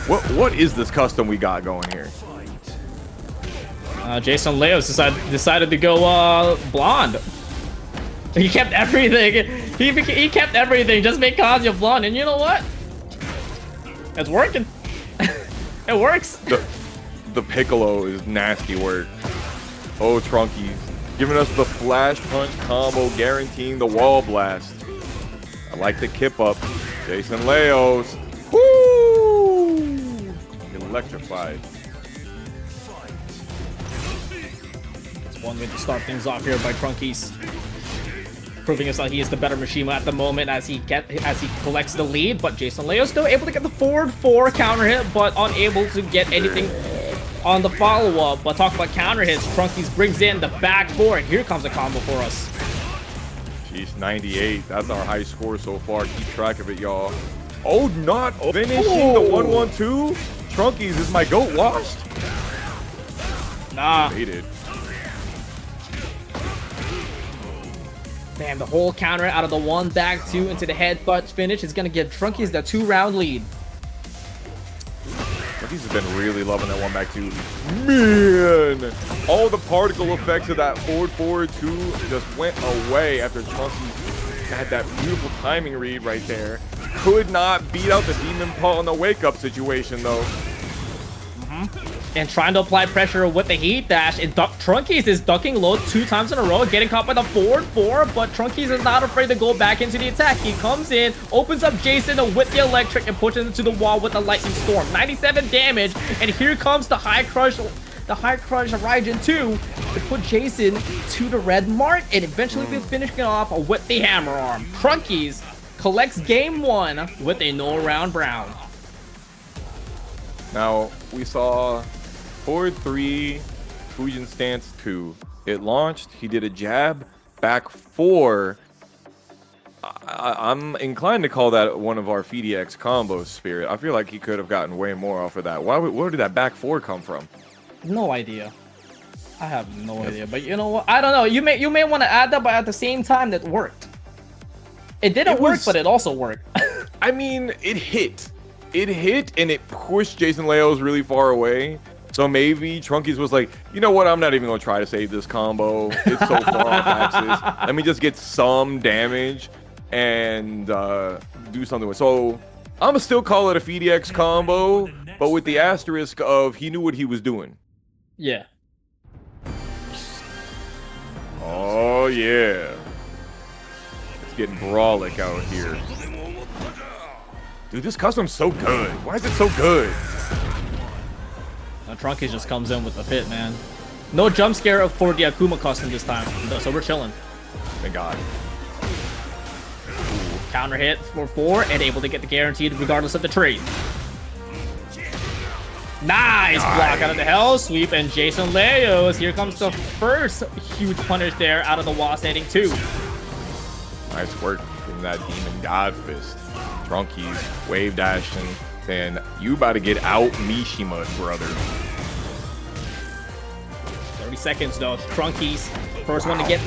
What is this custom we got going here? jasonleoss decided to go blonde. He kept everything. He kept everything. Just make Kazuya blonde, and you know what? It's working. It works. The Piccolo is nasty work. Oh, Trunkiez, giving us the flash punch combo, guaranteeing the wall blast. I like the kip up. jasonleoss. Woo! Electrified. It's one way to start things off here by Trunkiez, proving us that he is the better Mishima at the moment as he collects the lead. But jasonleoss still able to get the forward 4 counter hit, but unable to get anything on the follow-up. But talk about counter hits, Trunkiez brings in the back 4, and here comes a combo for us. Jeez, 98. That's our high score so far. Keep track of it, y'all. Oh, not finishing the 1-1-2. Trunkiez, is my goat washed? Nah. Baited. Damn, the whole counter out of the 1 back 2 into the headbutt finish is gonna give Trunkiez the 2-round lead. Trunkiez has been really loving that 1 back 2. Man, all the particle effects of that forward 2 just went away after Trunkiez had that beautiful timing read right there. Could not beat out the Demon Paw in the wake-up situation though. And trying to apply pressure with the heat dash, and Trunkiez is ducking low 2 times in a row, getting caught by the forward 4, but Trunkiez is not afraid to go back into the attack. He comes in, opens up Jason with the electric, and pushes him to the wall with the lightning storm. 97 damage, and here comes the high crush Raijin 2 to put Jason to the red mark, and eventually be finishing off with the hammer arm. Trunkiez collects game 1 with a no-round brown. Now, we saw forward 3, Fujin stance 2. It launched, he did a jab, back 4. I'm inclined to call that one of our PhiDX combos, Spirit. I feel like he could have gotten way more off of that. Where did that back 4 come from? No idea. I have no idea. But you know what? I don't know. You may want to add that, but at the same time, that worked. It didn't work, but it also worked. I mean, it hit. It hit, and it pushed jasonleoss really far away. So maybe Trunkiez was like, you know what? I'm not even going to try to save this combo. It's so far off axis. Let me just get some damage and do something with it. So I'm going to still call it a PhiDX combo, but with the asterisk of he knew what he was doing. Yeah. Oh, yeah. It's getting brawlic out here. Dude, this custom's so good. Why is it so good? Now Trunkiez just comes in with the fit, man. No jump scare for the Akuma custom this time, so we're chilling. Thank God. Counter hit for 4 and able to get the guaranteed regardless of the trade. Nice block out of the hell sweep, and jasonleoss. Here comes the first huge punish there out of the wall standing 2. Nice work in that Demon God Fist. Trunkiez wave dashing, and you about to get out Mishima, brother. 30 seconds though. Trunkiez, first one to get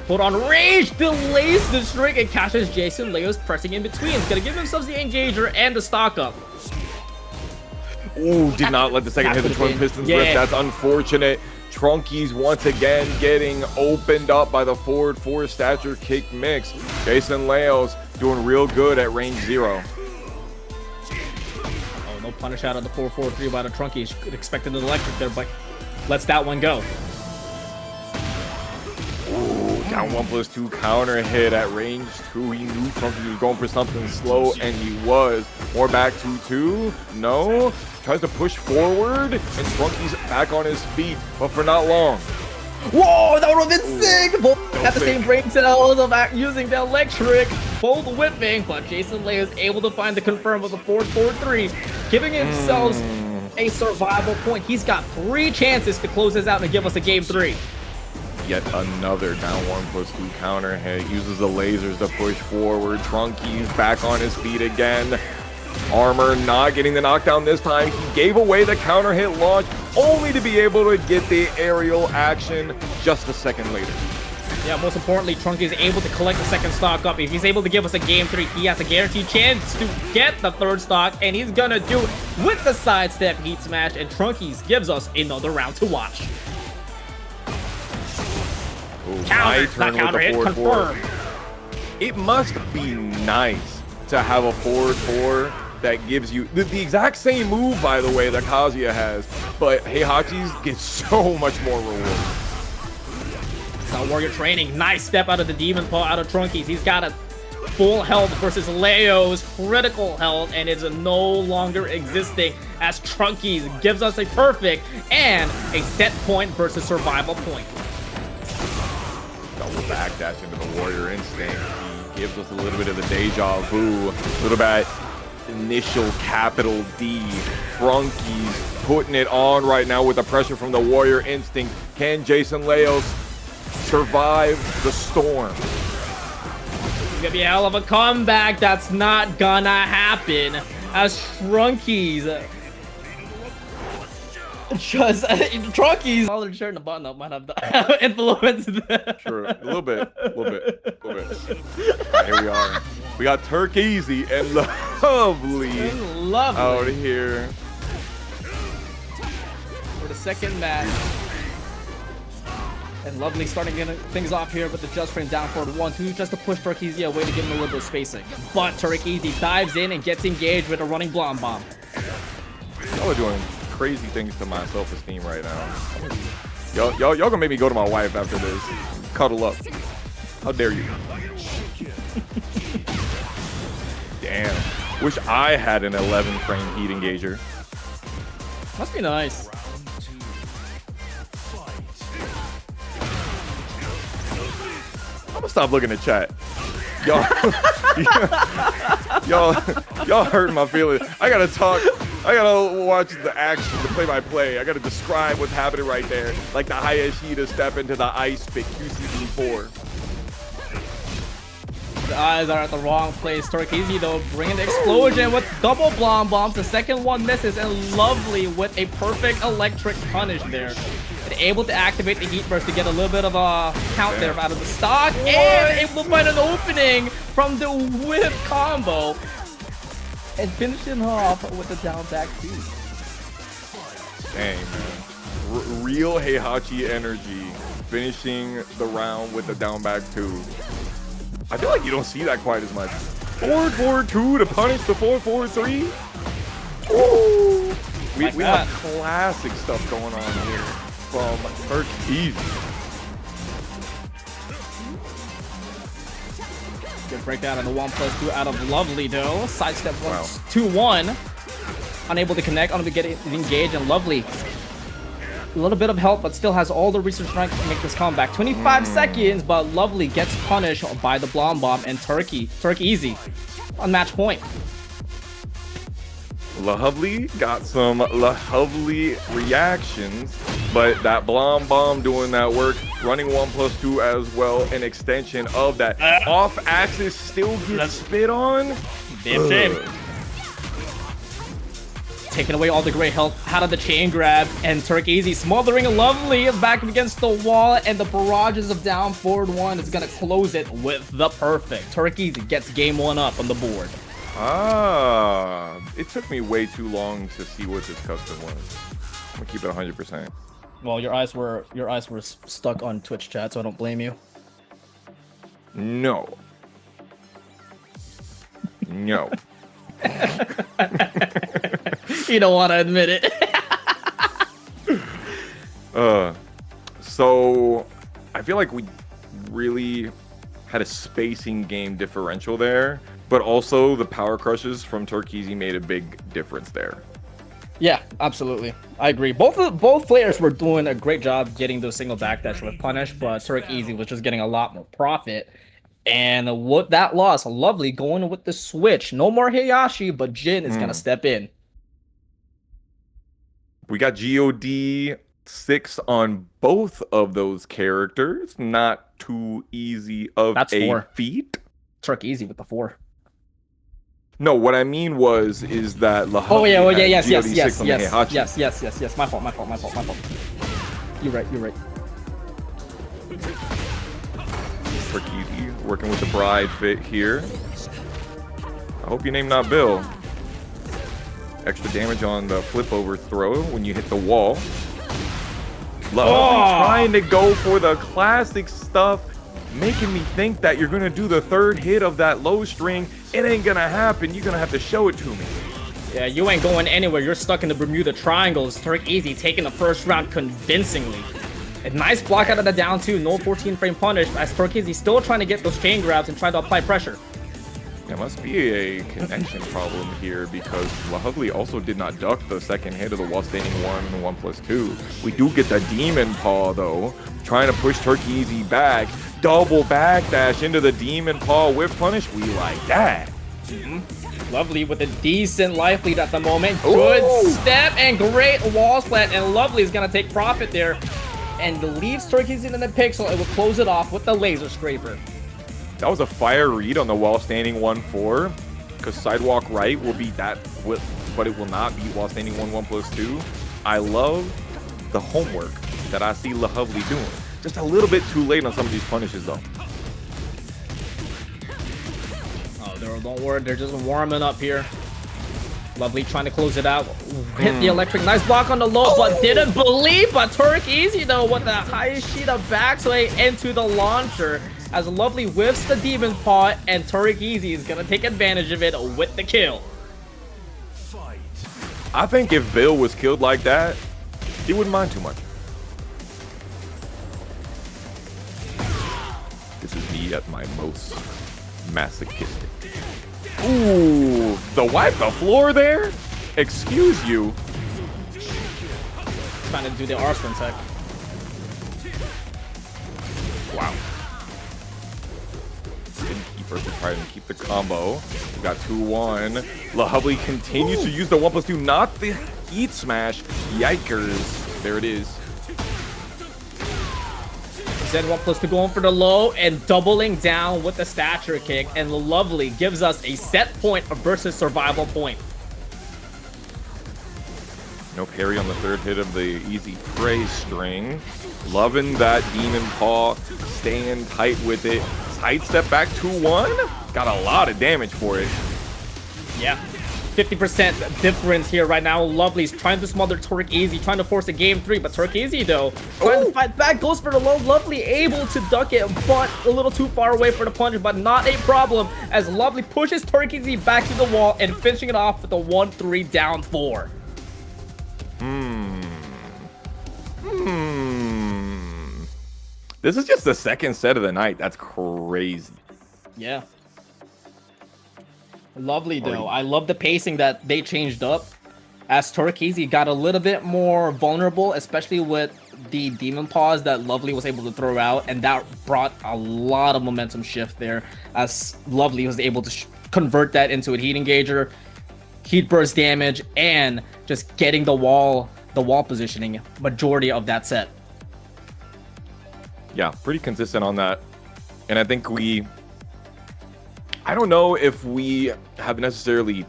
put on rage, delays the string and catches jasonleoss pressing in between. He's gonna give himself the engager and the stock up. Ooh, did not let the second hit the Twin Pistons rip. That's unfortunate. Trunkiez once again getting opened up by the forward 4 stature kick mix. jasonleoss doing real good at range 0. Oh, no punish out of the 4-4-3 by the Trunkiez. Expected an electric there, but lets that one go. Ooh, down 1+2 counter hit at range 2. He knew Trunkiez was going for something slow, and he was. More back 2-2. No. Tries to push forward, and Trunkiez back on his feet, but for not long. Whoa, that would have been sick! Both at the same brain cells of using the electric, both whipping, but jasonleoss able to find the confirm of the 4-4-3, giving himself a survival point. He's got 3 chances to close this out and give us a game 3. Yet another down 1+2 counter hit. Uses the lasers to push forward. Trunkiez back on his feet again. Armor not getting the knockdown this time. He gave away the counter hit launch only to be able to get the aerial action just a second later. Yeah, most importantly, Trunkiez is able to collect the second stock up. If he's able to give us a game 3, he has a guaranteed chance to get the third stock, and he's gonna do it with the sidestep heat smash, and Trunkiez gives us another round to watch. Ooh, Counter, not counter hit, confirm. It must be nice to have a forward 4 that gives you the exact same move, by the way, that Kazuya has, but Heihachi's gets so much more reward. It's not warrior training. Nice step out of the demon paw out of Trunkiez. He's got a full health versus Leo's critical health, and it's no longer existing as Trunkiez gives us a perfect and a set point versus survival point. Double backdash into the warrior instinct. He gives us a little bit of the deja vu, a little bit initial capital D. Trunkiez putting it on right now with the pressure from the warrior instinct. Can jasonleoss survive the storm? It's gonna be a hell of a comeback. That's not gonna happen as Trunkiez Trunkiez collared shirt and the button up might have the influence there. Sure, a little bit. All right, here we are. We got Turkeasy and Lhovly out here for the second match. And Lhovly starting getting things off here with the just frame down forward 1-2 just to push Turkeasy away to give him a little bit of spacing. But Turkeasy dives in and gets engaged with a running blonde bomb. Y'all are doing crazy things to my self-esteem right now. Y'all gonna make me go to my wife after this. Cuddle up. How dare you? Damn. Wish I had an 11 frame heat engager. Must be nice. I'm gonna stop looking at chat. Y'all hurting my feelings. I gotta watch the action, the play-by-play. I gotta describe what's happening right there. Like the Heihachi to step into the ice pit, QCB4. The eyes are at the wrong place. Turkeasy though bringing the explosion with double blonde bombs. The second one misses, and Lhovly with a perfect electric punish there. And able to activate the heat burst to get a little bit of a count there out of the stock, and able to find an opening from the whip combo and finishing off with the down back two. Dang, man. Real Heihachi energy, finishing the round with the down back two. I feel like you don't see that quite as much. 4-4-2 to punish the 4-4-3. Ooh. We have classic stuff going on here from Turkeasy. Good breakdown on the 1+2 out of Lhovly though. Sidestep 2-1. Unable to connect, unable to get engaged, and Lhovly. A little bit of help, but still has all the research strength to make this comeback. 25 seconds, but Lhovly gets punished by the blonde bomb, and Turkeasy on match point. Lhovly got some Lhovly reactions, but that blonde bomb doing that work, running 1+2 as well, an extension of that. Off axis still gets spit on. Damn shame. Taking away all the great health out of the chain grab, and Turkeasy smothering Lhovly back against the wall, and the barrages of down forward 1 is gonna close it with the perfect. Turkeasy gets game 1 up on the board. It took me way too long to see what this custom was. I'm gonna keep it 100%. Well, your eyes were stuck on Twitch chat, so I don't blame you. No. No. You don't want to admit it. So I feel like we really had a spacing game differential there, but also the power crushes from Turkeasy made a big difference there. Yeah, absolutely. I agree. Both players were doing a great job getting those single backdash with punish, but Turkeasy was just getting a lot more profit. And with that loss, Lhovly going with the switch. No more Heihachi, but Jin is going to step in. We got GOD 6 on both of those characters. Not too easy of a feat. Turkeasy with the 4. No, what I mean is that Lhovly yes. My fault. You're right. Turkeasy working with the bride fit here. I hope your name not Bill. Extra damage on the flip over throw when you hit the wall. Lhovly trying to go for the classic stuff, making me think that you're gonna do the third hit of that low string. It ain't gonna happen. You're gonna have to show it to me. Yeah, you ain't going anywhere. You're stuck in the Bermuda Triangles. Turkeasy taking the first round convincingly. A nice block out of the down two. No 14 frame punish as Turkeasy still trying to get those chain grabs and trying to apply pressure. There must be a connection problem here because Lhovly also did not duck the second hit of the wall standing 1+2. We do get the demon paw though, trying to push Turkeasy back. Double backdash into the demon paw with punish. We like that. Lhovly with a decent life lead at the moment. Good step and great wall splat, and Lhovly is gonna take profit there and leaves Turkeasy in the pixel. It will close it off with the laser scraper. That was a fire read on the wall standing 1-4 because sidewalk right will beat that, but it will not beat wall standing 1+2. I love the homework that I see Lhovly doing. Just a little bit too late on some of these punishes though. Oh, don't worry, they're just warming up here. Lhovly trying to close it out. Hit the electric. Nice block on the low, but didn't believe. But Turkeasy though with the Heihachi backsway into the launcher. As Lhovly whiffs the demon paw, and Turkeasy is gonna take advantage of it with the kill. I think if Bill was killed like that, he wouldn't mind too much. This is me at my most masochistic. Ooh, the wipe the floor there? Excuse you. Trying to do the arson tech. Wow. Keeper to try and keep the combo. We got 2-1. Lhovly continues to use the 1+2, not the heat smash. Yikers. There it is. Z1+2 going for the low and doubling down with the stature kick, and Lhovly gives us a set point versus survival point. No parry on the third hit of the easy prey string. Loving that demon paw, staying tight with it. Side step back 2-1. Got a lot of damage for it. Yeah, 50% difference here right now. Lhovly's trying to smother Turkeasy, trying to force a game 3, but Turkeasy though trying to fight back, goes for the low. Lhovly able to duck it, but a little too far away for the punch, but not a problem as Lhovly pushes Turkeasy back to the wall and finishing it off with a 1-3 down 4. This is just the second set of the night. That's crazy. Yeah. Lhovly though. I love the pacing that they changed up as Turkeasy got a little bit more vulnerable, especially with the demon paws that Lhovly was able to throw out, and that brought a lot of momentum shift there as Lhovly was able to convert that into a heat engager, heat burst damage, and just getting the wall positioning majority of that set. Yeah, pretty consistent on that. And I think I don't know if we have necessarily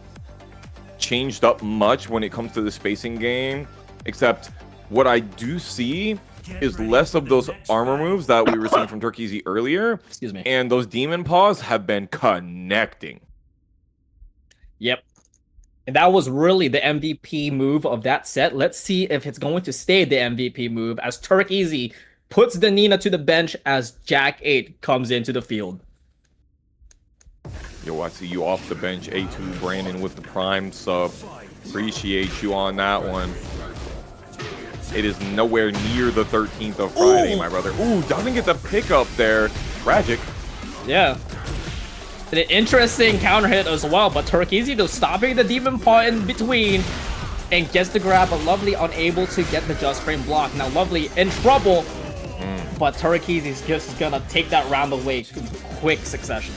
changed up much when it comes to the spacing game, except what I do see is less of those armor moves that we were seeing from Turkeasy earlier. Excuse me. And those demon paws have been connecting. Yep. And that was really the MVP move of that set. Let's see if it's going to stay the MVP move as Turkeasy puts the Nina to the bench as Jack 8 comes into the field. Yo, I see you off the bench, A2 Brandon with the prime sub. Appreciate you on that one. It is nowhere near the 13th of Friday, my brother. Ooh, doesn't get the pickup there. Tragic. Yeah. An interesting counter hit as well, but Turkeasy though stopping the demon paw in between and gets the grab, but Lhovly unable to get the just frame block. Now Lhovly in trouble, but Turkeasy's just gonna take that round away in quick succession.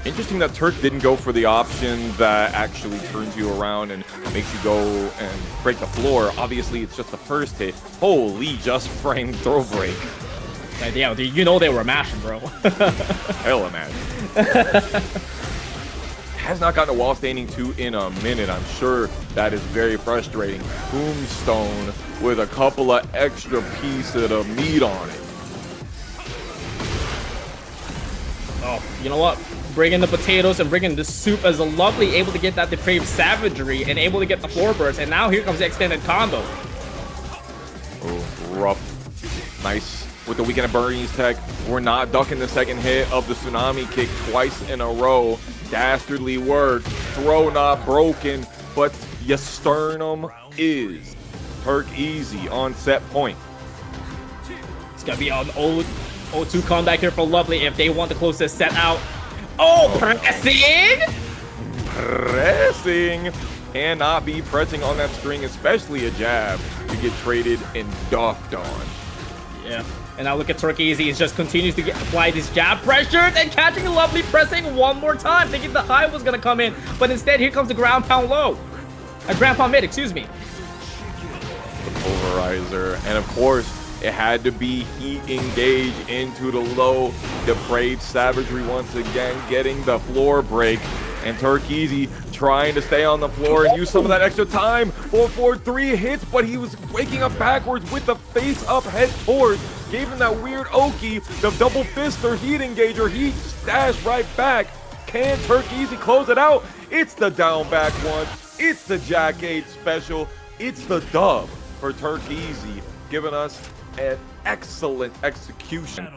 Interesting that Turk didn't go for the option that actually turns you around and makes you go and break the floor. Obviously, it's just the first hit. Holy, just frame throw break. Yeah, you know they were mashing, bro. Hella mad. Has not gotten a wall standing 2 in a minute. I'm sure that is very frustrating. Tombstone with a couple of extra pieces of meat on it. You know what? Bring in the potatoes and bring in the soup as a Lhovly, able to get that depraved savagery and able to get the floor burst. And now here comes the extended combo. Oh, rough. Nice. With the weekend of Burnies tech, we're not ducking the second hit of the tsunami kick twice in a row. Dastardly work. Throw not broken, but your sternum is. Turkeasy on set point. It's gonna be an 0-2 comeback here for Lhovly if they want to close this set out. Oh, pressing! Pressing! Cannot be pressing on that string, especially a jab, to get traded and doffed on. Yeah. And now look at Turkeasy. He just continues to apply these jab pressures and catching Lhovly pressing one more time, thinking the high was gonna come in, but instead here comes the ground pound low. Ground pound mid, excuse me. The pulverizer, and of course, it had to be heat engage into the low. Depraved savagery once again getting the floor break. And Turkeasy trying to stay on the floor and use some of that extra time. 4-4-3 hits, but he was waking up backwards with the face up, head towards. Gave him that weird Oki, the double fist or heat engager. Heat stash right back. Can Turkeasy close it out? It's the down back one. It's the Jack 8 special. It's the dub for Turkeasy, giving us an excellent execution.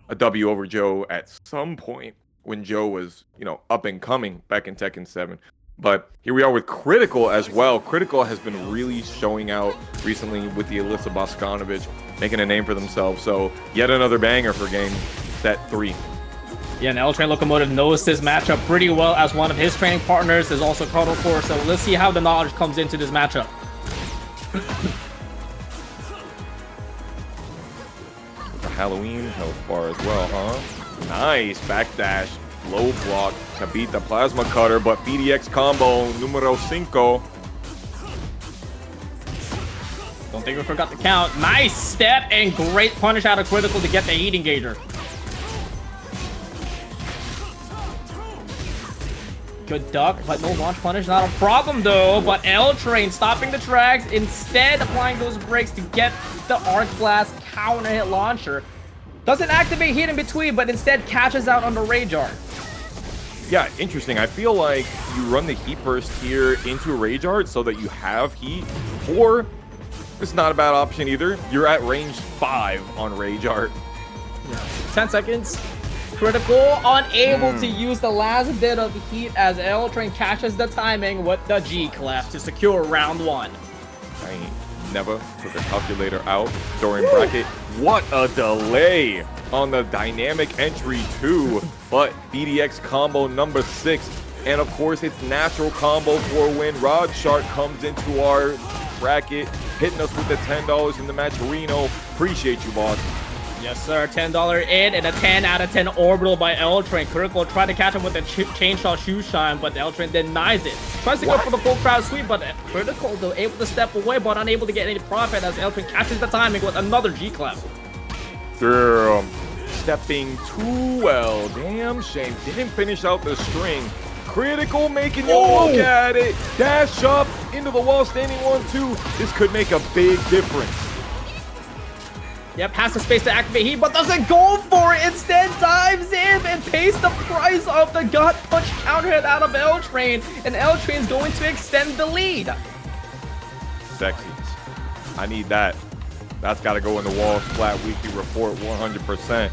A W over Joe at some point when Joe was, you know, up and coming back in Tekken 7. But here we are with Critical as well. Critical has been really showing out recently with the Alisa Bosconovitch, making a name for themselves. So yet another banger for game set 3. Yeah, and LtrainLocomotive knows this matchup pretty well as one of his training partners is also Claudio for. So let's see how the knowledge comes into this matchup. Halloween health bar as well, huh? Nice backdash, low block to beat the plasma cutter, but PhiDX combo numero 5. Don't think we forgot the count. Nice step and great punish out of Critical to get the heat engager. Good duck, but no launch punish, not a problem though. But L-Train stopping the tracks, instead applying those breaks to get the Arc Blast counter hit launcher. Doesn't activate heat in between, but instead catches out on the Rage Art. Yeah, interesting. I feel like you run the heat burst here into a Rage Art so that you have heat, or it's not a bad option either. You're at range 5 on Rage Art. Yeah. 10 seconds. Critical, unable to use the last bit of heat as L-Train catches the timing with the G-Clef to secure round 1. I never took a calculator out during bracket. What a delay on the dynamic entry 2, but PhiDX combo number 6. And of course, it's natural combo for when Rod Shark comes into our bracket, hitting us with the $10 in the match. Reno, appreciate you, boss. Yes, sir. $10 in and a 10 out of 10 orbital by L-Train. Critical tried to catch him with a chainsaw shoe shine, but L-Train denies it. Tries to go for the full crowd sweep, but Critical though able to step away, but unable to get any profit as L-Train catches the timing with another G-Clef. Damn. Stepping too well. Damn shame. Didn't finish out the string. Critical making you look at it. Dash up into the wall, standing 1-2. This could make a big difference. Yep, has the space to activate heat, but doesn't go for it. Instead, dives in and pays the price of the gut punch counter hit out of L-Train. And L-Train's going to extend the lead. Sexy. I need that. That's got to go in the wall. Flat weekly report, 100%.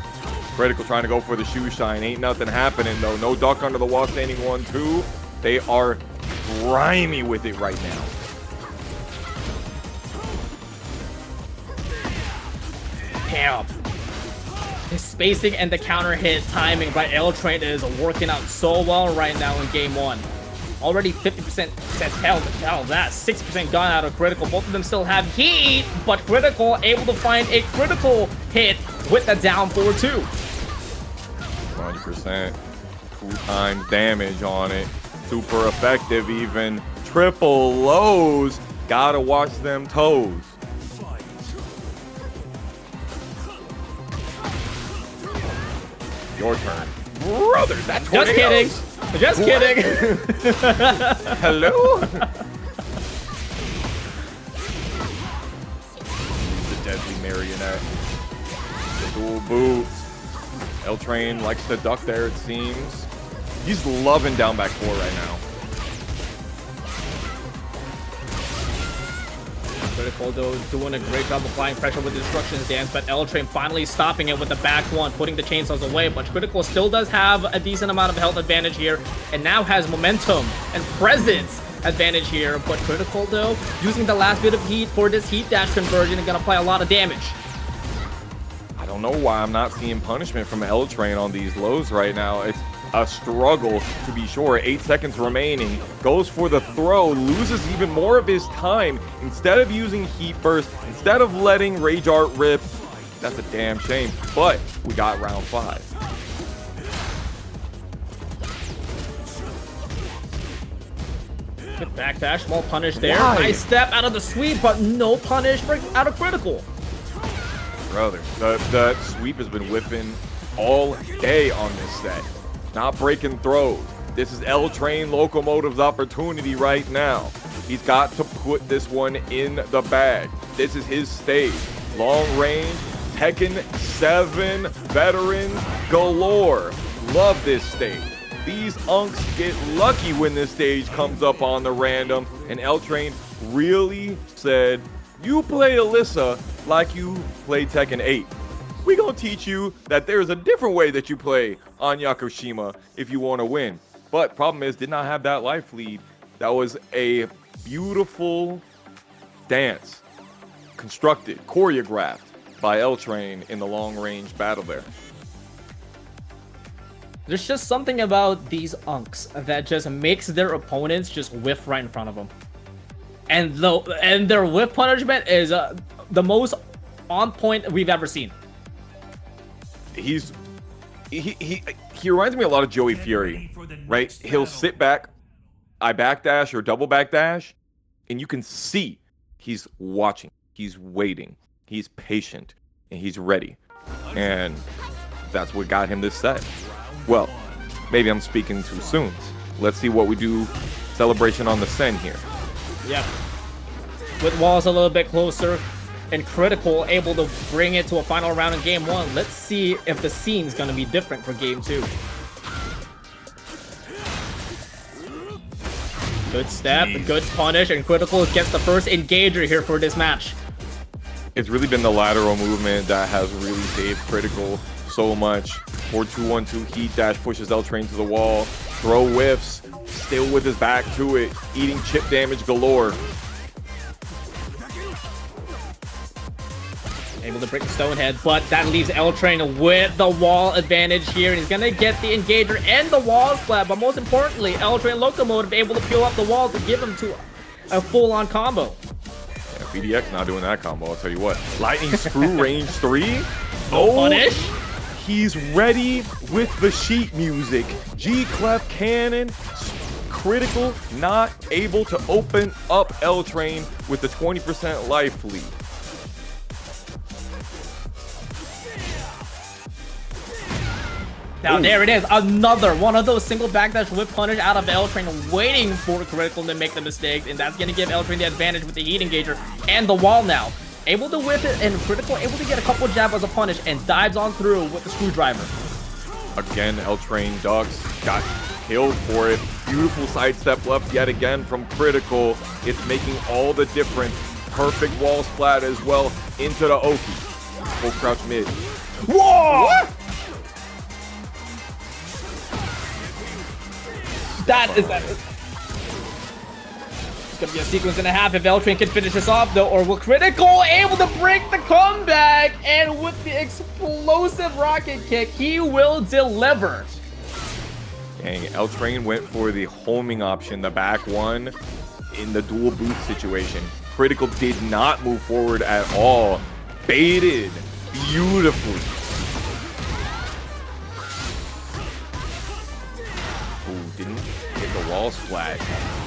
Critical trying to go for the shoe shine. Ain't nothing happening, though. No duck under the wall, standing 1-2. They are grimy with it right now. Damn. The spacing and the counter hit timing by L-Train is working out so well right now in game 1. Already 50% held that. 6% gone out of Critical. Both of them still have heat, but Critical able to find a critical hit with the down 4-2. 100%. 2 times damage on it. Super effective even. Triple lows. Gotta watch them toes. Your turn. Brother, that tornado. Just kidding. Just kidding. Hello? The deadly marionette. The dual boots. L-Train likes to duck there, it seems. He's loving down back 4 right now. Critical, though, doing a great job applying pressure with the Destruction's Dance, but L-Train finally stopping it with the back 1, putting the chainsaws away. But Critical still does have a decent amount of health advantage here, and now has momentum and presence advantage here. But Critical, though, using the last bit of heat for this heat dash conversion, and gonna apply a lot of damage. I don't know why I'm not seeing punishment from L-Train on these lows right now. It's a struggle, to be sure. 8 seconds remaining. Goes for the throw, loses even more of his time. Instead of using Heat Burst, instead of letting Rage Art rip, that's a damn shame. But we got round 5. Good backdash, small punish there. Why? Nice step out of the sweep, but no punish out of Critical. Brother, the sweep has been whipping all day on this set. Not breaking throws. This is LtrainLocomotive's opportunity right now. He's got to put this one in the bag. This is his stage. Long range, Tekken 7 veterans galore. Love this stage. These unks get lucky when this stage comes up on the random, and L-Train really said, you play Alisa like you play Tekken 8. We gonna teach you that there's a different way that you play on Yakushima if you want to win. But problem is, did not have that life lead. That was a beautiful dance, constructed, choreographed by L-Train in the long-range battle there. There's just something about these unks that just makes their opponents just whiff right in front of them. And their whiff punishment is the most on point we've ever seen. He reminds me a lot of Joey Fury, right? He'll sit back, I backdash or double backdash, and you can see he's watching, he's waiting, he's patient, and he's ready. And that's what got him this set. Well, maybe I'm speaking too soon. Let's see what we do. Celebration on the Sen here. Yeah. With walls a little bit closer and Critical able to bring it to a final round in game 1. Let's see if the scene's going to be different for game 2. Good step, good punish, and Critical gets the first engager here for this match. It's really been the lateral movement that has really saved Critical so much. 4-2-1-2 heat dash pushes L-Train to the wall. Throw whiffs, still with his back to it, eating chip damage galore. Able to break the stone head, but that leaves L-Train with the wall advantage here, and he's gonna get the engager and the wall splat, but most importantly, LtrainLocomotive able to peel up the wall to give him to a full-on combo. Yeah, PhiDX not doing that combo, I'll tell you what. Lightning Screw range 3. Punish. He's ready with the sheet music. G-Clef Cannon. Critical not able to open up L-Train with the 20% life lead. Now there it is, another one of those single backdash whip punish out of L-Train, waiting for Critical to make the mistakes, and that's going to give L-Train the advantage with the heat engager and the wall now. Able to whip it, and Critical able to get a couple jabs as a punish, and dives on through with the screwdriver. Again, L-Train ducks, got killed for it. Beautiful sidestep left yet again from Critical. It's making all the difference. Perfect wall splat as well into the Oki. Full crouch mid. Whoa! What? It's gonna be a sequence and a half if L-Train can finish this off though, or will Critical able to break the comeback, and with the explosive rocket kick, he will deliver. Dang, L-Train went for the homing option, the back one, in the dual boot situation. Critical did not move forward at all. Baited beautifully. Ooh, didn't hit the wall splat.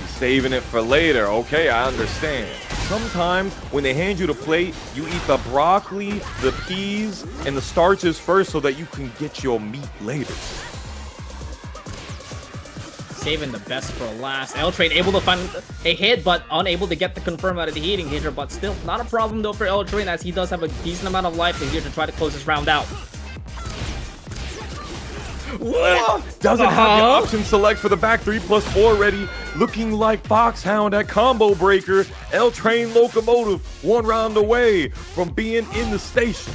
Saving it for later. Okay, I understand. Sometimes when they hand you the plate, you eat the broccoli, the peas, and the starches first so that you can get your meat later. Saving the best for last. L-Train able to find a hit, but unable to get the confirm out of the heat engager, but still not a problem though for L-Train, as he does have a decent amount of life here to try to close this round out. Doesn't have the option select for the back 3+4 ready. Looking like Foxhound at combo breaker. LtrainLocomotive 1 round away from being in the station.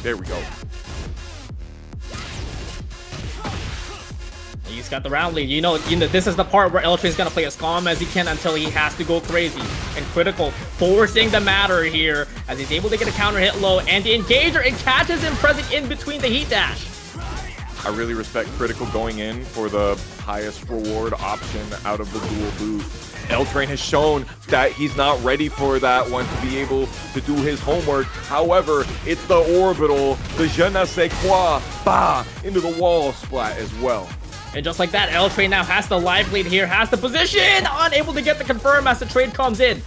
There we go. He's got the round lead. You know, this is the part where L-Train's gonna play as calm as he can until he has to go crazy. And Critical forcing the matter here as he's able to get a counter hit low and the engager, it catches him present in between the heat dash. I really respect Critical going in for the highest reward option out of the dual boot. L-Train has shown that he's not ready for that one to be able to do his homework. However, it's the orbital, the je ne sais quoi, bah, into the wall splat as well. And just like that, L-Train now has the live lead here, has the position, unable to get the confirm as the trade comes in.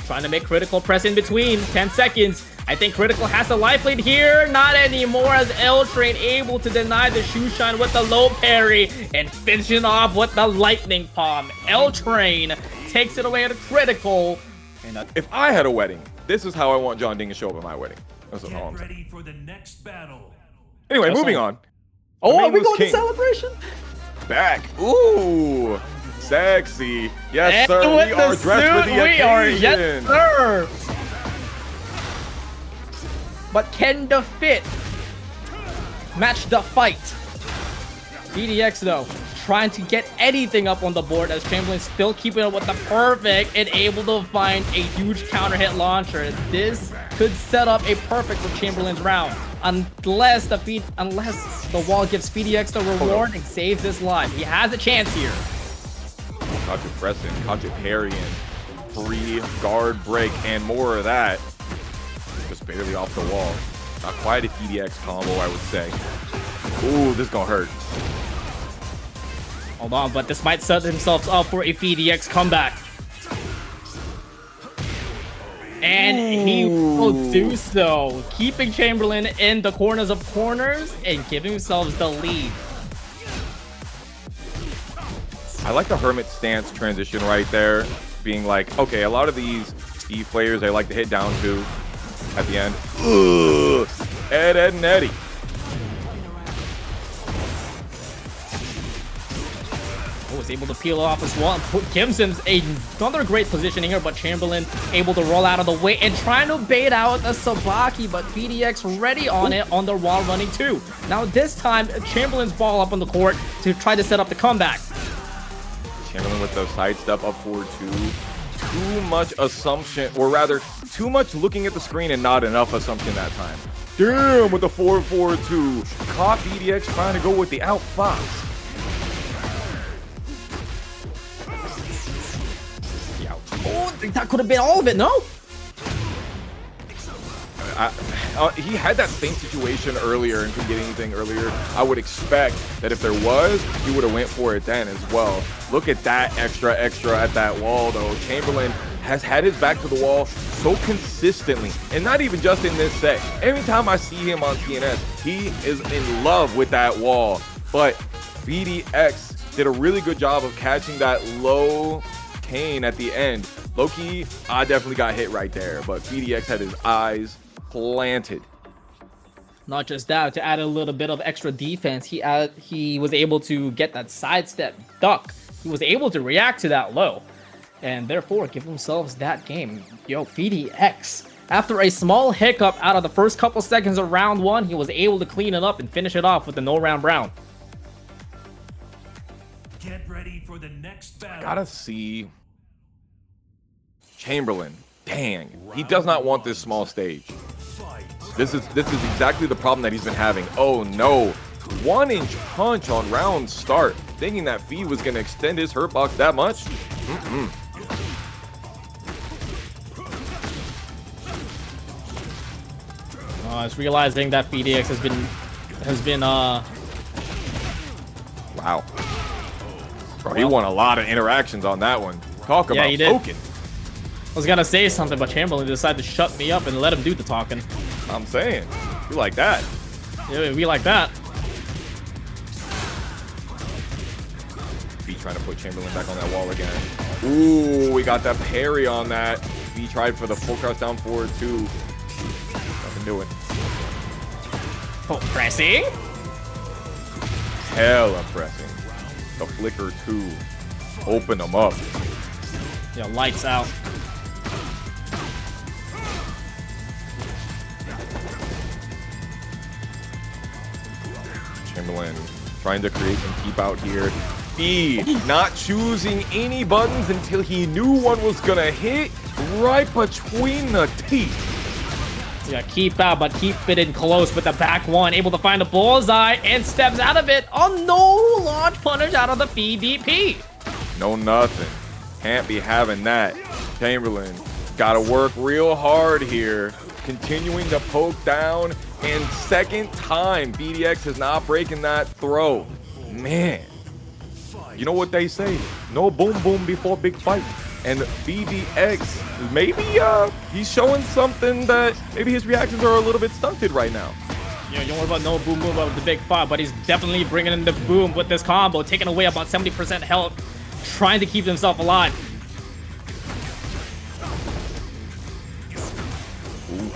Trying to make Critical press in between, 10 seconds. I think Critical has the life lead here, not anymore as L-Train able to deny the shoe shine with the low parry and finishing off with the lightning palm. L-Train takes it away at a Critical. And if I had a wedding, this is how I want John Ding to show up at my wedding. That's all I'm saying. Ready for the next battle. Anyway, moving on. Oh, are we Nameless going to King. celebration? Back. Ooh, sexy. Yes, And sir. with We the are dressed for suit, the we are, occasion. yes, sir. But can the fit match the fight? PhiDX though, trying to get anything up on the board as Chamberlain still keeping up with the perfect and able to find a huge counter hit launcher. This could set up a perfect for Chamberlain's round. Unless the wall gives PhiDX the reward and saves his life. He has a chance here. Caught you pressing, caught you parrying, free guard break, and more of that. Just barely off the wall. Not quite a PhiDX combo, I would say. Ooh, this is gonna hurt. Hold on, but this might set himself up for a PhiDX comeback. And he will do so, keeping Chamberlain in the corners of corners and giving himself the lead. I like the Hermit stance transition right there, being like, okay, a lot of these E players I like to hit down to at the end. Ugh. Ed, and Eddie. Was able to peel off as well and gives him another great positioning here, but Chamberlain able to roll out of the way and trying to bait out the Sabaki, but PhiDX ready on it on the wall running too. Now this time, Chamberlain's ball up on the court to try to set up the comeback. Chamberlain with the sidestep up forward two. Too much assumption, or rather, too much looking at the screen and not enough assumption that time. Damn, with the 4-4-2. Caught PhiDX trying to go with the out fox. Oh, that could have been all of it, no? He had that same situation earlier and couldn't get anything earlier. I would expect that if there was, he would have went for it then as well. Look at that extra at that wall, though. Chamberlain has had his back to the wall so consistently, and not even just in this set. Every time I see him on TNS, he is in love with that wall. But PhiDX did a really good job of catching that low cane at the end. Loki, I definitely got hit right there, but PhiDX had his eyes planted. Not just that, to add a little bit of extra defense, he was able to get that sidestep duck. He was able to react to that low, and therefore give themselves that game. Yo, PhiDX, after a small hiccup out of the first couple seconds of round one, he was able to clean it up and finish it off with the no round brown. Get ready for the next battle. Gotta see Chamberlain. Dang, he does not want this small stage. This is exactly the problem that he's been having. Oh no, 1-inch punch on round start, thinking that Phi was gonna extend his hurt box that much. I was realizing that PhiDX has been Wow. Bro, he won a lot of interactions on that one. Talk about he did. Tokon. I was gonna say something, but Chamberlain decided to shut me up and let him do the talking. I'm saying, you like that. Yeah, we like that. Phi trying to put Chamberlain back on that wall again. Ooh, we got that parry on that. He tried for the full cross down forward too. Nothing doing. Oh, pressing. Hella pressing. The flicker too. Open them up. Yeah, lights out. Chamberlain trying to create some keep out here. Feed, not choosing any buttons until he knew one was gonna hit right between the teeth. Yeah, keep out, but keep it in close with the back one. Able to find a bullseye and steps out of it. Oh, no launch punish out of the PvP. No nothing. Can't be having that. Chamberlain gotta work real hard here. Continuing to poke down. And second time, PhiDX is not breaking that throw. Man. You know what they say? No boom boom before big fight. And PhiDX, maybe he's showing something that maybe his reactions are a little bit stunted right now. Yeah, you don't worry about no boom boom about the big fight, but he's definitely bringing in the boom with this combo, taking away about 70% health, trying to keep himself alive. Ooh.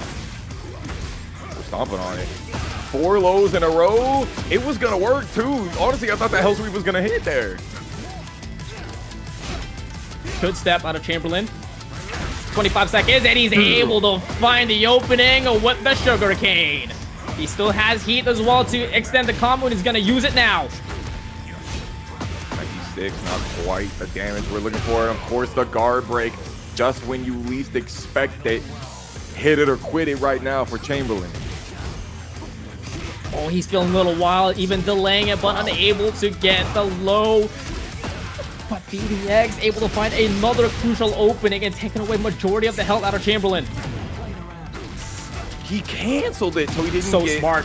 Stomping on it. 4 lows in a row. It was gonna work too. Honestly, I thought that hell sweep was gonna hit there. Good step out of Chamberlain. 25 seconds, and he's able to find the opening with the sugar cane. He still has heat as well to extend the combo, and he's gonna use it now. 96, not quite the damage we're looking for. And of course, the guard break, just when you least expect it. Hit it or quit it right now for Chamberlain. Oh, he's feeling a little wild, even delaying it, but unable to get the low. But PhiDX able to find another crucial opening and taking away majority of the health out of Chamberlain. He canceled it, so he didn't So get smart.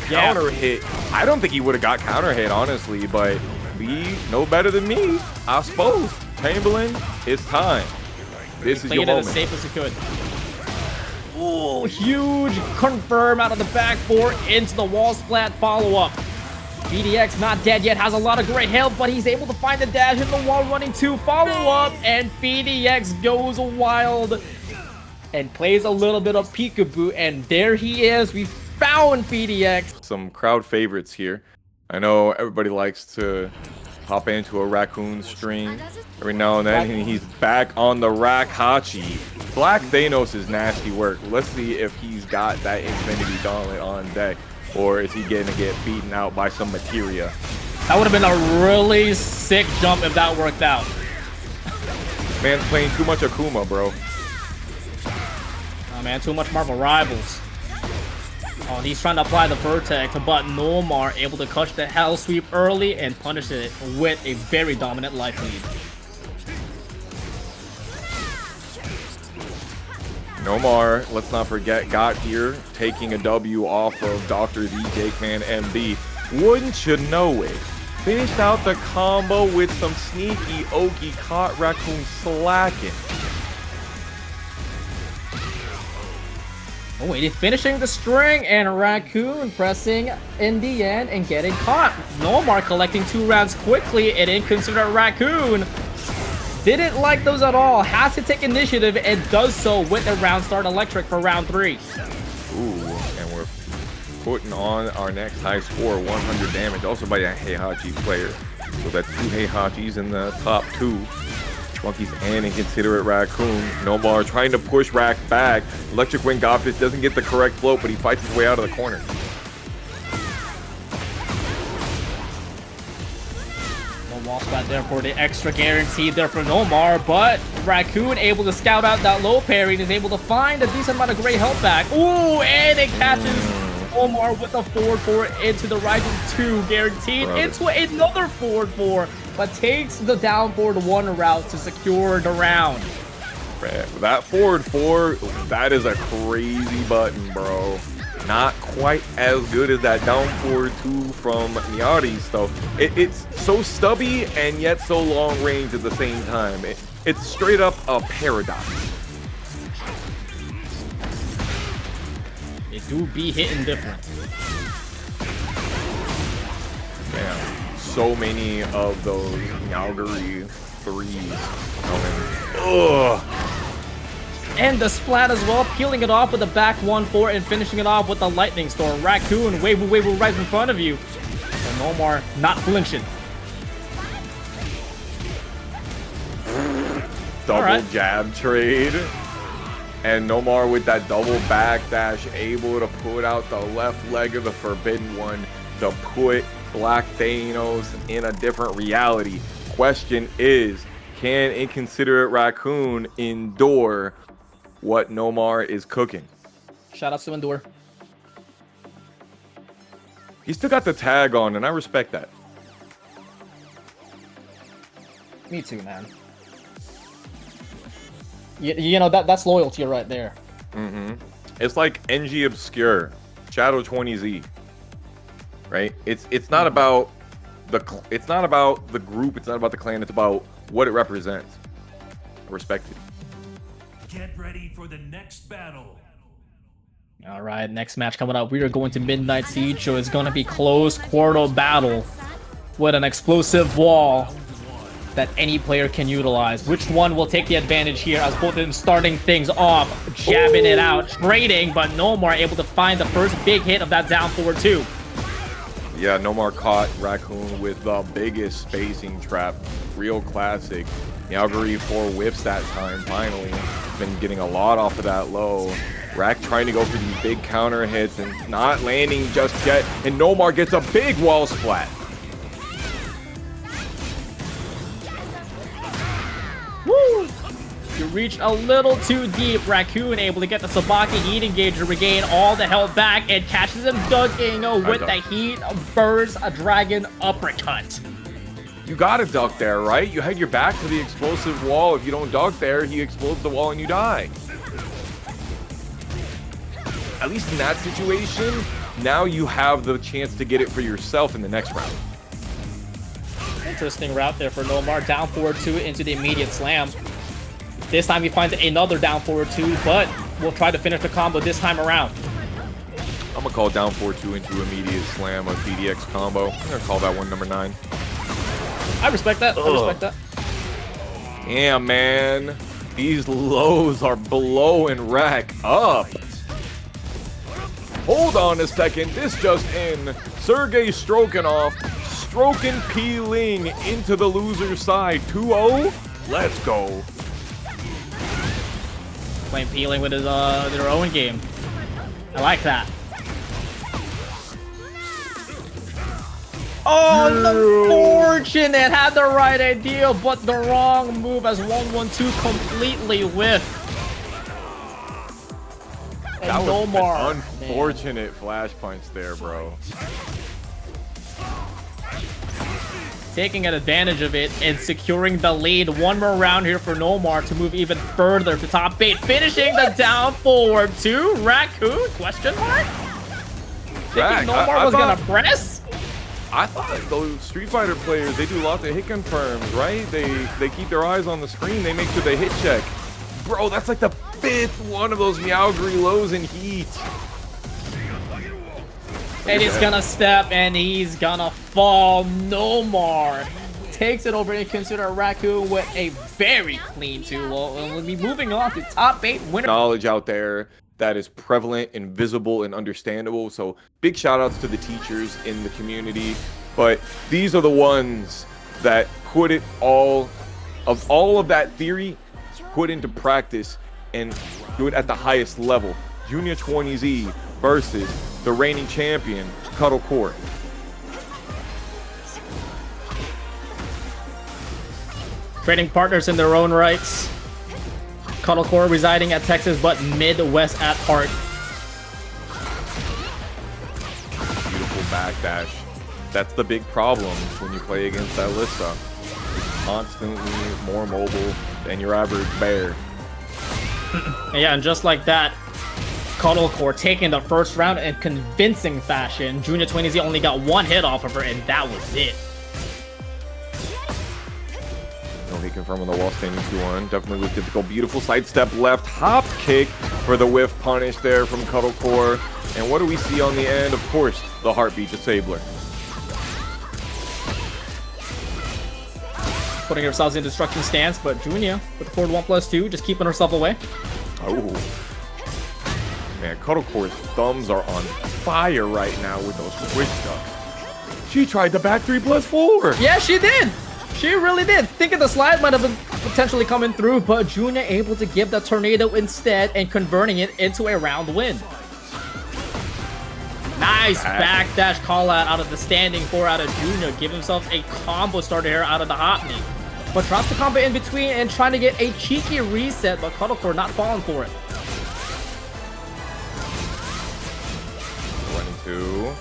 counter hit. I don't think he would have got counter hit, honestly, but we know better than me, I suppose. Chamberlain, it's time. This is your Played it moment. as safe as he could. Ooh, huge confirm out of the back four into the wall splat follow-up. PhiDX not dead yet, has a lot of great health, but he's able to find the dash in the wall running 2 follow-up, and PhiDX goes wild and plays a little bit of peekaboo, and there he is. We found PhiDX. Some crowd favorites here. I know everybody likes to hop into a raccoon stream every now and then, and he's back on the Heihachi. Black Thanos is nasty work. Let's see if he's got that Infinity Gauntlet on deck. Or is he going to get beaten out by some materia? That would have been a really sick jump if that worked out. Man's playing too much Akuma, bro. Oh man, too much Marvel Rivals. Oh, and he's trying to apply the Vertex, but NOMAR able to catch the Hell Sweep early and punish it with a very dominant life lead. NOMAR, let's not forget, got here taking a W off of Dr. DJ Can MD. Wouldn't you know it? Finished out the combo with some sneaky Oki, caught Raccoon slacking. Oh wait, he's finishing the string and Raccoon pressing in the end and getting caught. NOMAR collecting 2 rounds quickly and InconsiderateRaccoon didn't like those at all. Has to take initiative and does so with a round start electric for round 3. Ooh, and we're putting on our next high score, 100 damage, also by a Heihachi player. So that's 2 Heihachis in the top 2. Trunkiez and InconsiderateRaccoon. NOMAR trying to push Rack back. Electric Wing Godfist doesn't get the correct float, but he fights his way out of the corner. Wall spot there for the extra guarantee there for NOMAR, but Raccoon able to scout out that low parry and is able to find a decent amount of great health back. Ooh, and it catches NOMAR with a forward 4 into the Rising 2 guaranteed into another forward 4, but takes the down forward 1 route to secure the round. That forward 4, that is a crazy button, bro. Not quite as good as that down forward 2 from Miary stuff. It's so stubby and yet so long range at the same time. It's straight up a paradox. It do be hitting different. Man, so many of those Calgary 3s coming. Ugh. end the splat as well, peeling it off with a back 1-4 and finishing it off with the lightning storm. Raccoon, Weibo right in front of you. And NOMAR not flinching. Double jab trade. And NOMAR with that double backdash, able to put out the left leg of the Forbidden One to put Black Thanos in a different reality. Question is, can Inconsiderate Raccoon endure what NOMAR is cooking? Shout out to Endure. He still got the tag on, and I respect that. Me too, man. You know, that's loyalty right there. It's like NG Obscure, Shadow 20Z, right? It's not about the group, it's not about the clan, it's about what it represents. I respect it. Get ready for the next battle. All right, next match coming up. We are going to Midnight Siege, so it's going to be close quarter battle with an explosive wall that any player can utilize. Which one will take the advantage here as both of them starting things off, jabbing it out, trading, but NOMAR able to find the first big hit of that down forward two. Yeah, NOMAR caught Raccoon with the biggest spacing trap. Real classic. Miary 4 whips that time, finally. Been getting a lot off of that low. Rack trying to go for these big counter hits and not landing just yet. And NOMAR gets a big wall splat. Woo! You reached a little too deep. Raccoon able to get the Sabaki heat engager, regain all the health back, and catches him ducking with the heat burst a dragon uppercut. You gotta duck there, right? You had your back to the explosive wall. If you don't duck there, he explodes the wall and you die. At least in that situation, now you have the chance to get it for yourself in the next round. Interesting route there for NOMAR. Down forward 2 into the immediate slam. This time he finds another down forward 2, but we'll try to finish the combo this time around. I'm gonna call down 4-2 into immediate slam of PhiDX combo. I'm gonna call that one number 9. I respect that. I respect that. Damn, man. These lows are blowing Rack up. Hold on a second. This just in. Sergei Strokinov stroking peeling into the loser's side. 2-0. Let's go. Playing peeling with his their own game. I like that. Oh, unfortunate. Had the right idea, but the wrong move as 1-1-2 completely whiffed. And That was NOMAR, an unfortunate flash punch there, bro. taking advantage of it and securing the lead. One more round here for NOMAR to move even further to top 8, finishing the down forward to Raccoon? Question mark? Thinking NOMAR was gonna press? I thought those Street Fighter players, they do lots of hit confirms, right? They keep their eyes on the screen. They make sure they hit check. Bro, that's like the 5th one of those Miary lows in heat. And he's gonna step and he's gonna fall. NOMAR takes it over InconsiderateRaccoon with a very clean 2-0. And we'll be moving on to top 8 winner. Knowledge out there that is prevalent and visible and understandable. So big shout outs to the teachers in the community. But these are the ones that put it all of that theory put into practice and do it at the highest level. Joonya 20Z versus the reigning champion, Cuddle Core. Trading partners in their own rights. Cuddle Core residing at Texas, but Midwest at heart. Beautiful backdash. That's the big problem when you play against Alisa. It's constantly more mobile than your average bear. Yeah, and just like that, Cuddle Core taking the first round in convincing fashion. Joonya 20Z only got 1 hit off of her, and that was it. No hit confirm on the wall, standing 2-1. Definitely was difficult. Beautiful sidestep left, hop kick for the whiff punish there from Cuddle Core. And what do we see on the end? Of course, the heartbeat disabler. Putting ourselves in destruction stance, but Joonya with the forward 1+2, just keeping herself away. Oh. Man, Cuddlecore's thumbs are on fire right now with those quick ducks. She tried the back 3+4. Yeah, she did. She really did. Thinking the slide might have been potentially coming through, but Joonya able to give the tornado instead and converting it into a round win. Nice backdash call out of the standing 4 out of Joonya. Give himself a combo starter here out of the hop knee. But drops the combo in between and trying to get a cheeky reset, but Cuddlecore not falling for it. 22.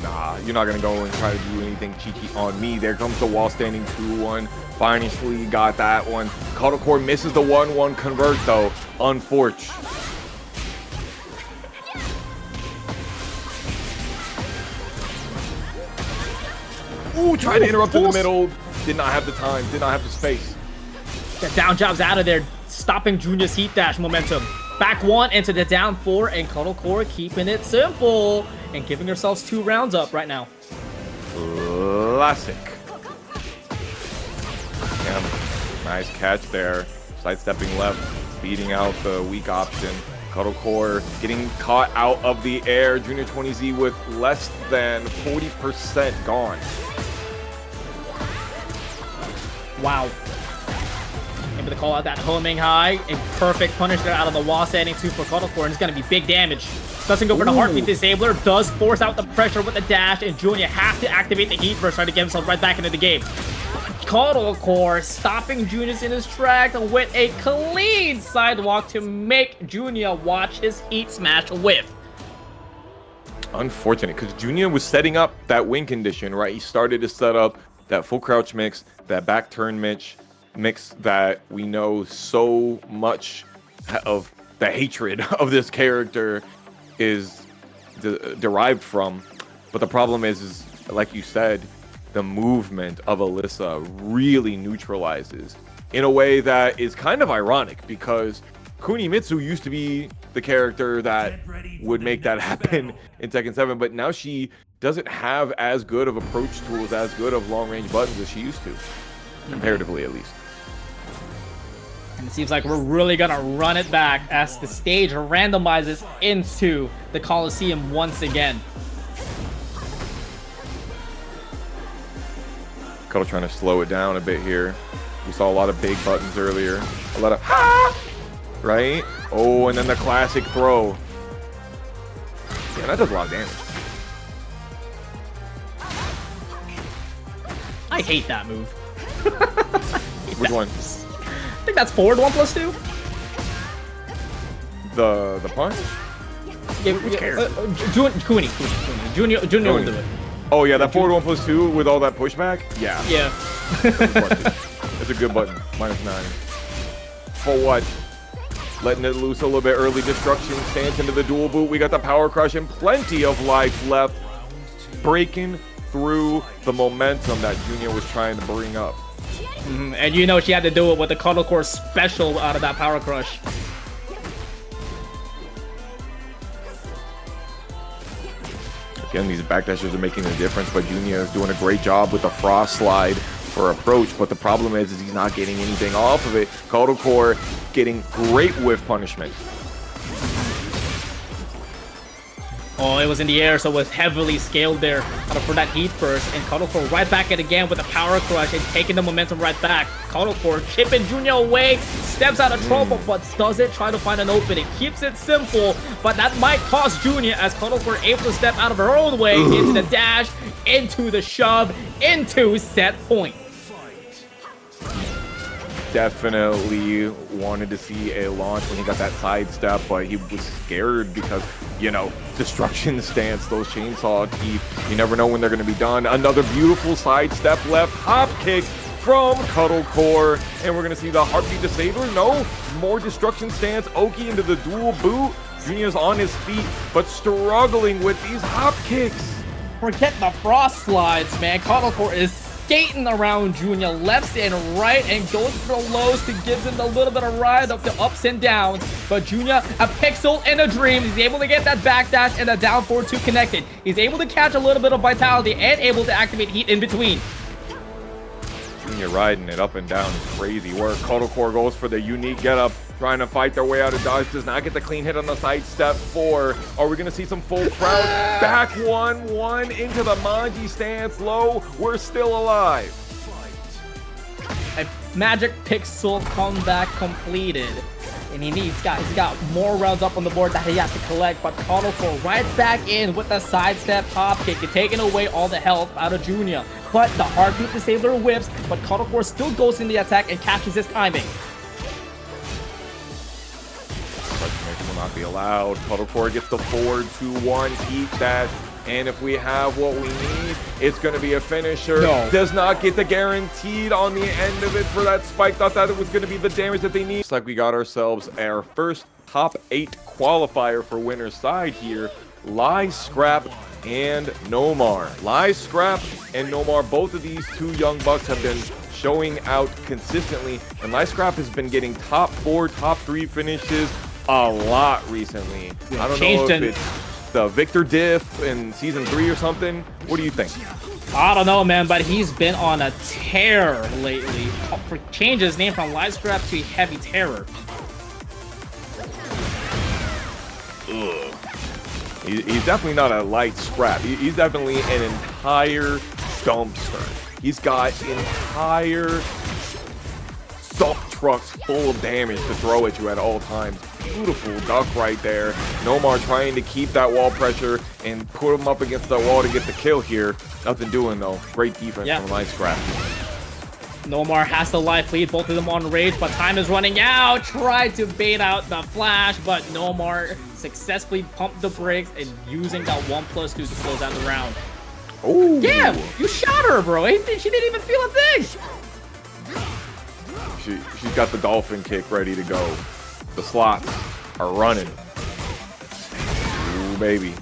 Nah, you're not gonna go and try to do anything cheeky on me. There comes the wall standing 2-1. Finally got that one. Cuddlecore misses the 1-1 convert though. Unfortunate. Ooh, tried to interrupt in the middle. Did not have the time. Did not have the space. The down job's out of there, stopping Joonya's heat dash momentum. Back 1 into the down 4, and Cuddlecore keeping it simple and giving yourselves 2 rounds up right now. Classic. Damn. Nice catch there. Sidestepping left, beating out the weak option. Cuddlecore getting caught out of the air. Junior 20Z with less than 40% gone. Wow. Able to call out that homing high. A perfect punish there out of the wall standing 2 for Cuddlecore, and it's going to be big damage. Doesn't go for the heartbeat disabler. Does force out the pressure with the dash, and Joonya has to activate the heat burst, trying to get himself right back into the game. Cuddlecore stopping Joonya's in his track with a clean sidewalk to make Joonya watch his heat smash whiff. Unfortunate, because Joonya was setting up that win condition, right? He started to set up that full crouch mix, that back turn mix that we know so much of the hatred of this character is derived from. But the problem is like you said, the movement of Alisa really neutralizes in a way that is kind of ironic, because Kunimitsu used to be the character that would make that happen in Tekken 7, but now she doesn't have as good of approach tools, as good of long-range buttons as she used to, comparatively at least. And it seems like we're really gonna run it back as the stage randomizes into the Coliseum once again. Cuddle trying to slow it down a bit here. We saw a lot of big buttons earlier. A lot of ha! Right? Oh, and then the classic throw. Yeah, that does a lot of damage. I hate that move. Which one? I think that's forward 1+2. The punch? Yeah, Which character? Joonya will do it. Oh yeah, that forward 1+2 with all that pushback? Yeah. Yeah. That's a good button. -9. For what? Letting it loose a little bit early. Destruction stance into the dual boot. We got the power crush and plenty of life left. Breaking through the momentum that Joonya was trying to bring up. And you know she had to do it with the Cuddlecore special out of that power crush. Again, these backdashes are making a difference, but Joonya is doing a great job with the frost slide for approach, but the problem is he's not getting anything off of it. Cuddlecore getting great whiff punishment. Oh, it was in the air, so it was heavily scaled there for that heat burst. And Cuddlecore right back at it again with a power crush and taking the momentum right back. Cuddlecore chipping Joonya away, steps out of trouble, but doesn't try to find an opening. Keeps it simple, but that might cost Joonya as Cuddlecore able to step out of her own way into the dash, into the shove, into set point. Definitely wanted to see a launch when he got that sidestep, but he was scared because, you know, destruction stance, those chainsaw teeth, you never know when they're going to be done. Another beautiful sidestep left, hop kick from Cuddlecore, and we're going to see the heartbeat disabler. No, more destruction stance, Oki into the dual boot. Joonya's on his feet, but struggling with these hop kicks. Forget the frost slides, man. Cuddlecore is skating around Joonya left and right and goes for the lows to give him a little bit of ride of the ups and downs. But Joonya, a pixel in a dream, he's able to get that backdash and a down forward 2 connected. He's able to catch a little bit of vitality and able to activate heat in between. Joonya riding it up and down is crazy work. Cuddlecore goes for the unique getup trying to fight their way out of dodge. Does not get the clean hit on the side step 4. Are we going to see some full crowd? Back 1-1 into the Manji stance low. We're still alive. A magic pixel comeback completed. And he's got more rounds up on the board that he has to collect, but Kazuya right back in with the sidestep hop kick and taking away all the health out of Joonya. But the Heartbeat Disabler whips, but Kazuya still goes in the attack and catches his timing. Such will not be allowed. Kazuya gets the 4-2-1 heat dash. And if we have what we need, it's going to be a finisher. No. Does not get the guaranteed on the end of it for that spike. Thought that it was going to be the damage that they need. Looks like we got ourselves our first top 8 qualifier for winner's side here. LighScrap and NOMAR. LighScrap and NOMAR, both of these two young bucks have been showing out consistently. And LighScrap has been getting top 4, top 3 finishes a lot recently. I don't know if it's the Victor diff in season 3 or something. What do you think? I don't know, man, but he's been on a tear lately. Change his name from LighScrap to Heavy Terror. Ugh. He's definitely not a light scrap. He's definitely an entire dumpster. He's got entire dump trucks full of damage to throw at you at all times. Beautiful duck right there. NOMAR trying to keep that wall pressure and put him up against the wall to get the kill here. Nothing doing though. Great defense from LighScrap. NOMAR has the life lead, both of them on rage, but time is running out. Tried to bait out the flash, but NOMAR successfully pumped the brakes and using that 1+2 to close out the round. Oh, damn! You shot her, bro. She didn't even feel a thing. She's got the dolphin kick ready to go. The slots are running. Ooh, baby.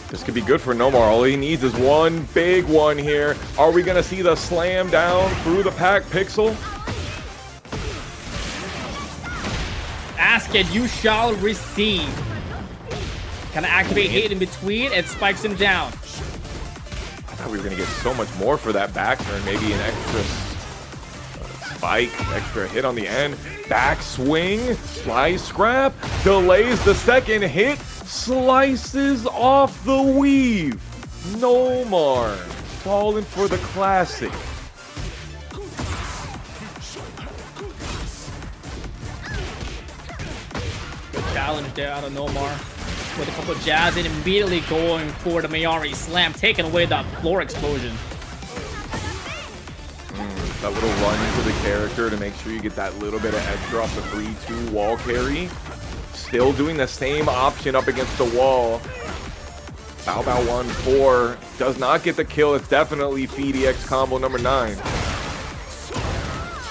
This could be good for NOMAR. All he needs is one big one here. Are we going to see the slam down through the pack pixel? Ask it, you shall receive. Can I activate hit in between? It spikes him down. I thought we were going to get so much more for that back turn. Maybe an extra spike, extra hit on the end. Back swing. LighScrap delays the second hit. Slices off the weave. NOMAR falling for the classic. Good challenge there out of NOMAR. With a couple of jabs and immediately going for the Miary slam, taking away the floor explosion. That little run into the character to make sure you get that little bit of extra off the 3-2 wall carry. Still doing the same option up against the wall. Bow 1-4 does not get the kill. It's definitely PhiDX combo number 9.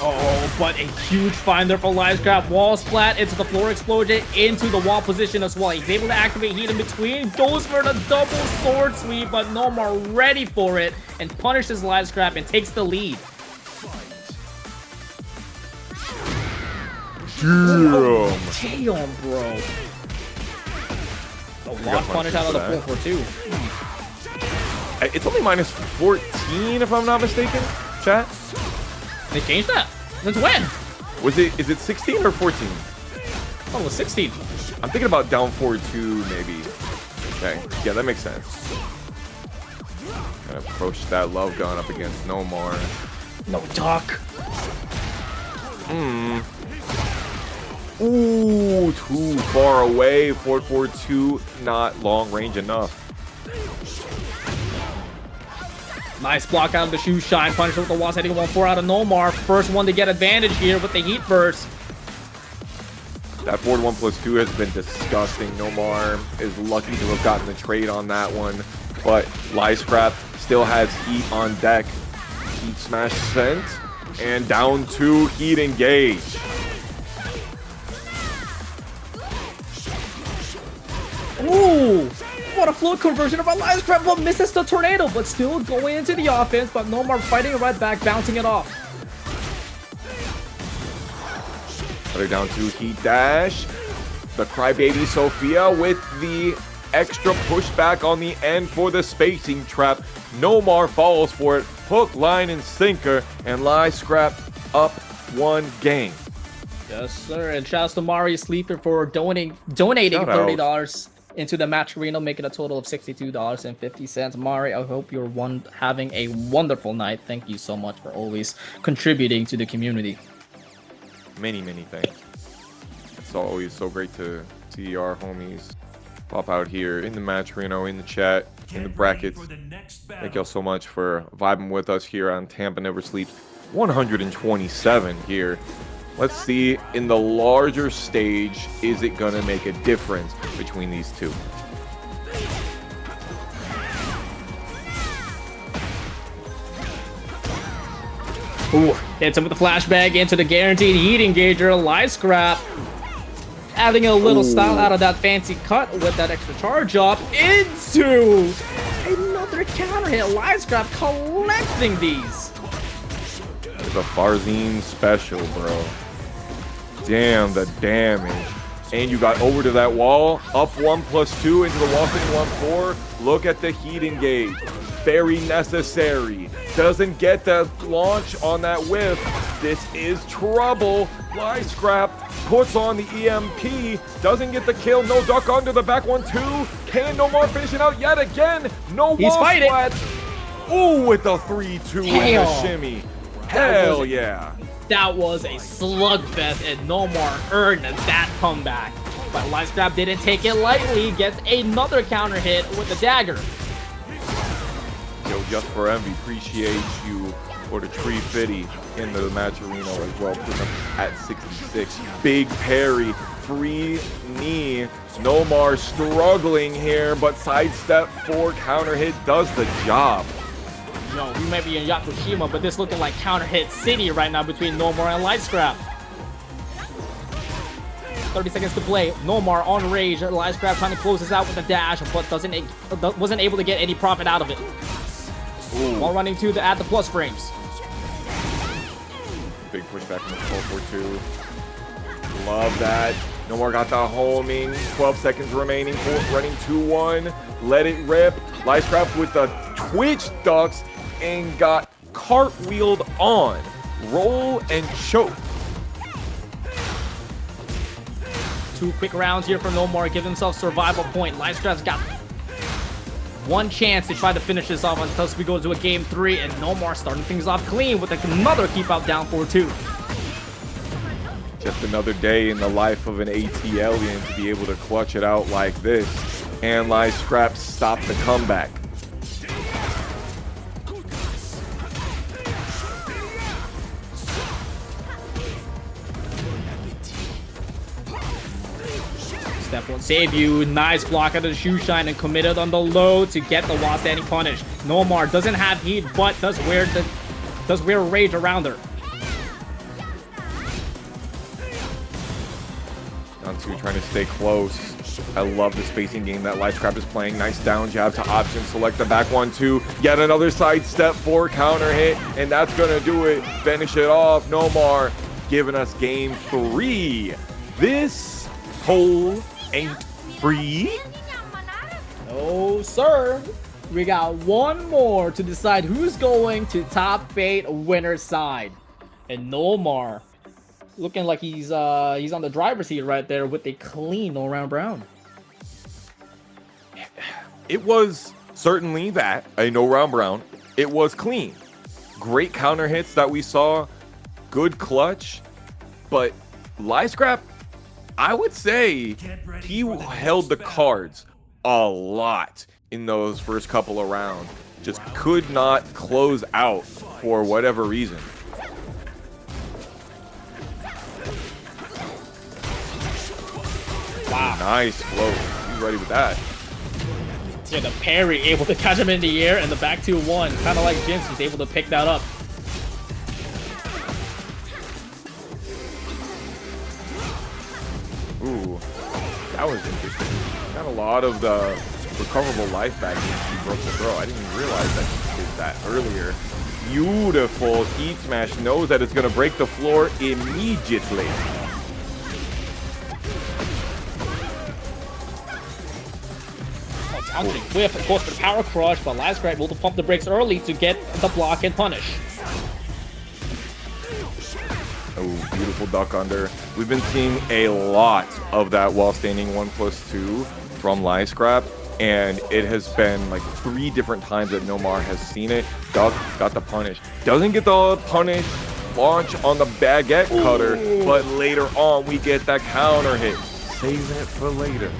Oh, but a huge find there for LighScrap. Wall splat into the floor explosion, into the wall position as well. He's able to activate heat in between, goes for the double sword sweep, but NOMAR ready for it and punishes LighScrap and takes the lead. Damn, bro. The lock punish out of the 4-4-2. It's only minus 14 if I'm not mistaken, chat. They changed that? Since when? Is it 16 or 14? Oh, it was 16. I'm thinking about down 4-2 maybe. Okay, yeah, that makes sense. Gonna approach that love gun up against NOMAR. No duck. Ooh, too far away. 4-4-2, not long range enough. Nice block out of the shoe shine. Punish with the wall setting 1-4 out of NOMAR. First one to get advantage here with the heat burst. That forward 1+2 has been disgusting. NOMAR is lucky to have gotten the trade on that one. But LighScrap still has heat on deck. Heat smash sent. And down 2, heat engage. Ooh! What a float conversion of a LighScrap, but misses the tornado, but still going into the offense, but NOMAR fighting it right back, bouncing it off. Another down 2 heat dash. The crybaby Sophia with the extra pushback on the end for the spacing trap. NOMAR falls for it. Hook, line, and sinker, and LighScrap up one game. Yes, sir. And shouts to Mari Sleeper for donating Shout out. $30 into the match arena, making a total of $62.50. Mari, I hope you're having a wonderful night. Thank you so much for always contributing to the community. Many thanks. It's always so great to see our homies pop out here in the match arena, in the chat, in the brackets. Thank y'all so much for vibing with us here on Tampa Never Sleeps 127 here. Let's see, in the larger stage, is it gonna make a difference between these two? Ooh, hits him with the flashbang into the guaranteed heat engager. LighScrap adding a little style out of that fancy cut with that extra charge up into another counter hit. LighScrap collecting these. It's a Farzine special, bro. Damn, the damage. And you got over to that wall. Up 1+2 into the wall sitting 1-4. Look at the heat engage. Very necessary. Doesn't get the launch on that whiff. This is trouble. LighScrap puts on the EMP. Doesn't get the kill. No duck under the back 1-2. Can NOMAR finish it out yet again? No He's wall fighting. splats. Ooh, with the 3-2 and the shimmy. Hell yeah. That was a slugfest, and NOMAR earned that comeback. But LighScrap didn't take it lightly. Gets another counter hit with the dagger. Yo, just for envy, appreciate you for the tree fitty in the match arena as well. Putting them at 66. Big parry, free knee. NOMAR struggling here, but sidestep 4 counter hit does the job. Yo, we might be in Yakushima, but this looking like counter hit city right now between NOMAR and LighScrap. 30 seconds to play. NOMAR on rage. LighScrap trying to close this out with a dash, but wasn't able to get any profit out of it. Ooh. While running to add the plus frames. Big pushback from the 4-4-2. Love that. NOMAR got the homing. 12 seconds remaining. Running 2-1. Let it rip. LighScrap with the twitch ducks and got cartwheeled on. Roll and choke. 2 quick rounds here from NOMAR. Give himself survival point. LighScrap's got one chance to try to finish this off until we go to a game 3, and NOMAR starting things off clean with another keep out down 4-2. Just another day in the life of an AT alien to be able to clutch it out like this. And LighScrap stopped the comeback. Step won't save you. Nice block out of the shoe shine and committed on the low to get the while standing punish. NOMAR doesn't have heat, but does wear rage around her. Down 2 trying to stay close. I love the spacing game that LighScrap is playing. Nice down jab to option. Select the back 1-2. Yet another side step 4 counter hit, and that's gonna do it. Finish it off. NOMAR giving us game 3. This hole ain't free. No, sir. We got one more to decide who's going to top 8 winner's side. And NOMAR looking like he's on the driver's seat right there with a clean all-round brown. It was certainly that, a no-round brown. It was clean. Great counter hits that we saw. Good clutch. But LighScrap, I would say he held the cards a lot in those first couple of rounds. Just could not close out for whatever reason. Wow. Nice float. He's ready with that. Yeah, the parry able to catch him in the air, and the back 2-1, kind of like Jinx, was able to pick that up. Ooh, that was interesting. Got a lot of the recoverable life back when he broke the throw. I didn't even realize that he did that earlier. Beautiful heat smash. Knows that it's going to break the floor immediately. Bouncing whip, of course, for the power crush, but LighScrap able to pump the brakes early to get the block and punish. Oh, beautiful duck under. We've been seeing a lot of that while standing 1+2 from LighScrap, and it has been like 3 different times that NOMAR has seen it. Duck got the punish. Doesn't get the punish launch on the baguette cutter, but later on we get that counter hit. Save it for later.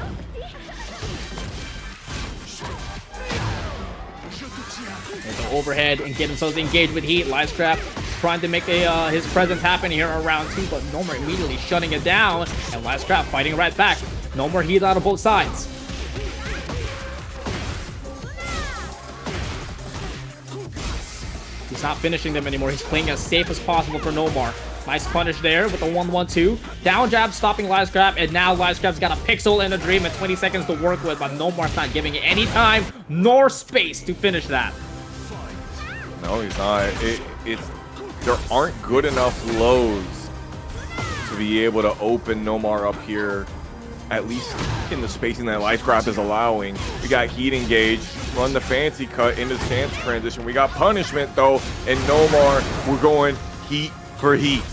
The overhead and get themselves engaged with heat. LighScrap trying to make his presence happen here on round 2, but NOMAR immediately shutting it down, and LighScrap fighting right back. No more heat out of both sides. He's not finishing them anymore. He's playing as safe as possible for NOMAR. Nice punish there with the 1-1-2. Down jab stopping LighScrap, and now LighScrap's got a pixel and a dream and 20 seconds to work with, but NOMAR's not giving it any time nor space to finish that. No, he's not. There aren't good enough lows to be able to open NOMAR up here, at least in the spacing that LighScrap is allowing. We got heat engage, run the fancy cut into stance transition. We got punishment though, and NOMAR, we're going heat for heat.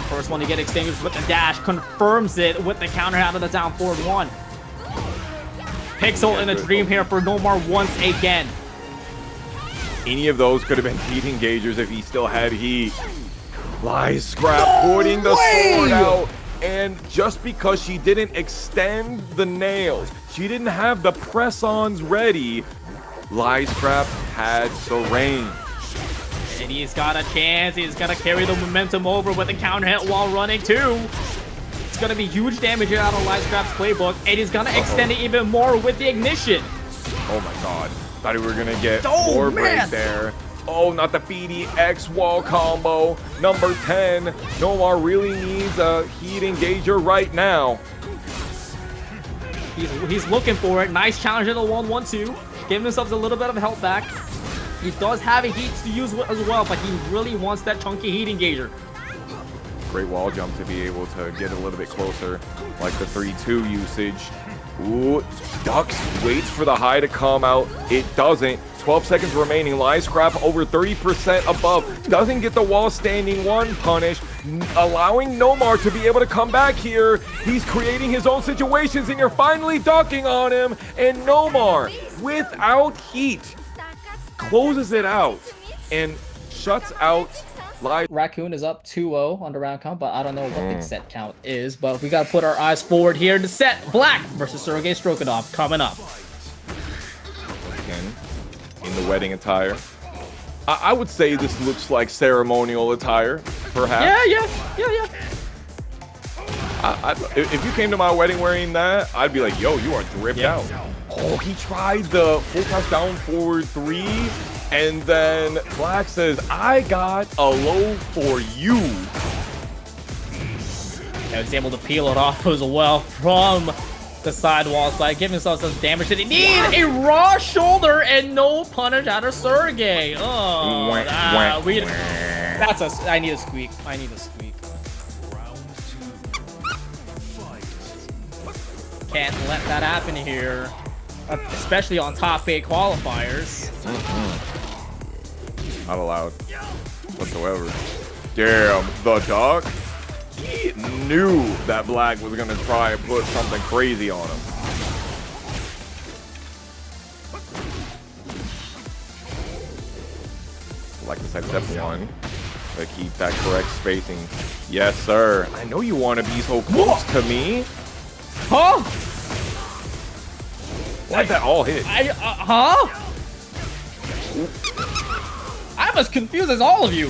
First one to get extinguished with the dash, confirms it with the counter out of the down forward 1. Pixel in a dream here for NOMAR once again. Any of those could have been heat engagers if he still had heat. LighScrap putting the sword out, and just because she didn't extend the nails, she didn't have the press-ons ready, LighScrap had the range. And he's got a chance. He's got to carry the momentum over with the counter hit while running too. It's going to be huge damage out of LighScrap's playbook, and he's going to extend it even more with the ignition. Oh my god. Thought we were going to get more break there. Oh, not the PhiDX wall combo. Number 10. NOMAR really needs a heat engager right now. He's looking for it. Nice challenge in the 1-1-2. Giving himself a little bit of health back. He does have a heat to use as well, but he really wants that chunky heat engager. Great wall jump to be able to get a little bit closer, like the 3-2 usage. Ooh, ducks, waits for the high to come out. It doesn't. 12 seconds remaining. LighScrap over 30% above. Doesn't get the wall standing 1 punish, allowing NOMAR to be able to come back here. He's creating his own situations, and you're finally ducking on him. And NOMAR, without heat, closes it out and shuts out Raccoon is up 2-0 on the round count, but I don't know what the set count is. But we got to put our eyes forward here. The set, Black versus Sergei Strokinov, coming up. Again, in the wedding attire. I would say this looks like ceremonial attire, perhaps. Yeah. If you came to my wedding wearing that, I'd be like, yo, you are dripped out. Oh, he tried the full touch down forward 3. And then Black says, I got a low for you. And he's able to peel it off as well from the sidewalls by giving himself some damage. Did he need a raw shoulder and no punish out of Sergei? Oh, I need a squeak. I need a squeak. Can't let that happen here, especially on top 8 qualifiers. Not allowed whatsoever. Damn, the duck. He knew that Black was gonna try and put something crazy on him. Like this at step 1. To keep that correct spacing. Yes, sir. I know you want to be so close to me. Huh? Why'd that all hit? Huh? I'm as confused as all of you.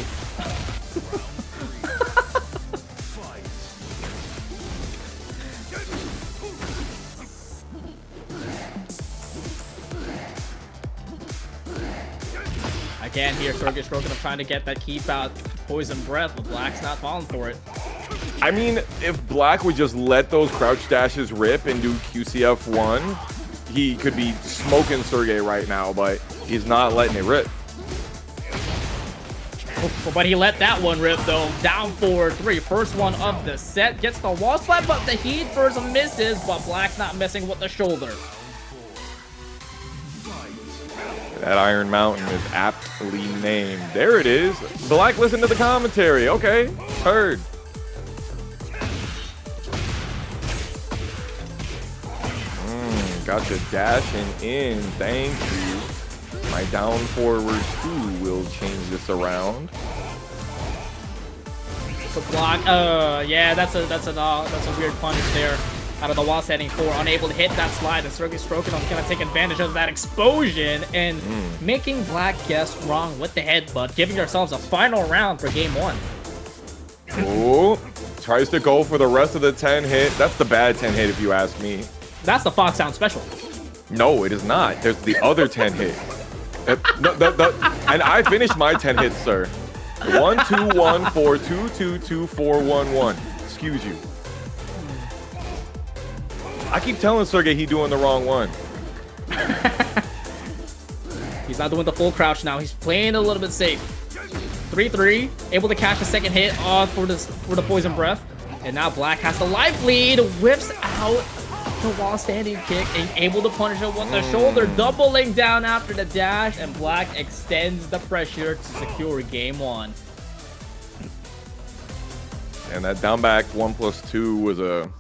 I can hear Sergei Strokinov trying to get that keep out poison breath, but Black's not falling for it. I mean, if Black would just let those crouch dashes rip and do QCF1, he could be smoking Sergei right now, but he's not letting it rip. But he let that one rip though. Down forward 3. First one of the set. Gets the wall slap, but the heat first misses, but Black's not messing with the shoulder. That Iron Mountain is aptly named. There it is. Black, listen to the commentary. Okay, heard. Got you dashing in. Thank you. My down forward 2 will change this around. The block. Yeah, that's a weird punish there. Out of the wall standing 4, unable to hit that slide, and Sergei Strokinov gonna take advantage of that explosion and making Black guess wrong with the headbutt, giving ourselves a final round for game 1. Oh, tries to go for the rest of the 10 hit. That's the bad 10 hit if you ask me. That's the Fox Sound special. No, it is not. There's the other 10 hit. And I finished my 10 hits, sir. 1 2 1 4 2 2 2 4 1 1. Excuse you. I keep telling Sergei he's doing the wrong one. He's not doing the full crouch now. He's playing a little bit safe. 3-3, able to catch the second hit for the poison breath, and now Black has the life lead. Whips out the wall standing kick and able to punish it with the shoulder, doubling down after the dash, and Black extends the pressure to secure game 1. And that down back 1+2 was a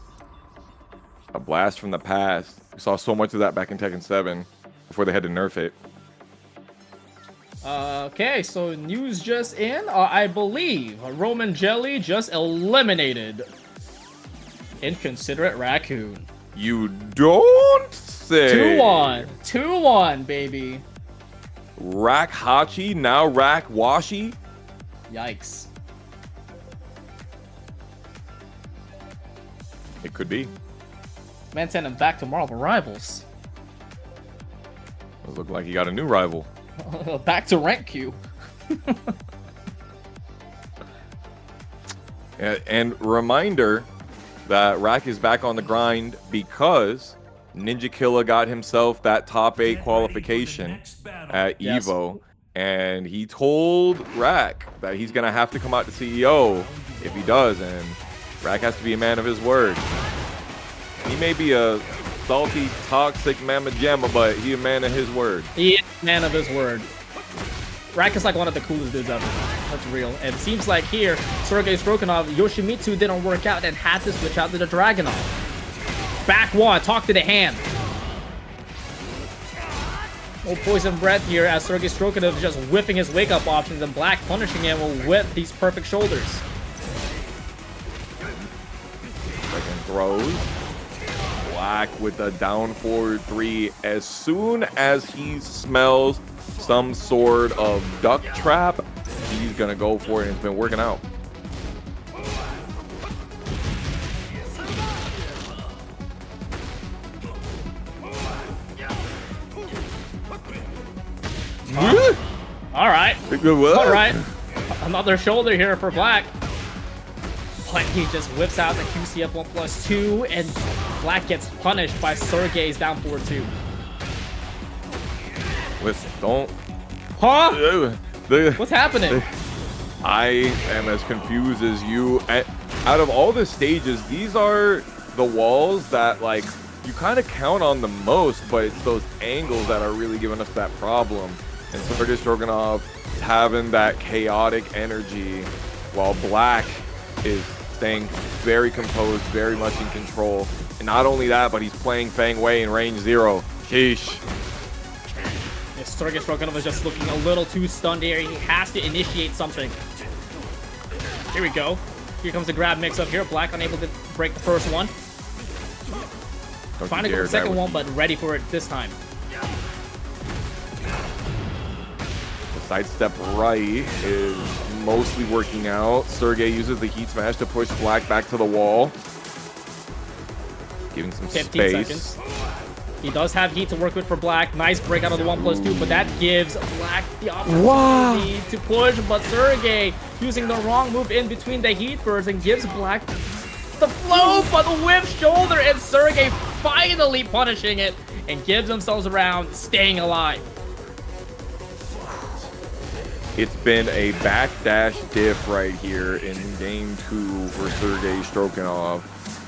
blast from the past. We saw so much of that back in Tekken 7 before they had to nerf it. Okay, so news just in. I believe Roman Jelly just eliminated Inconsiderate Raccoon. You don't say. 2-1. 2-1, baby. Heihachi, now Washi. Yikes. It could be. Man sent him back to Marvel Rivals. Does look like he got a new rival. Back to rank Q. And reminder that Rack is back on the grind because Ninja Killa got himself that top 8 qualification at Evo. And he told Rack that he's going to have to come out to CEO if he does. And Rack has to be a man of his word. He may be a salty, toxic mamma jamma, but he's a man of his word. He is a man of his word. Rack is like one of the coolest dudes ever. That's real. And it seems like here, Sergei Strokinov, Yoshmitsu didn't work out and had to switch out to the Dragunov. Back 1, talk to the hand. No poison breath here as Sergei Strokinov is just whipping his wake-up options, and Black punishing him with these perfect shoulders. Second throws. Black with the down forward 3 as soon as he smells some sort of duck trap, he's gonna go for it, and it's been working out. All right. All right. Another shoulder here for Black. But he just whips out the QCF 1+2, and Black gets punished by Sergei's down forward 2. Listen, don't. Huh? What's happening? I am as confused as you. Out of all the stages, these are the walls that, like, you kind of count on the most, but it's those angles that are really giving us that problem. And Sergei Strokinov is having that chaotic energy, while Black is staying very composed, very much in control. And not only that, but he's playing Feng Wei in range 0. Sheesh. Sergei Strokinov is just looking a little too stunned here. He has to initiate something. Here we go. Here comes the grab mix up here. Black unable to break the first one. Trying to go for the second one, but ready for it this time. The sidestep right is mostly working out. Sergei uses the heat smash to push Black back to the wall. Giving some 15 space. seconds. He does have heat to work with for Black. Nice break out of the 1+2, but that gives Black the opportunity to push. But Sergei using the wrong move in between the heat bursts and gives Black the flow, but the whip shoulder, and Sergei finally punishing it and gives themselves a round, staying alive. It's been a backdash diff right here in game 2 for Sergei Strokinov.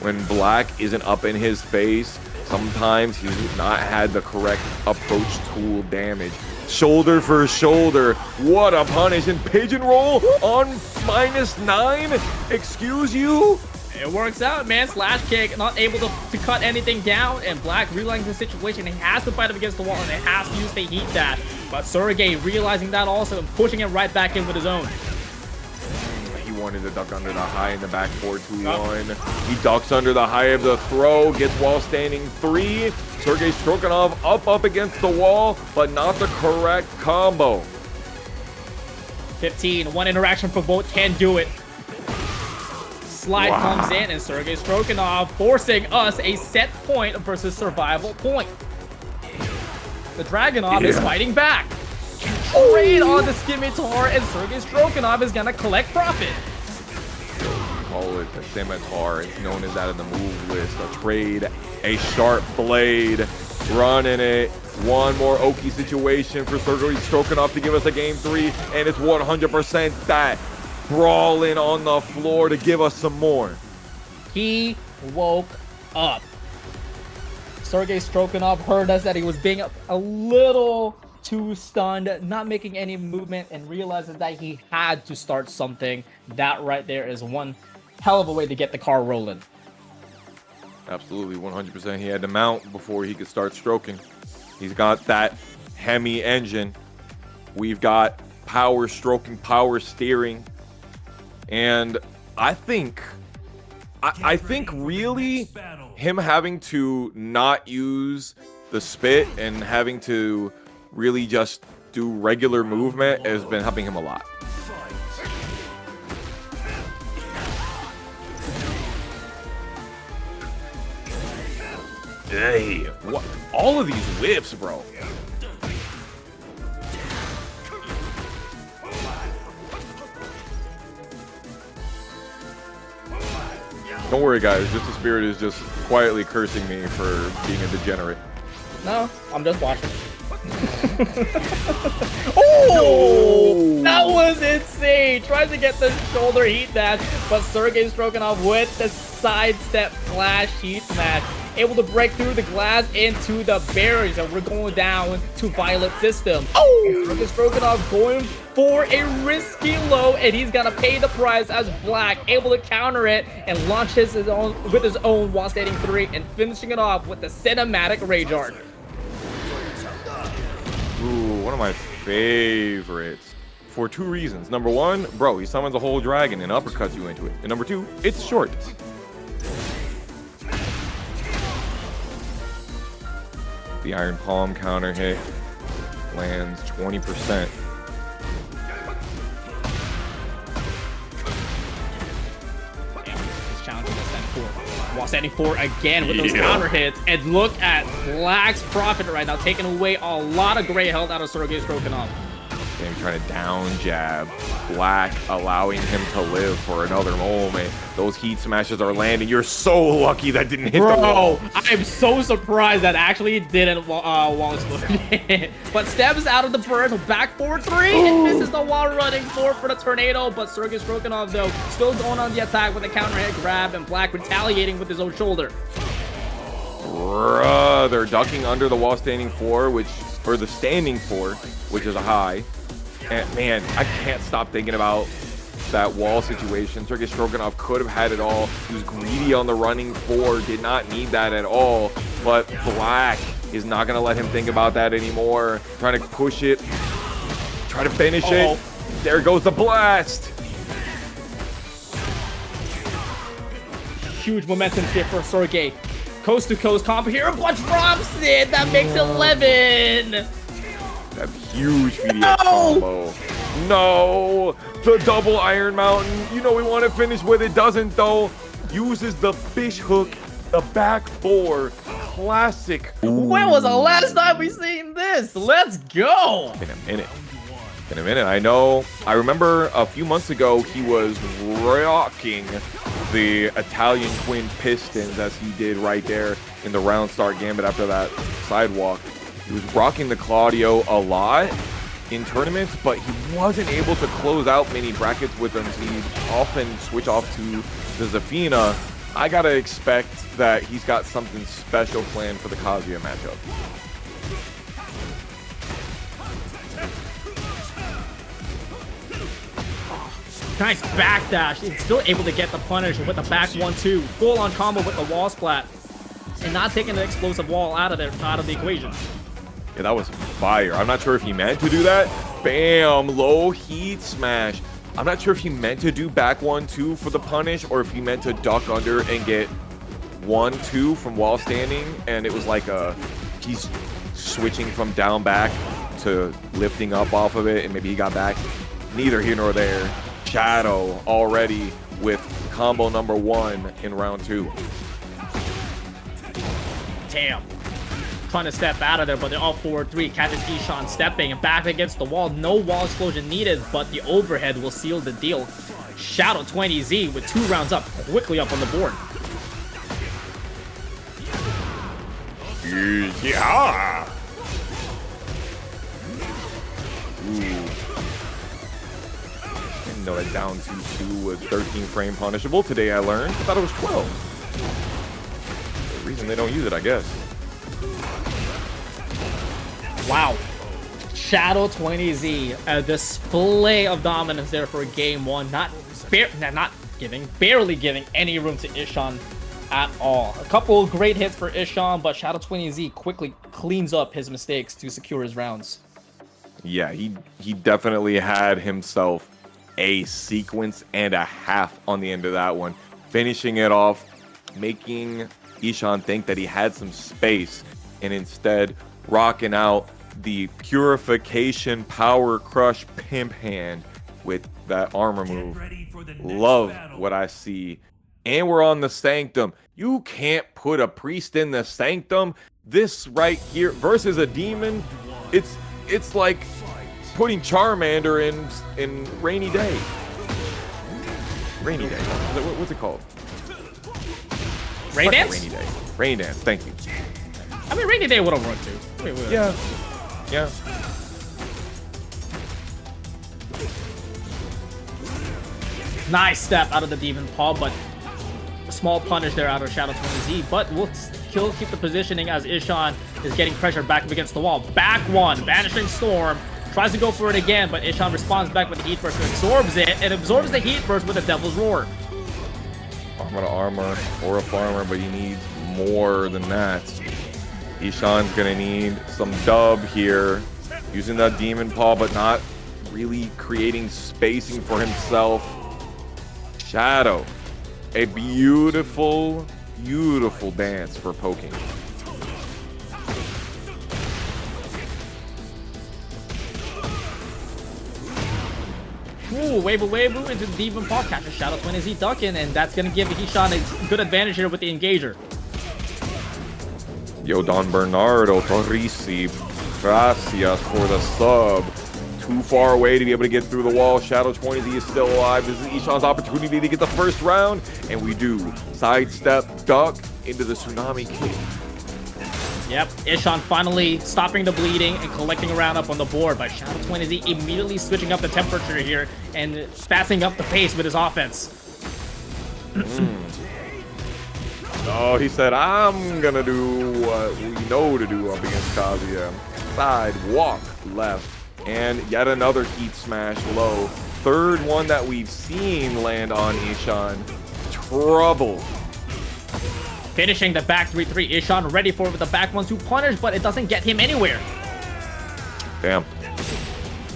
When Black isn't up in his face, Sometimes he's not had the correct approach tool damage. Shoulder for shoulder. What a punish. And pigeon roll on -9. Excuse you? It works out, man. Slash kick, not able to cut anything down, and Black realizing the situation, he has to fight him against the wall, and he has to use the heat dash. But Sergei realizing that also and pushing it right back in with his own. He wanted to duck under the high in the back 4-2-1. He ducks under the high of the throw, gets wall standing 3. Sergei Strokinov up against the wall, but not the correct combo. 15, one interaction for both can do it. Slide comes in, and Sergei Strokinov forcing us a set point versus survival point. The Dragunov is fighting back. Trade on the Scimitar, and Sergei Strokinov is gonna collect profit. Call it the Scimitar. It's known as that in the move list. A trade, a sharp blade, running it. One more Oki situation for Sergei Strokinov to give us a game 3, and it's 100% that. Brawling on the floor to give us some more. He woke up. Sergei Strokinov heard us that he was being a little too stunned, not making any movement, and realizes that he had to start something. That right there is one hell of a way to get the car rolling. Absolutely, 100%. He had to mount before he could start stroking. He's got that Hemi engine. We've got power stroking, power steering. And I think really him having to not use the spit and having to really just do regular movement has been helping him a lot. Hey, what? All of these whiffs, bro. Don't worry, guys. Just the spirit is just quietly cursing me for being a degenerate. No, I'm just watching. Oh! No! That was insane! Tries to get the shoulder heat dash, but Sergei Strokinov with the sidestep flash heat smash, able to break through the glass into the barriers, and we're going down to Violet System. Oh! Sergei Strokinov going for a risky low, and he's gonna pay the price as Black able to counter it and launch his own with his own while standing 3 and finishing it off with the cinematic Rage Art. Ooh, one of my favorites. For 2 reasons. Number 1, bro, he summons a whole dragon and uppercuts you into it. And number 2, it's short. The Iron Palm counter hit lands 20%. He's challenging the stand 4. While standing 4 again with those counter hits. And look at Black's profit right now, taking away a lot of gray health out of Sergei Strokinov. Him trying to down jab. Black allowing him to live for another moment. Those heat smashes are landing. You're so lucky that didn't hit the wall. I'm so surprised that actually didn't wall explode. But steps out of the burst, back 4-3, and misses the wall running 4 for the tornado. But Sergei Strokinov, though, still going on the attack with a counter hit grab, and Black retaliating with his own shoulder. Brother, ducking under the wall standing 4, or the standing 4, which is a high. And man, I can't stop thinking about that wall situation. Sergei Strokinov could have had it all. He was greedy on the running 4, did not need that at all. But Black is not going to let him think about that anymore. Trying to push it, try to finish it. There goes the blast. Huge momentum shift for Sergei. Coast to coast combo here, but drops it. That makes 11. That huge PhiDX combo. No! The double Iron Mountain. You know we want to finish with it. Doesn't, though. Uses the fish hook. The back 4. Classic. When was the last time we seen this? Let's go. In a minute. In a minute. I remember a few months ago he was rocking the Italian twin pistons as he did right there in the round start gambit after that sidewalk. He was rocking the Claudio a lot in tournaments, but he wasn't able to close out many brackets with them, so he'd often switch off to the Zafina. I gotta expect that he's got something special planned for the Kazuya matchup. Nice backdash. He's still able to get the punish with the back 1-2. Full on combo with the wall splat. And not taking the explosive wall out of the equation. Yeah, that was fire. I'm not sure if he meant to do that. Bam! Low heat smash. I'm not sure if he meant to do back 1-2 for the punish or if he meant to duck under and get 1-2 from while standing. And it was like he's switching from down back to lifting up off of it, and maybe he got back. Neither here nor there. Shadow already with combo number 1 in round 2. Damn. Trying to step out of there, but they're all 4-3. Catches Ishan stepping and back against the wall. No wall explosion needed, but the overhead will seal the deal. Shadow 20Z with 2 rounds up, quickly up on the board. Yeah. Ooh. Didn't know that down 2-2 was 13 frame punishable. Today I learned. I thought it was 12. The reason they don't use it, I guess. Wow. Shadow 20Z, a display of dominance there for game 1. Barely giving any room to Ishan at all. A couple of great hits for Ishan, but Shadow 20Z quickly cleans up his mistakes to secure his rounds. Yeah, he definitely had himself a sequence and a half on the end of that one, finishing it off, making Ishan think that he had some space, and instead rocking out the Purification Power Crush Pimp Hand with that armor move. Love what I see. And we're on the Sanctum. You can't put a priest in the Sanctum. This right here versus a demon, it's like putting Charmander in Rainy Day. Rainy Day. What's it called? Rain Dance? Rainy Day. Rain Dance. Thank you. I mean, Rainy Day would have worked too. Yeah. Yeah. Nice step out of the Demon Paw, but a small punish there out of Shadow 20Z. But we'll still keep the positioning as Ishan is getting pressure back up against the wall. Back 1, Vanishing Storm. Tries to go for it again, but Ishan responds back with the Heat Burst and absorbs it. And absorbs the Heat Burst with a Devil's Roar. Armor to armor or a farmer, but he needs more than that. Ishan's gonna need some dub here, using that Demon Paw, but not really creating spacing for himself. Shadow, a beautiful, beautiful dance for poking. Ooh, Wabu into the Demon Paw, catches Shadow 20Z ducking, and that's gonna give Ishan a good advantage here with the Engager. Yo, Don Bernardo, Turkeasy, gracias for the sub. Too far away to be able to get through the wall. Shadow 20Z is still alive. This is Ishan's opportunity to get the first round, and we do. Sidestep, duck into the Tsunami Kick. Yep, Ishan finally stopping the bleeding and collecting a round up on the board, but Shadow 20Z immediately switching up the temperature here and fastening up the pace with his offense. Oh, he said, I'm gonna do what we know to do up against Kazuya. Side walk left, and yet another heat smash low. Third one that we've seen land on Ishan. Trouble. Finishing the back 3-3, Ishan ready for it with the back 1-2 punish, but it doesn't get him anywhere. Damn.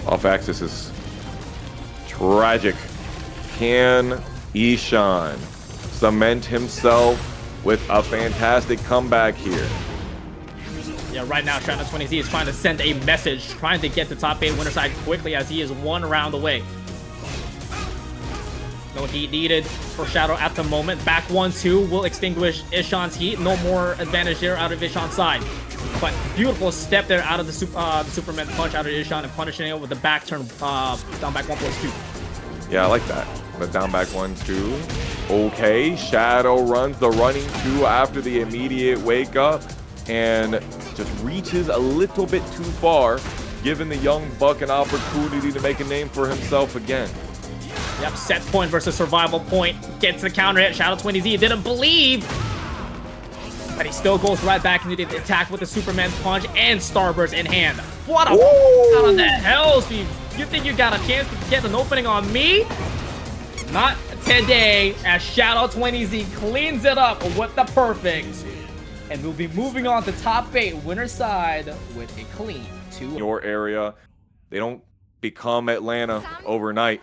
Off axis is tragic. Can Ishan cement himself with a fantastic comeback here? Yeah, right now Shadow 20Z is trying to send a message, trying to get the top 8 winner side quickly as he is 1 round away. No heat needed for Shadow at the moment. Back 1-2 will extinguish Ishan's heat. No more advantage there out of Ishan's side. But beautiful step there out of the Superman punch out of Ishan and punishing it with the back turn down back 1+2. Yeah, I like that. But down back 1-2. Okay, Shadow runs the running 2 after the immediate wake up and just reaches a little bit too far, giving the young buck an opportunity to make a name for himself again. Yep, set point versus survival point. Gets the counter hit. Shadow 20Z didn't believe. But he still goes right back into the attack with the Superman punch and Starburst in hand. What a out of the hell, Steve. You think you got a chance to get an opening on me? Not today, as Shadow 20Z cleans it up with the perfect. And we'll be moving on to top 8, winner side, with a clean 2. Your area, they don't become Atlanta overnight.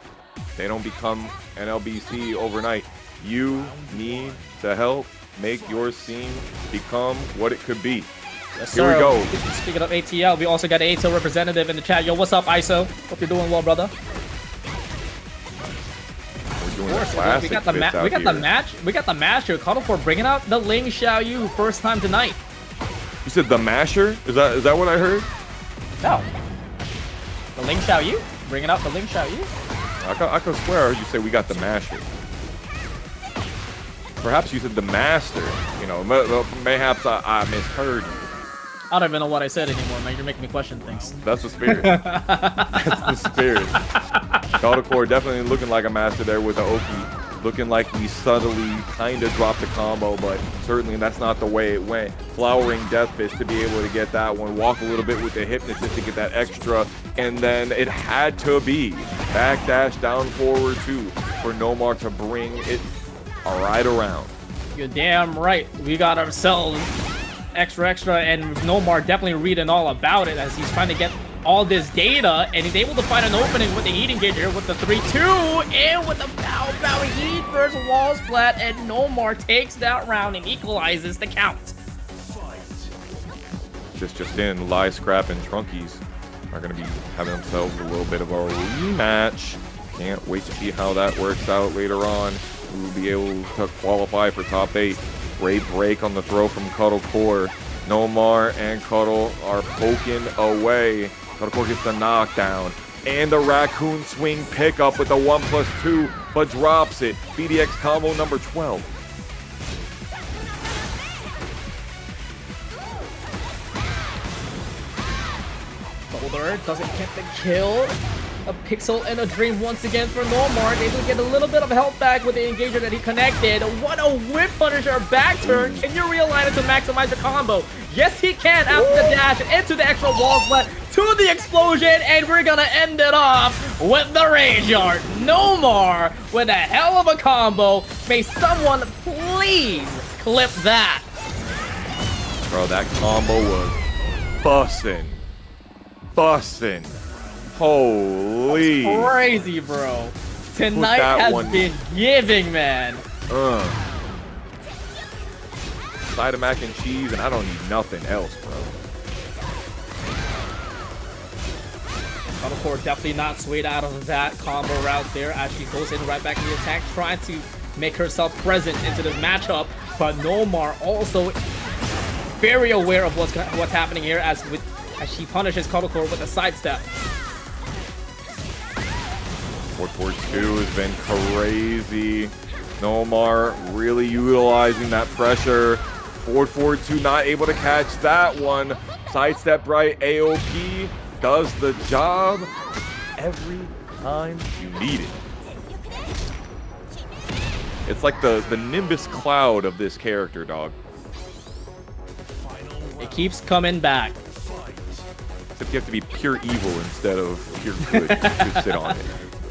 They don't become NLBC overnight. You need to help make your scene become what it could be. Yes, Here we go. Speaking of ATL, we also got an ATL representative in the chat. Yo, what's up, ISO? Hope you're doing well, brother. We're doing a classic. We got the match here. Called for bringing out the Ling Xiaoyu first time tonight. You said the masher? Is that what I heard? No. The Ling Xiaoyu? Bringing out the Ling Xiaoyu? I could swear I heard you say we got the masher. Perhaps you said the master. You know, mayhaps I misheard you. I don't even know what I said anymore, man. You're making me question things. That's the spirit. That's the spirit. Core definitely looking like a master there with the Oki. Looking like we subtly kind of dropped the combo, but certainly that's not the way it went. Flowering Deathfish to be able to get that one. Walk a little bit with the Hypnotist to get that extra. And then it had to be backdash down forward 2 for NOMAR to bring it right around. You're damn right. We got ourselves extra, and NOMAR definitely reading all about it as he's trying to get all this data, and he's able to find an opening with the heat engager with the 3-2 and with the bow heat versus wall splat, and NOMAR takes that round and equalizes the count. Just in, LighScrap and Trunkiez are going to be having themselves a little bit of a rematch. Can't wait to see how that works out later on. We will be able to qualify for top 8. Great break on the throw from Core. NOMAR and Cuddle are poking away. Core gets the knockdown. And the Raccoon swing pickup with the 1+2, but drops it. PhiDX combo number 12. Boulder doesn't get the kill. A pixel and a dream once again for NOMAR. Able to get a little bit of health back with the engager that he connected. What a whip punisher back turn. Can you realign it to maximize your combo? Yes, he can after the dash into the extra wall split to the explosion, and we're gonna end it off with the rage art. NOMAR with a hell of a combo. May someone please clip that. Bro, that combo was bussin'. Holy. That's crazy, bro. Tonight has been giving, man. Side of mac and cheese, and I don't need nothing else, bro. Core definitely not swayed out of that combo route there as she goes in right back in the attack, trying to make herself present into this matchup. But NOMAR also very aware of what's happening here as she punishes Core with a sidestep. 4-4-2 has been crazy. NOMAR really utilizing that pressure. 4-4-2 not able to catch that one. Sidestep right, AOP does the job every time you need it. It's like the Nimbus cloud of this character, dog. It keeps coming back. Except you have to be pure evil instead of pure good to sit on it.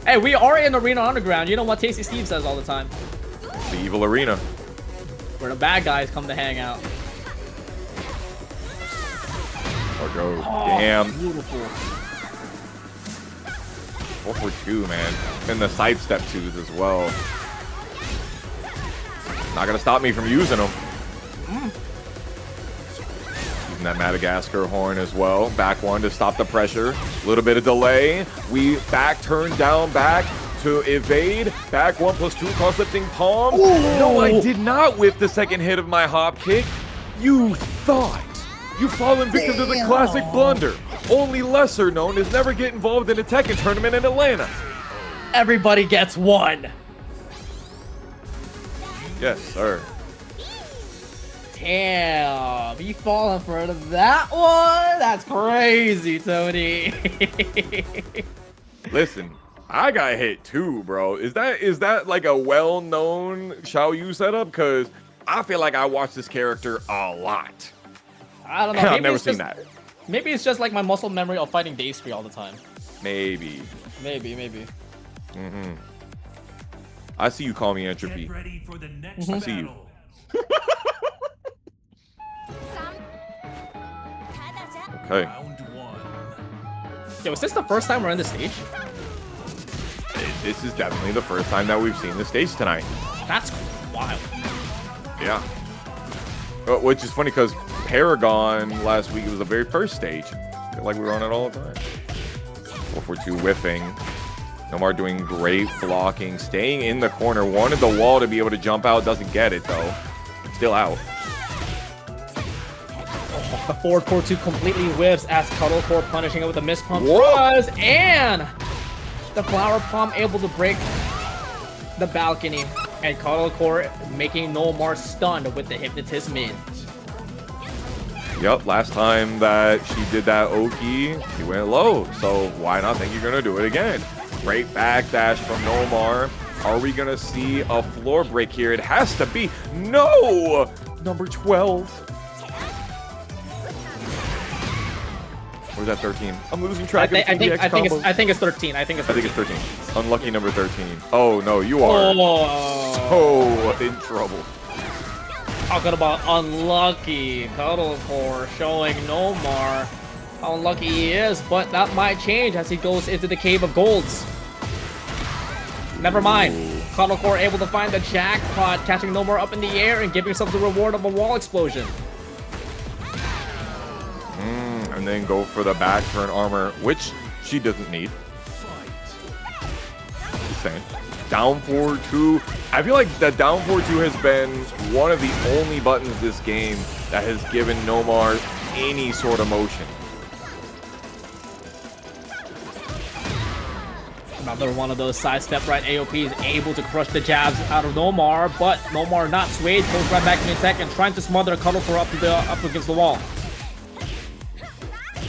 Hey, we are in Arena Underground. You know what Tasty Steve says all the time. The evil arena. Where the bad guys come to hang out. Oh, damn. Beautiful. 4-4-2, man. And the sidestep twos as well. Not gonna stop me from using them. Using that Madagascar horn as well. Back one to stop the pressure. A little bit of delay. We back turn down back to evade. Back 1+2 cross lifting palm. No, I did not whiff the second hit of my hop kick. You thought. You've fallen victim to the classic blunder. Only lesser known is never get involved in a Tekken tournament in Atlanta. Everybody gets one. Yes, sir. Damn, you falling for that one? That's crazy, Tony. Listen, I got hit too, bro. Is that like a well-known Xiao Yu setup? Because I feel like I watch this character a lot. I don't know. I've never seen that. Maybe it's just like my muscle memory of fighting Daystri all the time. Maybe. Mm-hmm. I see you call me Entropy. Get ready for the next I see you. battle. Okay. Round one. Yo, is this the first time we're on the stage? This is definitely the first time that we've seen the stage tonight. That's wild. Yeah. Which is funny because Paragon last week was the very first stage. I feel like we were on it all the time. 442 whiffing. NOMAR doing great blocking, staying in the corner. Wanted the wall to be able to jump out. Doesn't get it though. Still out. The forward 4-2 completely whiffs as Cuddlecore punishing it with a missed pump Whoa. thrust, and the flower palm able to break the balcony, and Cuddlecore making NOMAR stunned with the hypnotist mid. Yep, last time that she did that Oki, she went low. So why not think you're gonna do it again? Great backdash from NOMAR. Are we gonna see a floor break here? It has to be. No! Number 12. Or is that 13? I'm losing track of the PhiDX combos. I think it's 13. I think it's 13. Unlucky number 13. Oh no, you are so in trouble. Talking about unlucky. Cuddlecore showing NOMAR how unlucky he is, but that might change as he goes into the Cave of Golds. Never mind. Cuddlecore able to find the jackpot, catching NOMAR up in the air and giving himself the reward of a wall explosion. And then go for the back turn armor, which she doesn't need. Just saying. Down forward 2. I feel like the down forward 2 has been one of the only buttons this game that has given NOMAR any sort of motion. Another one of those sidestep right AOPs able to crush the jabs out of NOMAR, but NOMAR not swayed, goes right back into attack and trying to smother Cuddlecore up against the wall.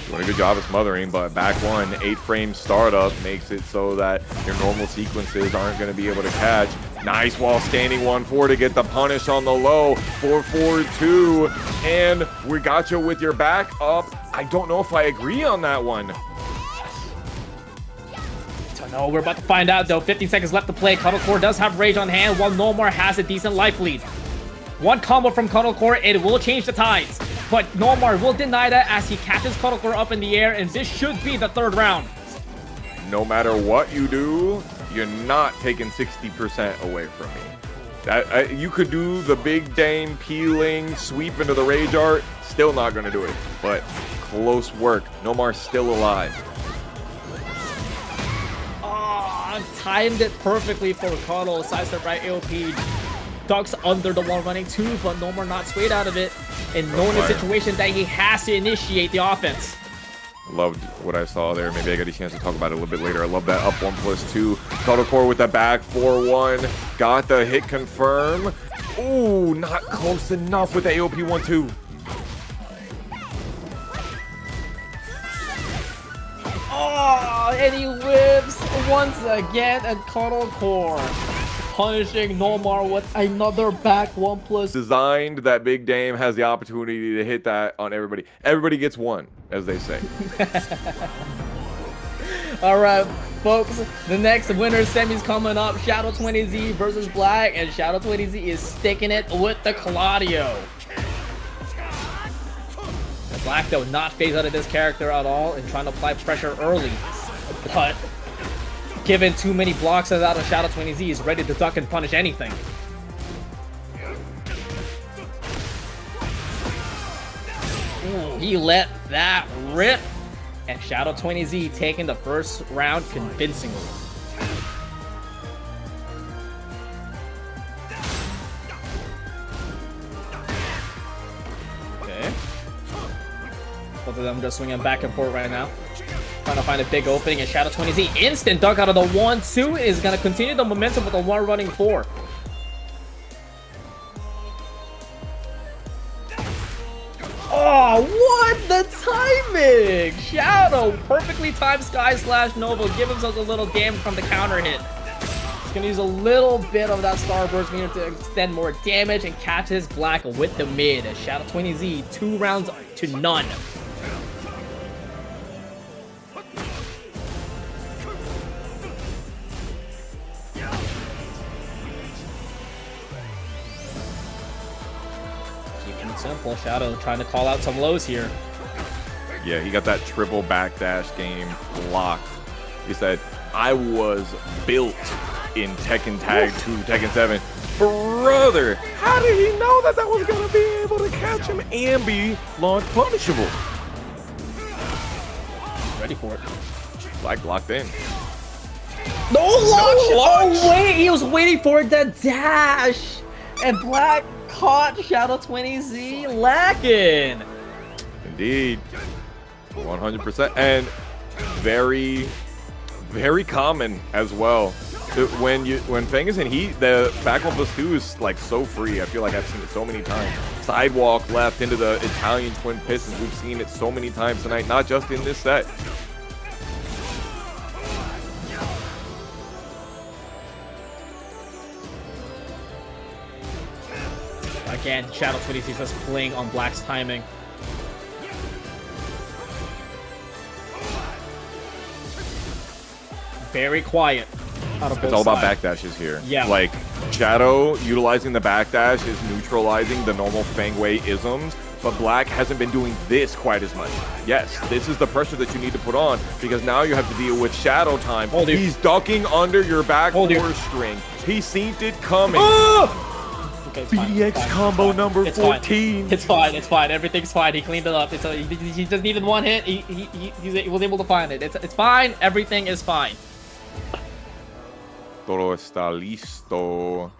Doing a good job of smothering, but back one, 8-frame startup makes it so that your normal sequences aren't going to be able to catch. Nice wall standing 1-4 to get the punish on the low. 4-4-2, and we got you with your back up. I don't know if I agree on that one. Don't know, we're about to find out though. 15 seconds left to play. Cuddlecore does have rage on hand while NOMAR has a decent life lead. One combo from Cuddlecore, it will change the tides. But NOMAR will deny that as he catches Cuddlecore up in the air, and this should be the third round. No matter what you do, you're not taking 60% away from me. You could do the big dame peeling, sweep into the rage art, still not going to do it. But close work. NOMAR's still alive. Oh, timed it perfectly for Cuddle. Sidestep right AOP. Ducks under the wall running too, but NOMAR not swayed out of it. And knowing the situation that he has to initiate the offense. Loved what I saw there. Maybe I get a chance to talk about it a little bit later. I love that up 1+2. Cuddlecore with the back 4-1. Got the hit confirm. Ooh, not close enough with the AOP 1-2. Oh, and he whips once again, and Cuddlecore punishing NOMAR with another back 1+. Designed that Big Dame has the opportunity to hit that on everybody. Everybody gets one, as they say. All right, folks, the next winner semi's coming up. Shadow 20Z versus Black, and Shadow 20Z is sticking it with the Claudio. Black, though, not phased out of this character at all and trying to apply pressure early, but given too many blocks out of Shadow 20Z, he's ready to duck and punish anything. Ooh, he let that rip, and Shadow 20Z taking the first round convincingly. Okay. Both of them just swinging back and forth right now. Trying to find a big opening, and Shadow 20Z instant duck out of the 1-2 is going to continue the momentum with a 1 running 4. Oh, what the timing! Shout Shadow. Perfectly timed Sky Slash Nova. Give himself a little damage from the counter hit. He's gonna use a little bit of that Starburst meter to extend more damage and catch his Black with the mid. Shadow 20Z, 2 rounds to none. Keeping it simple. Shadow trying to call out some lows here. Yeah, he got that triple backdash game locked. He said, I was built in Tekken Tag 2, Tekken 7. Brother, how did he know that was going to be able to catch him and be launch punishable? Ready for it. Black locked in. No launch! launch! Oh, wait, he was waiting for the dash! And Black caught Shadow 20Z lacking. Indeed. 100%. And very, very common as well. When Feng is in heat, the back 1+2 is like so free. I feel like I've seen it so many times. Sidewalk left into the Italian twin pistons. We've seen it so many times tonight, not just in this set. Again, Shadow 20Z is just playing on Black's timing. Very quiet. It's all about backdashes here. Yeah. Like, Shadow utilizing the backdash is neutralizing the normal Feng Wei isms, but Black hasn't been doing this quite as much. Yes, this is the pressure that you need to put on, because now you have to deal with Shadow time. He's ducking under your back four string. He seen it coming. Okay, PhiDX combo number 14. It's fine. Everything's fine. He cleaned it up. He just needed one hit. He was able to find it. It's fine. Everything is fine. Todo está listo.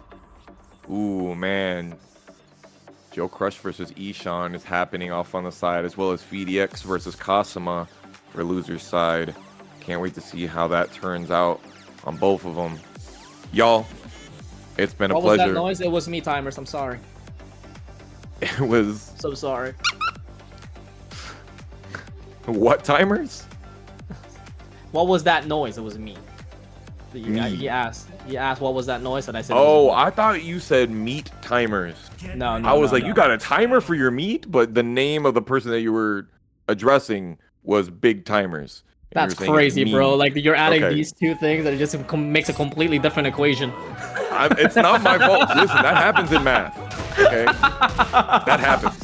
Ooh, man. Joe Crush versus Ishan is happening off on the side, as well as PhiDX versus Kazama for loser's side. Can't wait to see how that turns out on both of them. Y'all, it's been a pleasure. What was that noise? It was me, timers. I'm sorry. It was... So sorry. What timers? What was that noise? It was me. He asked what was that noise, and I said, oh, I thought you said meat timers. No, I was like, you got a timer for your meat, but the name of the person that you were addressing was Big Timers. That's crazy, bro. Like, you're adding these two things, and it just makes a completely different equation. It's not my fault. Listen, that happens in math. Okay, that happens.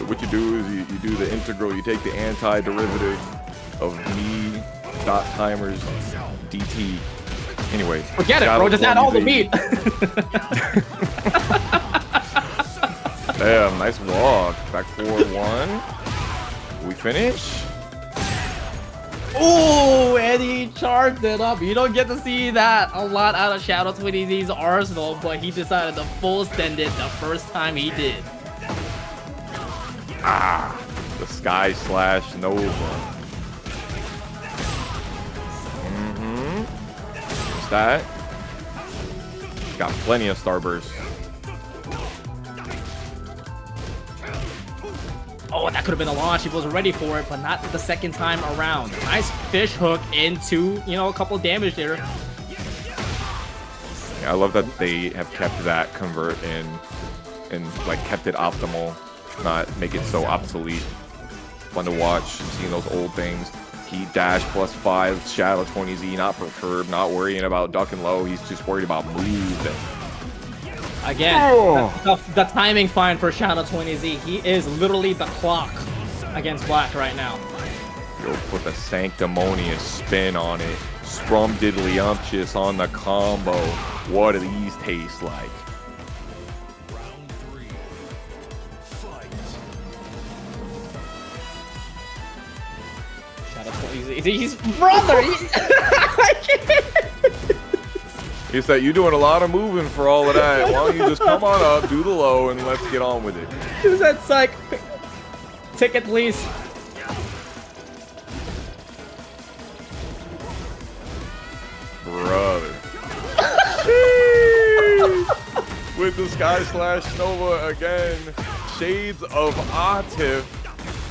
What you do is you do the integral, you take the antiderivative of me dot timers dt. Anyway, forget it, bro. Just add all the meat. Damn, nice walk. Back 4-1. We finish? Ooh, and he charged it up. You don't get to see that a lot out of Shadow 20Z's arsenal, but he decided to full send it the first time he did. Ah, the Sky Slash Nova. What's that? Got plenty of Starburst. Oh, that could have been a launch. He was ready for it, but not the second time around. Nice fish hook into, a couple of damage there. Yeah, I love that they have kept that convert in and like kept it optimal. Not make it so obsolete. Fun to watch, seeing those old things. Heat dash +5, Shadow 20Z, not perturbed, not worrying about ducking low. He's just worried about moving. Again, the timing fine for Shadow 20Z. He is literally the clock against Black right now. Yo, put the sanctimonious spin on it. Sprum diddlyumptious on the combo. What do these taste like? He's brother. He said, "You're doing a lot of moving for all of that. Why don't you just come on up, do the low, and let's get on with it?" He said, "Psych, ticket, please." Brother. with the Sky Slash Nova again. Shades of Atif.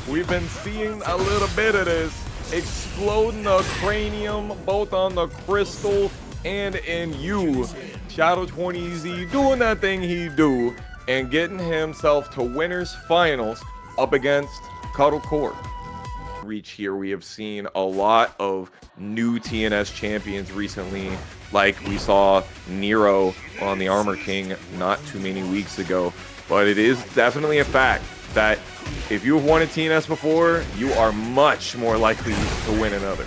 We've been seeing a little bit of this. Exploding the cranium, both on the crystal and in you. Shadow 20Z doing that thing he do and getting himself to winners finals up against Cuddle Core. Reach here, we have seen a lot of new TNS champions recently, like we saw Nero on the Armor King not too many weeks ago. But it is definitely a fact that if you've won a TNS before, you are much more likely to win another.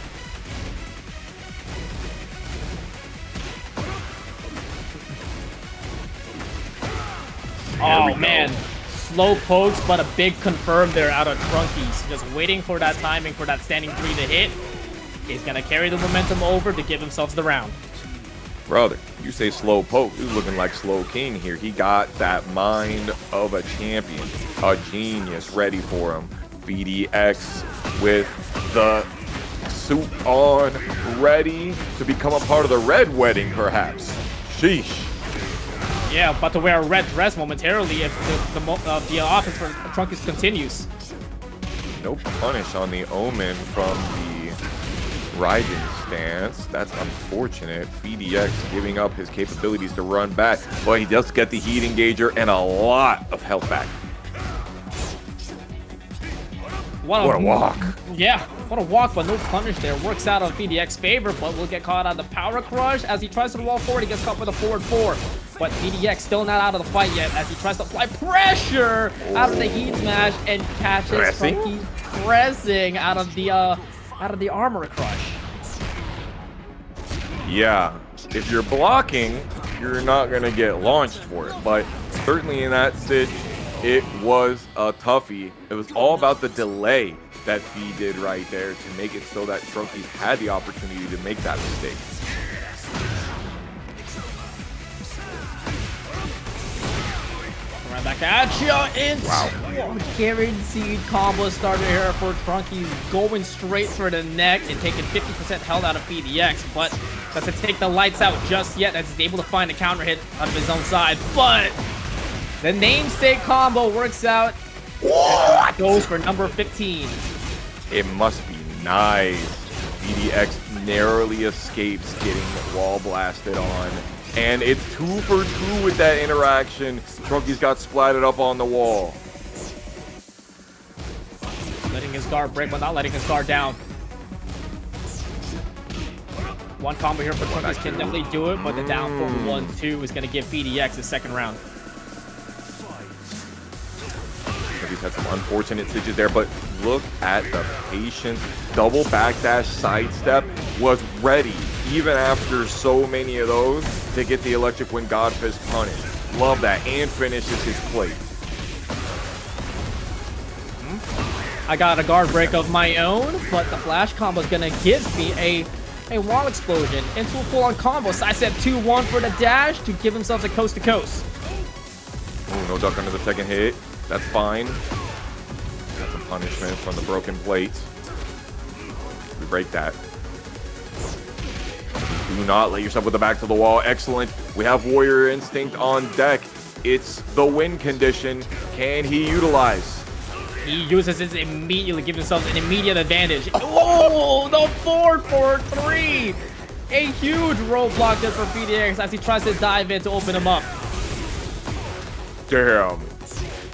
Oh man, slow pokes, but a big confirm there out of Trunkiez. Just waiting for that timing for that standing 3 to hit. He's gonna carry the momentum over to give himself the round. Brother, you say slow poke, he's looking like Slow King here. He got that mind of a champion, a genius ready for him. PhiDX with the suit on, ready to become a part of the red wedding, perhaps. Sheesh. Yeah, about to wear a red dress momentarily if the offense for Trunkiez continues. No punish on the Omen from the Raiden stance. That's unfortunate. PhiDX giving up his capabilities to run back, but he does get the heat engager and a lot of health back. What a walk. Yeah, what a walk, but no punish there. Works out on PhiDX's favor, but will get caught on the power crush as he tries to wall forward. He gets caught with a forward 4. But PhiDX still not out of the fight yet as he tries to apply pressure out of the heat smash and catches Trunkiez pressing out of the armor crush. Yeah, if you're blocking, you're not gonna get launched for it. But certainly in that sit, it was a toughie. It was all about the delay that Phi did right there to make it so that Trunkiez had the opportunity to make that mistake. Right back at you. Into guaranteed combo starter here for Trunkiez, going straight for the neck and taking 50% health out of PhiDX, but doesn't take the lights out just yet as he's able to find a counter hit out of his own side. But the namesake combo works out. What? Goes for number 15. It must be nice. PhiDX narrowly escapes getting wall blasted on. And it's 2 for 2 with that interaction. Trunkiez got splatted up on the wall. Letting his guard break, but not letting his guard down. One combo here for Trunkiez can definitely do it, but the down for 1-2 is going to give PhiDX his second round. Trunkiez had some unfortunate stitches there, but look at the patience. Double backdash sidestep was ready, even after so many of those, to get the Electric Wind Godfist punish. Love that, and finishes his plate. I got a guard break of my own, but the flash combo is gonna give me a wall explosion into a full-on combo. Sidestep 2-1 for the dash to give himself a coast to coast. Oh, no duck under the second hit. That's fine. Got some punishment from the broken plates. We break that. Do not let yourself with the back to the wall. Excellent. We have Warrior Instinct on deck. It's the win condition. Can he utilize? He uses it immediately, giving himself an immediate advantage. Oh, the 4-for-3. A huge roadblock there for PhiDX as he tries to dive in to open him up. Damn.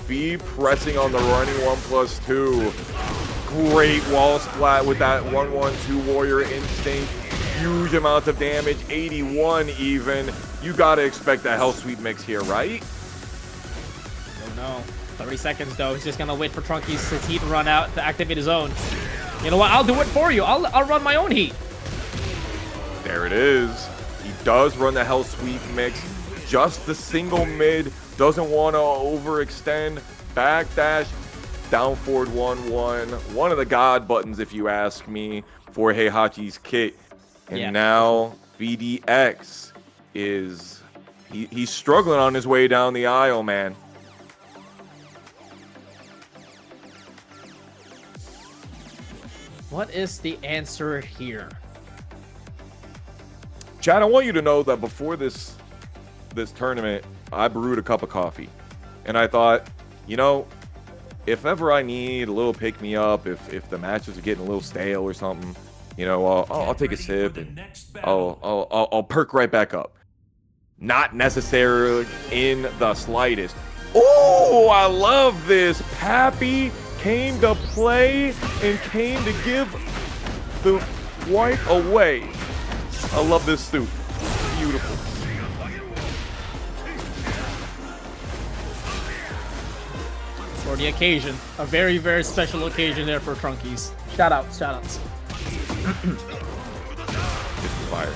Phi pressing on the running 1+2. Great wall splat with that 1-1-2 Warrior Instinct. Huge amount of damage, 81 even. You gotta expect a hell sweep mix here, right? Oh no. 30 seconds though. He's just gonna wait for Trunkiez' heat to run out to activate his own. You know what? I'll do it for you. I'll run my own heat. There it is. He does run the hell sweep mix. Just the single mid. Doesn't want to overextend. Backdash. Down forward 1-1. One of the god buttons, if you ask me, for Heihachi's kit. And now PhiDX is he's struggling on his way down the aisle, man. What is the answer here? Chad, I want you to know that before this tournament, I brewed a cup of coffee. And I thought, you know, if ever I need a little pick-me-up, if the matches are getting a little stale or something, you know, I'll take a sip and I'll perk right back up. Not necessarily in the slightest. Oh, I love this. Pappy came to play and came to give the wipe away. I love this suit. Beautiful. For the occasion. A very, very special occasion there for Trunkies. Shoutouts, shoutouts. It's fire.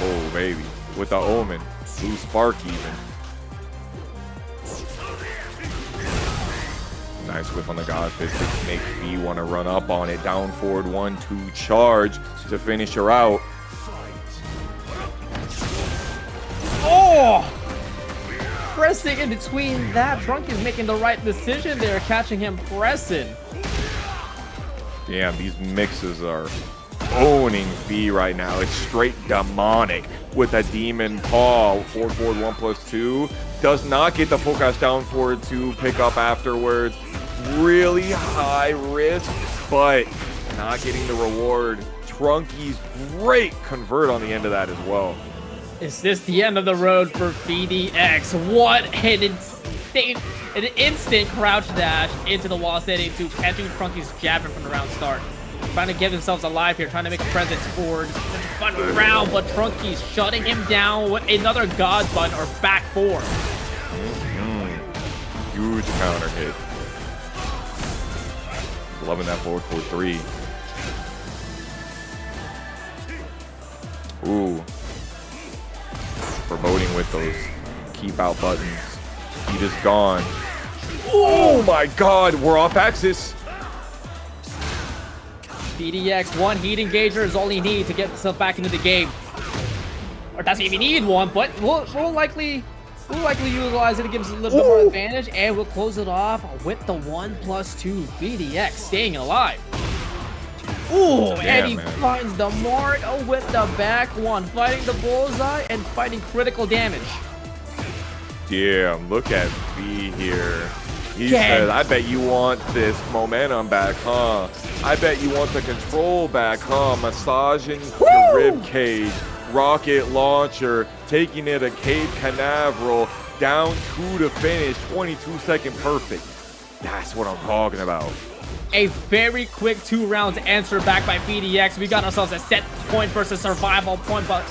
Oh, baby. With the Omen. Blue Spark even. Nice whiff on the God Fist to make V want to run up on it. Down forward 1-2 charge to finish her out. Oh! Pressing in between that. Trunkies making the right decision there, catching him pressing. Damn, these mixes are owning V right now. It's straight demonic with a demon paw. Forward 1+2. Does not get the full cast down forward to pick up afterwards. Really high risk, but not getting the reward. Trunkies great convert on the end of that as well. Is this the end of the road for PhiDX? What an instant crouch dash into the wall setting to catching Trunkies jabbing from the round start. Trying to get themselves alive here, trying to make a presence for this fun round, but Trunkies shutting him down with another God button or back four. Huge counter hit. Loving that forward 4-3. Ooh. Promoting with those keep out buttons. Heat is gone. Oh my god, we're off axis. PhiDX, one heat engager is all he needs to get himself back into the game. Or doesn't even need one, but we'll likely utilize it to give us a little bit more advantage, and we'll close it off with the 1+2. PhiDX staying alive. Ooh, and he finds the mark with the back one, fighting the bullseye and fighting critical damage. Damn, look at V here. He said, I bet you want this momentum back, huh? I bet you want the control back, huh? Massaging your rib cage, rocket launcher, taking it a Cape Canaveral, down 2 to finish, 22-second perfect. That's what I'm talking about. A very quick 2 rounds answer back by PhiDX. We got ourselves a set point versus survival point, but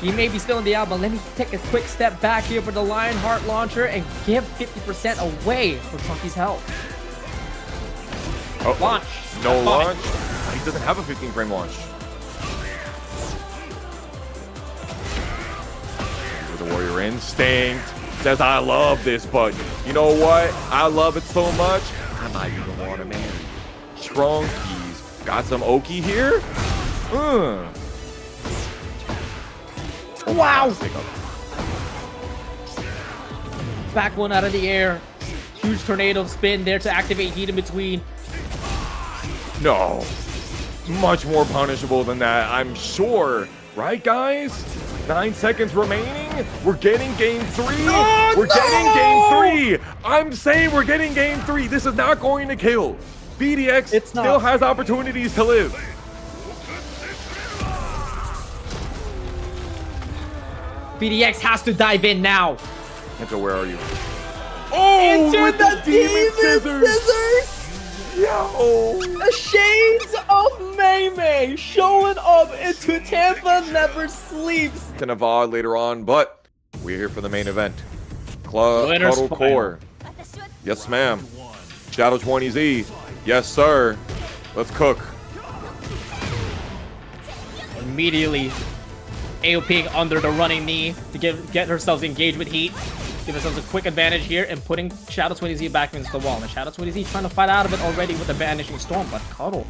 he may be still in the out, but let me take a quick step back here for the Lionheart launcher and give 50% away for Trunkies' health. Oh, launch. No launch? He doesn't have a 15-frame launch. With the Warrior Instinct. Says, I love this button. You know what? I love it so much, I might even want to marry. Trunkies. Got some Oki here? Wow! Back one out of the air. Huge tornado spin there to activate heat in between. No. Much more punishable than that, I'm sure. Right, guys? 9 seconds remaining. We're getting game 3. We're getting game 3. I'm saying we're getting game 3. This is not going to kill. PhiDX still has opportunities to live. PhiDX has to dive in now. Kento, where are you? Oh, into with the demon scissors. Yo. The shades of Mei showing up into Tampa Never Sleeps. To Navad later on, but we're here for the main event. Cuddle Core. Yes, ma'am. Shadow 20Z. Yes, sir. Let's cook. Immediately AOPing under the running knee to get ourselves engaged with heat. Give ourselves a quick advantage here and putting Shadow 20Z back into the wall. And Shadow 20Z trying to fight out of it already with the Vanishing Storm, but Cuddle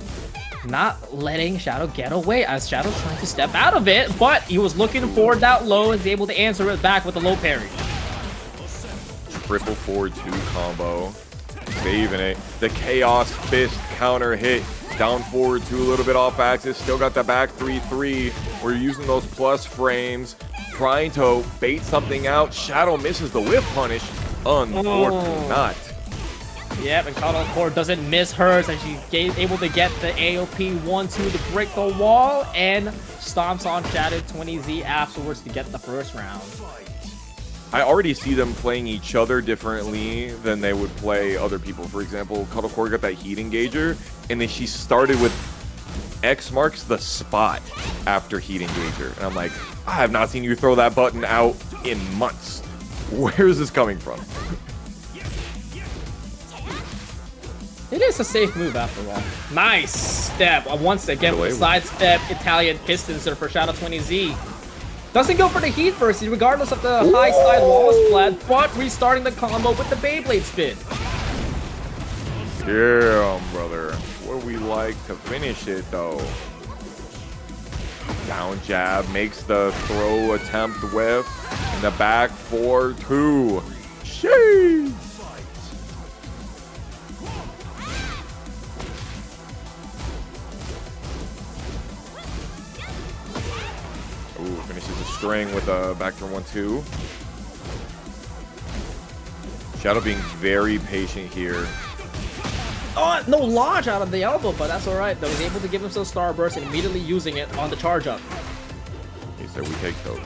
not letting Shadow get away as Shadow's trying to step out of it, but he was looking for that low, is able to answer it back with the low parry. Triple forward 2 combo. Saving it. The Chaos Fist counter hit. Down forward 2, a little bit off axis. Still got the back 3-3. We're using those plus frames. trying to bait something out. Shadow misses the whiff punish. Unfortunately not. Yep, and Core doesn't miss hers, and she's able to get the AOP 1-2 to break the wall, and stomps on Shadow 20Z afterwards to get the first round. I already see them playing each other differently than they would play other people. For example, Core got that heat engager, and then she started with X marks the spot after heat engager. And I'm like, I have not seen you throw that button out in months. Where is this coming from? It is a safe move after all. Nice step. Once again, with sidestep Italian pistons for Shadow 20Z. Doesn't go for the heat versus regardless of the high side wall splat, but restarting the combo with the Beyblade spin. Yeah, brother. Would we like to finish it though? Down jab makes the throw attempt whiff in the back 4-2. Sheesh. Ooh, finishes the string with a backdoor 1-2. Shadow being very patient here. Oh, no launch out of the elbow, but that's all right. Though he's able to give himself Starburst and immediately using it on the charge up. He said we take those.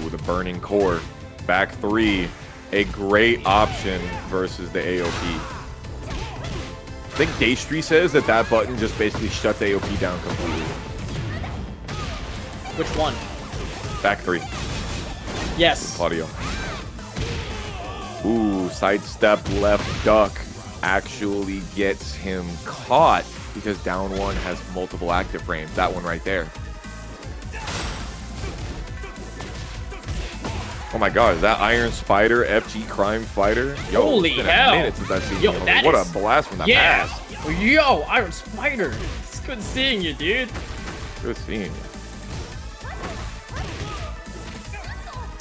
Ooh, the burning core. Back 3. A great option versus the AOP. I think Daystri says that that button just basically shuts AOP down completely. Which one? Back 3. Yes. Claudio. Ooh, sidestep left duck actually gets him caught because down 1 has multiple active frames. That one right there. Oh my god, is that Iron Spider FG Crime Fighter? Yo, holy hell. Minute since I've seen yo, you. that what is, a blast from the yeah. past. Yo, Iron Spider. It's good seeing you, dude. Good seeing you.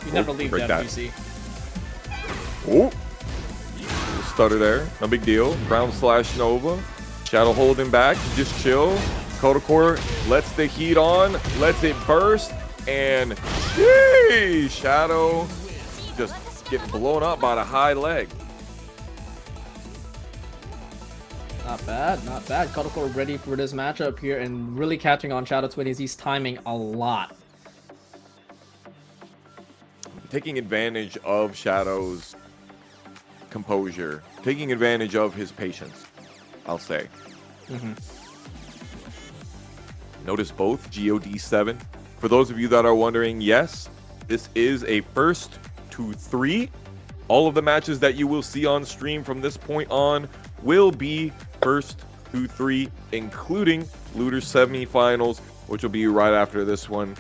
You never leave break that, that. PC. Oh, stutter there. No big deal. Ground slash Nova. Shadow holding back. Just chill. Core lets the heat on. Lets it burst. And sheesh, Shadow just getting blown up by the high leg. Not bad, not bad. Core ready for this matchup here and really catching on Shadow 20Z's timing a lot. Taking advantage of Shadow's composure. Taking advantage of his patience, I'll say. Notice both GOD7. For those of you that are wondering, yes, this is a first to 3. All of the matches that you will see on stream from this point on will be first to 3, including Looter's semifinals, which will be right after this one.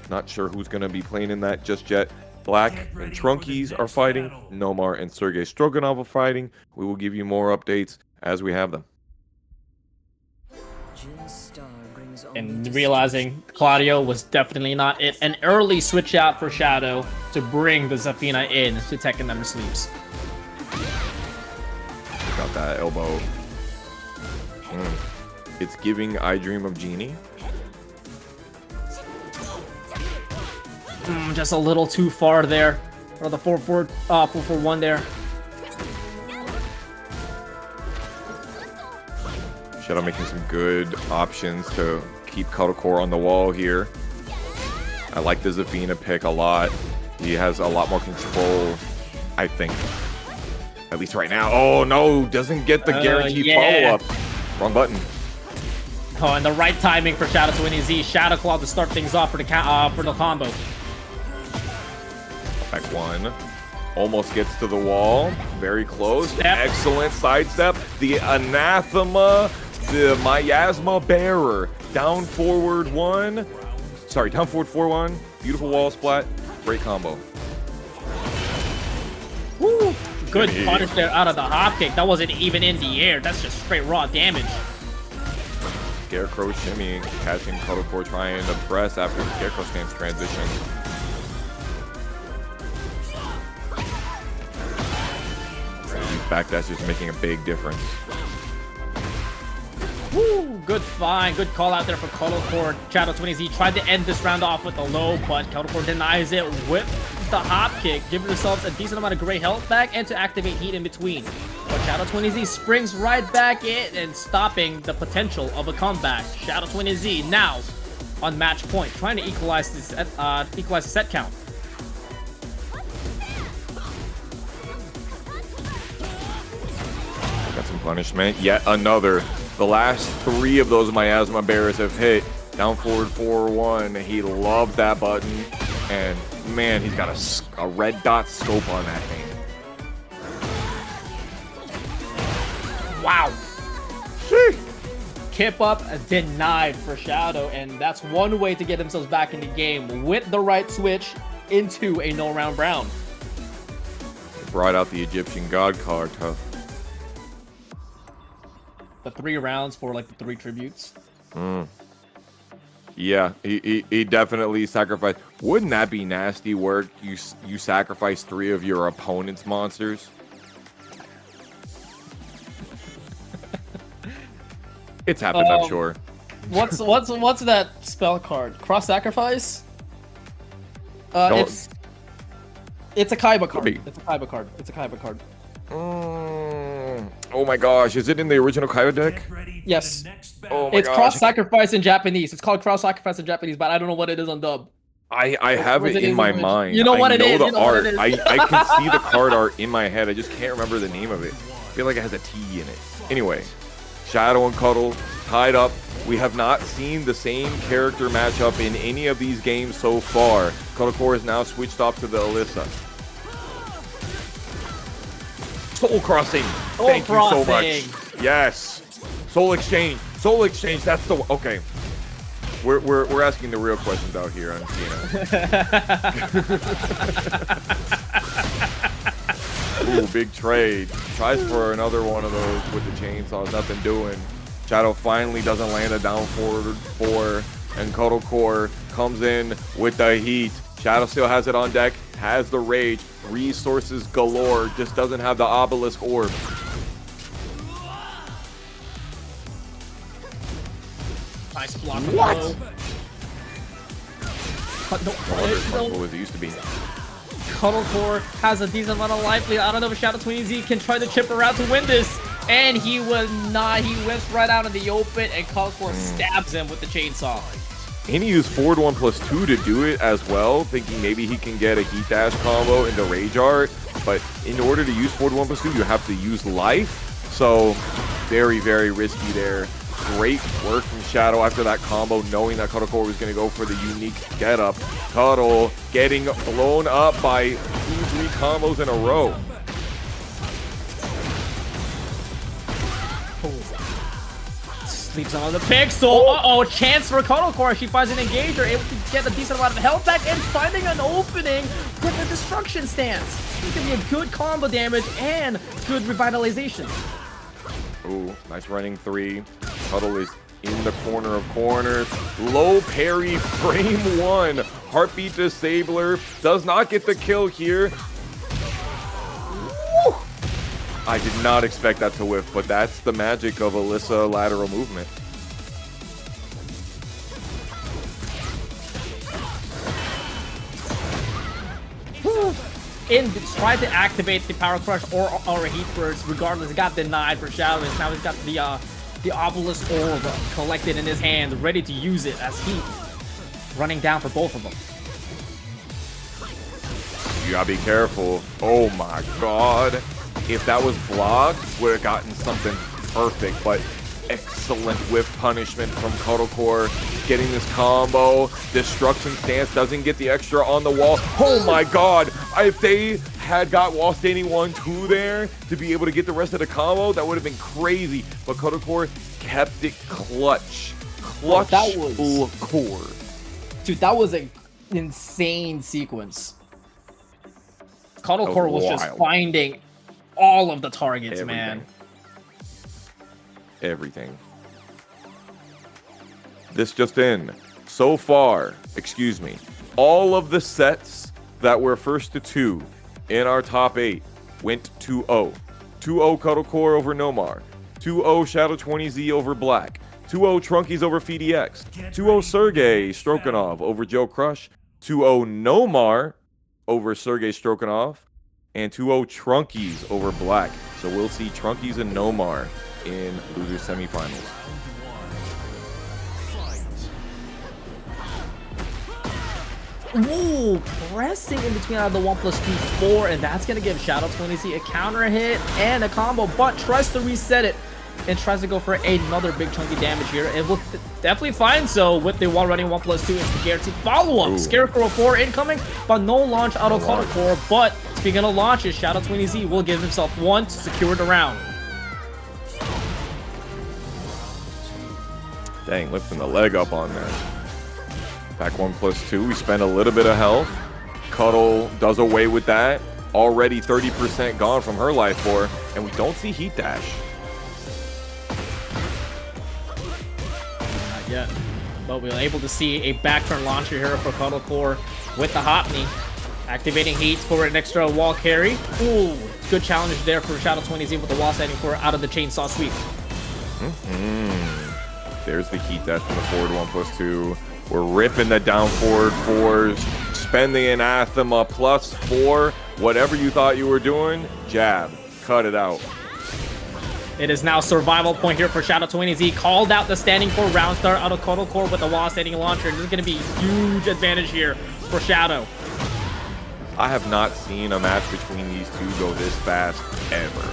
Not sure who's going to be playing in that just yet. Black and Trunkiez are fighting. NOMAR and Sergei Strokinov are fighting. We will give you more updates as we have them. And realizing Claudio was definitely not it. An early switch out for Shadow to bring the Zafina in to Tekken Never Sleeps. Got that elbow. It's giving I Dream of Genie. Just a little too far there. Or the 4-4-1 there. Shadow making some good options to keep Core on the wall here. I like the Zafina pick a lot. He has a lot more control, I think. At least right now. Oh no, doesn't get the guaranteed follow-up. Wrong button. Oh, and the right timing for Shadow 20Z. Shadow Claw to start things off for the combo. Back 1. Almost gets to the wall. Very close. Step. Excellent sidestep. The Anathema. The Miasma Bearer. Down forward 1. Sorry, down forward 4-1. Beautiful wall splat. Great combo. Woo! Good punish there out of the hop kick. That wasn't even in the air. That's just straight raw damage. Scarecrow shimmy. Catching Core trying to press after the Scarecrow stance transition. Back dash is making a big difference. Woo, good find. Good call out there for Cuddlecore. Shadow 20Z tried to end this round off with a low, but Cuddlecore denies it with the hop kick, giving themselves a decent amount of gray health back and to activate heat in between. But Shadow 20Z springs right back in and stopping the potential of a comeback. Shadow 20Z now on match point, trying to equalize the set count. Got some punishment. Yet another. The last 3 of those miasma bears have hit. Down forward 4-1. He loved that button. And man, he's got a red dot scope on that thing. Wow. Sheesh. Kip up denied for Shadow, and that's one way to get themselves back in the game with the right switch into a no round round. Brought out the Egyptian god card, huh? The 3 rounds for like the 3 tributes. Yeah, he definitely sacrificed. Wouldn't that be nasty work? You sacrifice 3 of your opponent's monsters. It's happened, I'm sure. What's that spell card? Cross sacrifice? It's a Kaiba card. It's a Kaiba card. It's a Kaiba card. Oh my gosh, is it in the original Kaiba deck? Yes. Oh my It's gosh. cross sacrifice in Japanese. It's called cross sacrifice in Japanese, but I don't know what it is on dub. I have it in my mind. You know what I it know is. the You know what art. it is. I can see the card art in my head. I just can't remember the name of it. I feel like it has a T in it. Anyway, Shadow and Cuddle tied up. We have not seen the same character matchup in any of these games so far. Cuddlecore is now switched off to the Alisa. Soul Crossing. Thank you so much. Yes. Soul Exchange. Soul Exchange. That's the okay. We're asking the real questions out here on TNO. Ooh, big trade. Tries for another one of those with the chainsaws. Nothing doing. Shadow finally doesn't land a down forward 4, and Cuddlecore comes in with the heat. Shadow still has it on deck, has the rage, resources galore, just doesn't have the obelisk orb. Nice block. What? No, As it used to be. Cuddlecore has a decent amount of life lead. I don't know if Shadow 20Z can try to chip around to win this. And he was not. He whips right out in the open, and Cuddlecore stabs him with the chainsaw. And he used forward 1+2 to do it as well, thinking maybe he can get a heat dash combo into Rage Art. But in order to use forward 1+2, you have to use life. So very, very risky there. Great work from Shadow after that combo, knowing that Cuddlecore was going to go for the unique getup. Cuddle getting blown up by 2-3 combos in a row. Sleeps on the pixel. Uh-oh, chance for Cuddlecore. She finds an engager, able to get a decent amount of health back and finding an opening with a destruction stance. It can be a good combo damage and good revitalization. Ooh, nice running 3. Cuddle is in the corner of corners. Low parry, frame 1. Heartbeat disabler. Does not get the kill here. Woo! I did not expect that to whiff, but that's the magic of Alisa lateral movement. Tried to activate the Power Crush or a Heat Burst. Regardless, it got denied for Shadow. Now he's got the Obelisk Orb collected in his hand, ready to use it as heat running down for both of them. You gotta be careful. Oh my god. If that was blocked, would have gotten something perfect, but excellent whiff punishment from Cuddlecore. Getting this combo. Destruction stance doesn't get the extra on the wall. Oh my god. If they had got wall standing 1-2 there to be able to get the rest of the combo, that would have been crazy. But Cuddlecore kept it clutch. Clutch full core. Dude, that was an insane sequence. Cuddlecore was just finding all of the targets, man. Everything. This just in. So far, excuse me, all of the sets that were first to 2 in our top 8 went 2-0. 2-0 Cuddlecore over NOMAR. 2-0 Shadow 20Z over Black. 2-0 Trunkiez over PhiDX. 2-0 Sergei Strokinov over Joe Crush. 2-0 NOMAR over Sergei Strokinov. And 2-0 Trunkiez over Black. So we'll see Trunkiez and NOMAR in loser semifinals. Ooh, pressing in between out of the 1+2 4, and that's gonna give Shadow20Z a counter hit and a combo, but tries to reset it and tries to go for another big chunky damage here. It will definitely find so with the while running 1+2 into the guaranteed follow-up. Scarecrow 4 incoming, but no launch out of Core. But speaking of launches, Shadow20Z will give himself one to secure the round. Dang, lifting the leg up on there. Back 1+2. We spend a little bit of health. Cuddle does away with that. Already 30% gone from her life bar, and we don't see Heat Dash. Not yet. But we were able to see a back turn launcher here for Cuddle Core with the hop knee. Activating Heat for an extra wall carry. Ooh, good challenge there for Shadow20Z with the wall setting for out of the chainsaw sweep. There's the Heat Dash from the forward 1+2. We're ripping the down forward 4s. Spend the Anathema +4. Whatever you thought you were doing, jab. Cut it out. It is now survival point here for Shadow20Z. Called out the standing for round start out of Cuddle Core with the wall setting launcher. This is going to be a huge advantage here for Shadow. I have not seen a match between these two go this fast ever.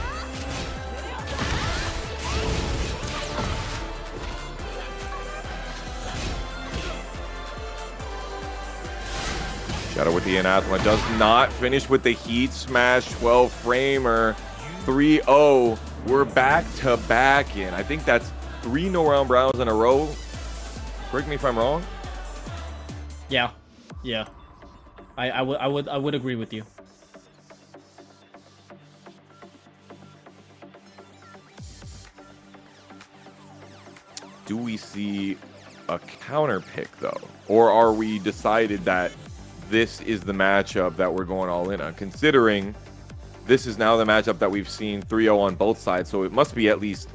Shadow with the Anathema does not finish with the Heat Smash 12 framer. 3-0. We're back to back in. I think that's 3 no-round browns in a row. Correct me if I'm wrong. Yeah. I would agree with you. Do we see a counter pick though, or are we decided that this is the matchup that we're going all in on, considering this is now the matchup that we've seen 3-0 on both sides, so it must be at least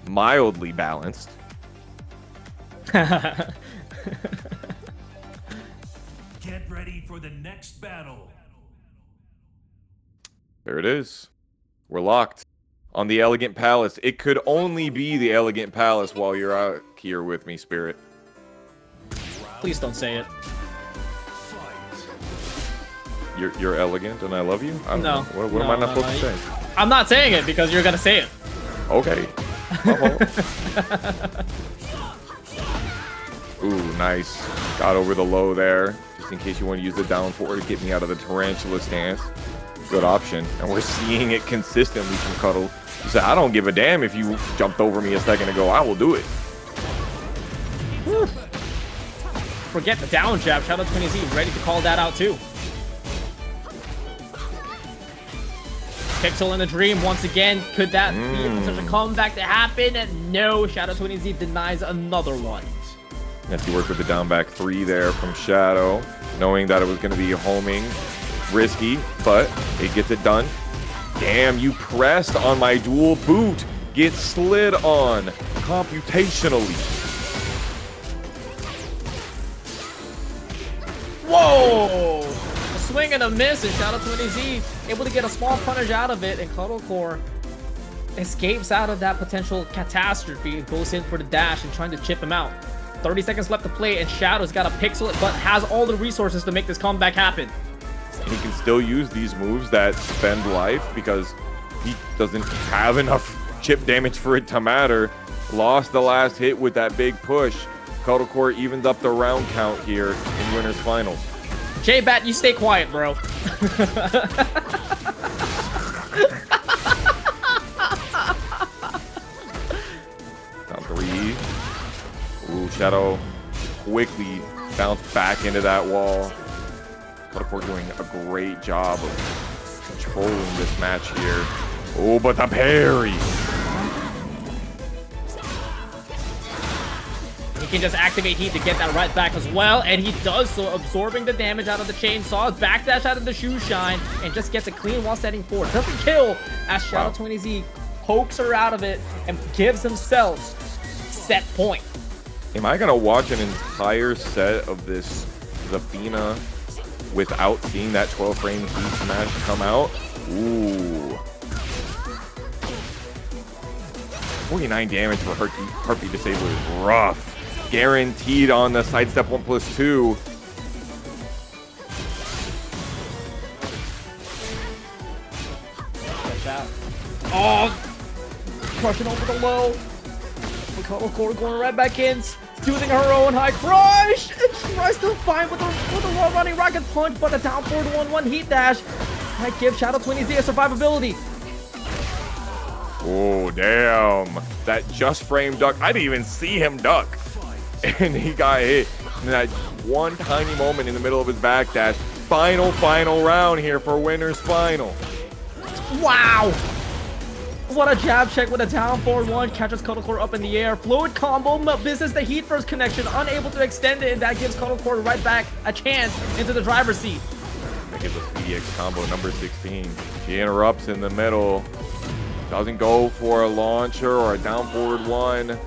mildly balanced. Get ready for the next battle. There it is. We're locked on the Elegant Palace. It could only be the Elegant Palace while you're out here with me, Spirit. Please don't say it. You're elegant and I love you? I don't know. What am I not supposed to say? I'm not saying it because you're gonna say it. Okay. Ooh, nice. Got over the low there. Just in case you want to use the down forward to get me out of the tarantula stance. Good option. And we're seeing it consistently from Cuddle. He said, I don't give a damn if you jumped over me a second ago. I will do it. Whew. Forget the down jab. Shadow20Z ready to call that out too. Pixel in the dream once again. Could that be such a comeback to happen? And no, Shadow20Z denies another one. Yes, he worked with the down back 3 there from Shadow, knowing that it was going to be homing. Risky, but it gets it done. Damn, you pressed on my dual boot. Get slid on computationally. Whoa! A swing and a miss, and Shadow20Z able to get a small punish out of it, and Cuddle Core escapes out of that potential catastrophe and goes in for the dash and trying to chip him out. 30 seconds left to play, and Shadow's got to pixel it, but has all the resources to make this comeback happen. And he can still use these moves that spend life because he doesn't have enough chip damage for it to matter. Lost the last hit with that big push. Cuddle Core evens up the round count here in winners finals. J-Bat, you stay quiet, bro. Down 3. Ooh, Shadow quickly bounced back into that wall. Cuddle Core doing a great job of controlling this match here. Oh, but the parry. He can just activate Heat to get that right back as well, and he does so, absorbing the damage out of the chainsaw, backdash out of the shoe shine, and just gets a clean while setting forward. Doesn't kill as Shadow20Z pokes her out of it and gives himself set point. Am I gonna watch an entire set of this Zafina without seeing that 12 frame heat smash come out? Ooh. 49 damage for Heartbeat Disabler is rough. Guaranteed on the sidestep 1+2. Oh, crushing over the low. Mikado Core going right back in, using her own high crush. And tries to find with a wall running rocket punch, but the down forward 1-1 heat dash might give Shadow20Z a survivability. Oh, damn. That just frame duck. I didn't even see him duck. And he got hit in that one tiny moment in the middle of his backdash. Final round here for winner's final. Wow! What a jab check with a down forward 1, catches Cuddlecore up in the air. Fluid combo, misses the heat first connection, unable to extend it, and that gives Cuddlecore right back a chance into the driver's seat. That gives us PhiDX combo number 16. She interrupts in the middle. Doesn't go for a launcher or a down forward 1.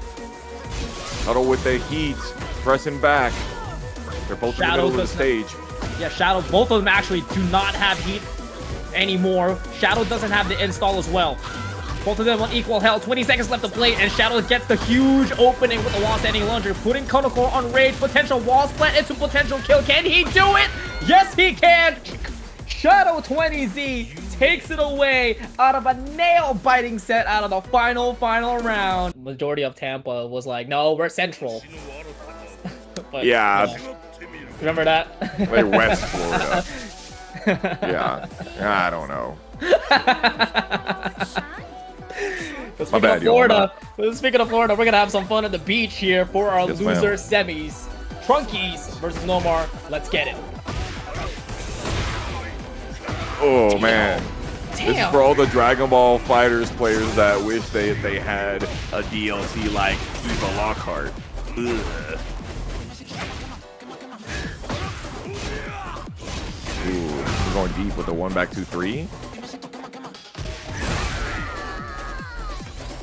Cuddle with the heat, pressing back. They're both in the middle of the stage. Yeah, Shadow, both of them actually do not have heat anymore. Shadow doesn't have the install as well. Both of them on equal health. 20 seconds left to play, and Shadow gets the huge opening with the wall standing launcher, putting Cuddlecore on rage. Potential wall split into potential kill. Can he do it? Yes, he can. Shadow20Z takes it away out of a nail-biting set out of the final round. Majority of Tampa was like, no, we're central. But, yeah. Remember that? Like West Florida. Yeah. I don't know. Speaking of Florida, we're gonna have some fun at the beach here for our loser semis. Trunkiez versus NOMAR. Let's get it. Oh man. Damn. This is for all the Dragon Ball Fighters players that wish they had a DLC like Eva Lockhart. Ugh. Ooh, we're going deep with the 1-back-2-3.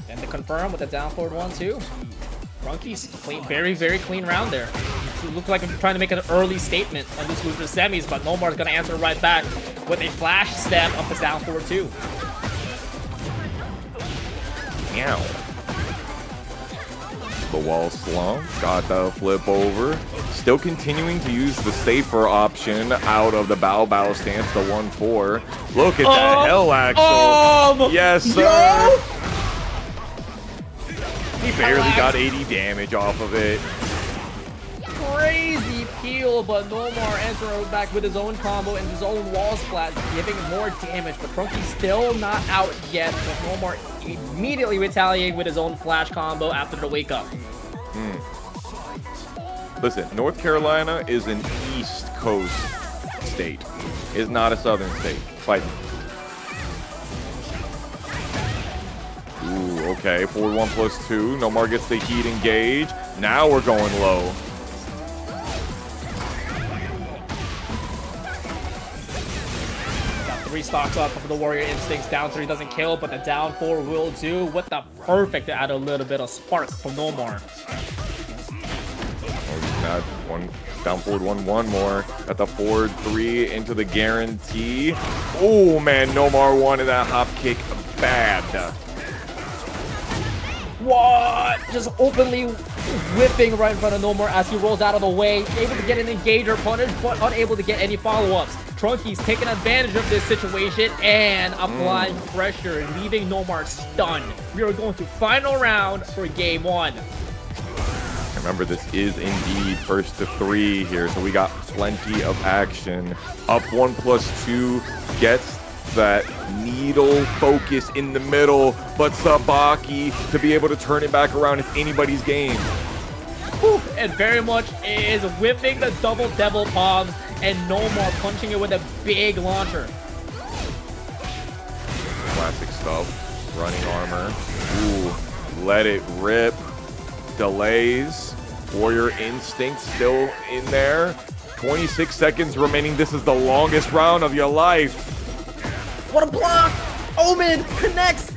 And to confirm with the down forward 1-2. Trunkiez, very clean round there. It looked like I'm trying to make an early statement on this loser semis, but NOMAR's gonna answer right back with a flash step of the down forward 2. Meow. The wall slump, got the flip over. Still continuing to use the safer option out of the bow stance, the 1-4. Look at that hell axle. Yes, sir. Yo! He barely got 80 damage off of it. Crazy peel, but NOMAR answering back with his own combo and his own wall splat, giving more damage. But Trunkiez still not out yet, but NOMAR immediately retaliating with his own flash combo after the wake up. Listen, North Carolina is an East Coast state. It's not a Southern state. Fight me. Ooh, okay. Forward 1+2. NOMAR gets the heat engage. Now we're going low. Got 3 stocks up for the Warrior Instincts. Down 3 doesn't kill, but the down 4 will do. With the perfect to add a little bit of spark from NOMAR. Not one down forward 1-1 more. Got the forward 3 into the guarantee. Oh man, NOMAR wanted that hop kick bad. What? Just openly whipping right in front of NOMAR as he rolls out of the way. Able to get an engager punish, but unable to get any follow-ups. Trunkiez taking advantage of this situation and applying pressure, leaving NOMAR stunned. We are going to final round for game 1. Remember, this is indeed first to 3 here, so we got plenty of action. Up 1+2 gets that needle focus in the middle, but Sabaki to be able to turn it back around is anybody's game. Whew, and very much is whipping the double devil palms and NOMAR punching it with a big launcher. Classic stuff. Running armor. Ooh, let it rip. Delays. Warrior Instinct still in there. 26 seconds remaining. This is the longest round of your life. What a block! Omen connects!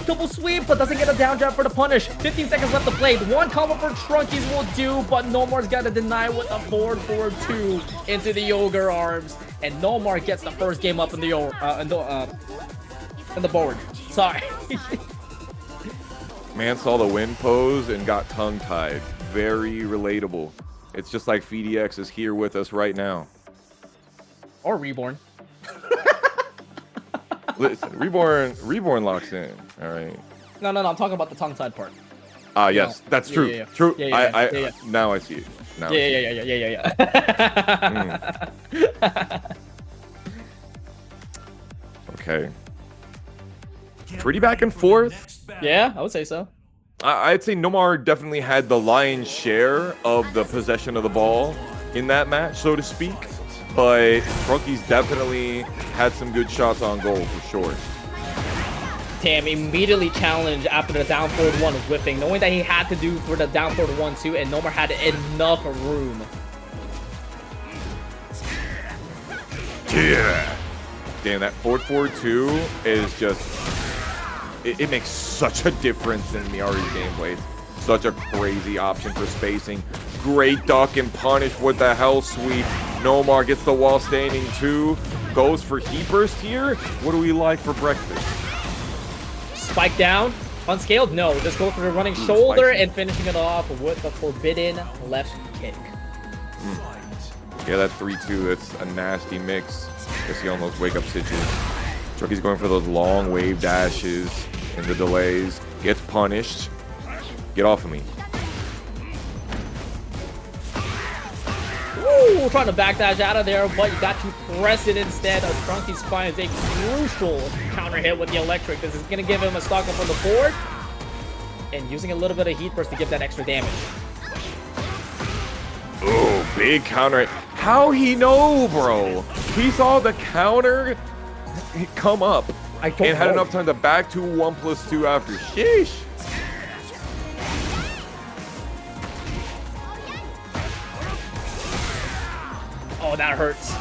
double sweep, but doesn't get a down jab for the punish. 15 seconds left to play. One combo for Trunkiez will do, but Nomar's got to deny with a forward 2 into the Yoga arms. And Nomar gets the first game up in the board. Sorry. Man saw the win pose and got tongue-tied. Very relatable. It's just like PhiDX is here with us right now. Or Reborn. Listen, Reborn locks in. All right. No, I'm talking about the tongue-tied part. Yes, that's true. Yeah. True. Yeah. Now I see it. Now Yeah. Okay. Pretty back and forth. Yeah, I would say so. I'd say Nomar definitely had the lion's share of the possession of the ball in that match, so to speak. But Trunkiez definitely had some good shots on goal for sure. Tam immediately challenged after the down forward 1 whipping, knowing that he had to do for the down forward 1 too, and Nomar had enough room. Yeah. Damn, that forward 2 is just... It makes such a difference in Miary's gameplay. Such a crazy option for spacing. Great duck and punish with the hell sweep. Nomar gets the wall standing 2. Goes for heat burst here. What do we like for breakfast? Spike down. Unscaled? No. Just go for the running shoulder spicy. and finishing it off with the forbidden left kick. Yeah, that 3-2, that's a nasty mix. Especially on those wake-up stitches. Trunkiez going for those long wave dashes and the delays. Gets punished. Get off of me. Ooh, trying to backdash out of there, but you got to press it instead. Trunkiez finds a crucial counter hit with the electric. This is going to give him a stock up on the board. And using a little bit of heat burst to give that extra damage. Oh, big counter. How he know, bro? He saw the counter come up and had enough time to back to 1+2 after. Sheesh. Oh, that hurts.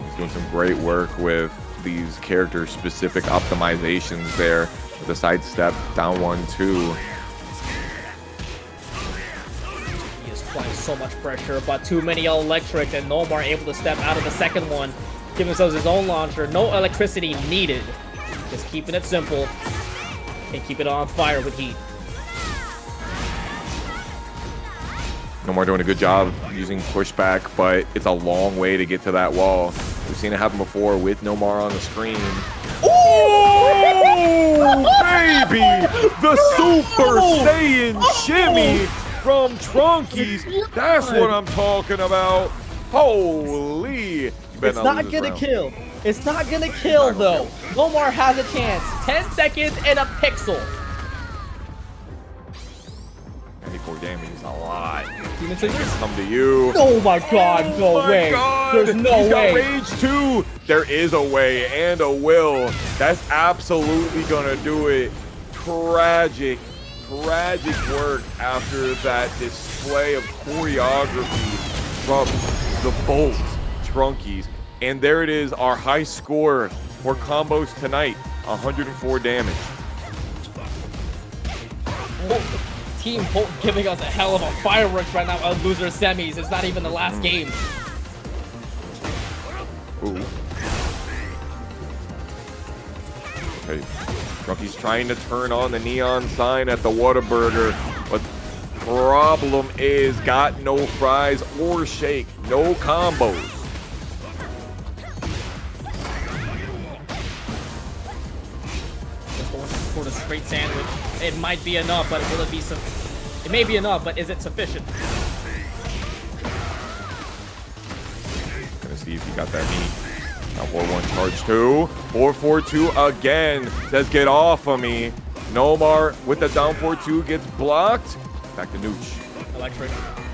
He's doing some great work with these character-specific optimizations there. With the sidestep, down 1-2. He is applying so much pressure, but too many electrics, and Nomar able to step out of the second one. Give himself his own launcher. No electricity needed. Just keeping it simple and keep it on fire with heat. Nomar doing a good job using pushback, but it's a long way to get to that wall. We've seen it happen before with Nomar on the screen. Oh, baby! The Super Saiyan shimmy from Trunkiez. That's what I'm talking about. Holy! It's not gonna kill. It's not gonna kill, though. Nomar has a chance. 10 seconds and a pixel. 94 damage is a lot. Demon Scissors? Come to you. Oh my god, no way. There's no He's got way. rage too. There is a way and a will. That's absolutely gonna do it. Tragic work after that display of choreography from the Bolt Trunkiez. And there it is, our high score for combos tonight, 104 damage. Team Bolt giving us a hell of a fireworks right now on loser semis. It's not even the last game. Ooh. Okay. Trunkiez trying to turn on the neon sign at the Whataburger, but problem is got no fries or shake, no combos. Just going for the straight sandwich. It might be enough, but will it be some? It may be enough, but is it sufficient? Gonna see if he got that meat. Now 4-1 charge 2. 4-4-2 again. Says get off of me. Nomar with the down 4-2 gets blocked. Back to Nooch. Electric.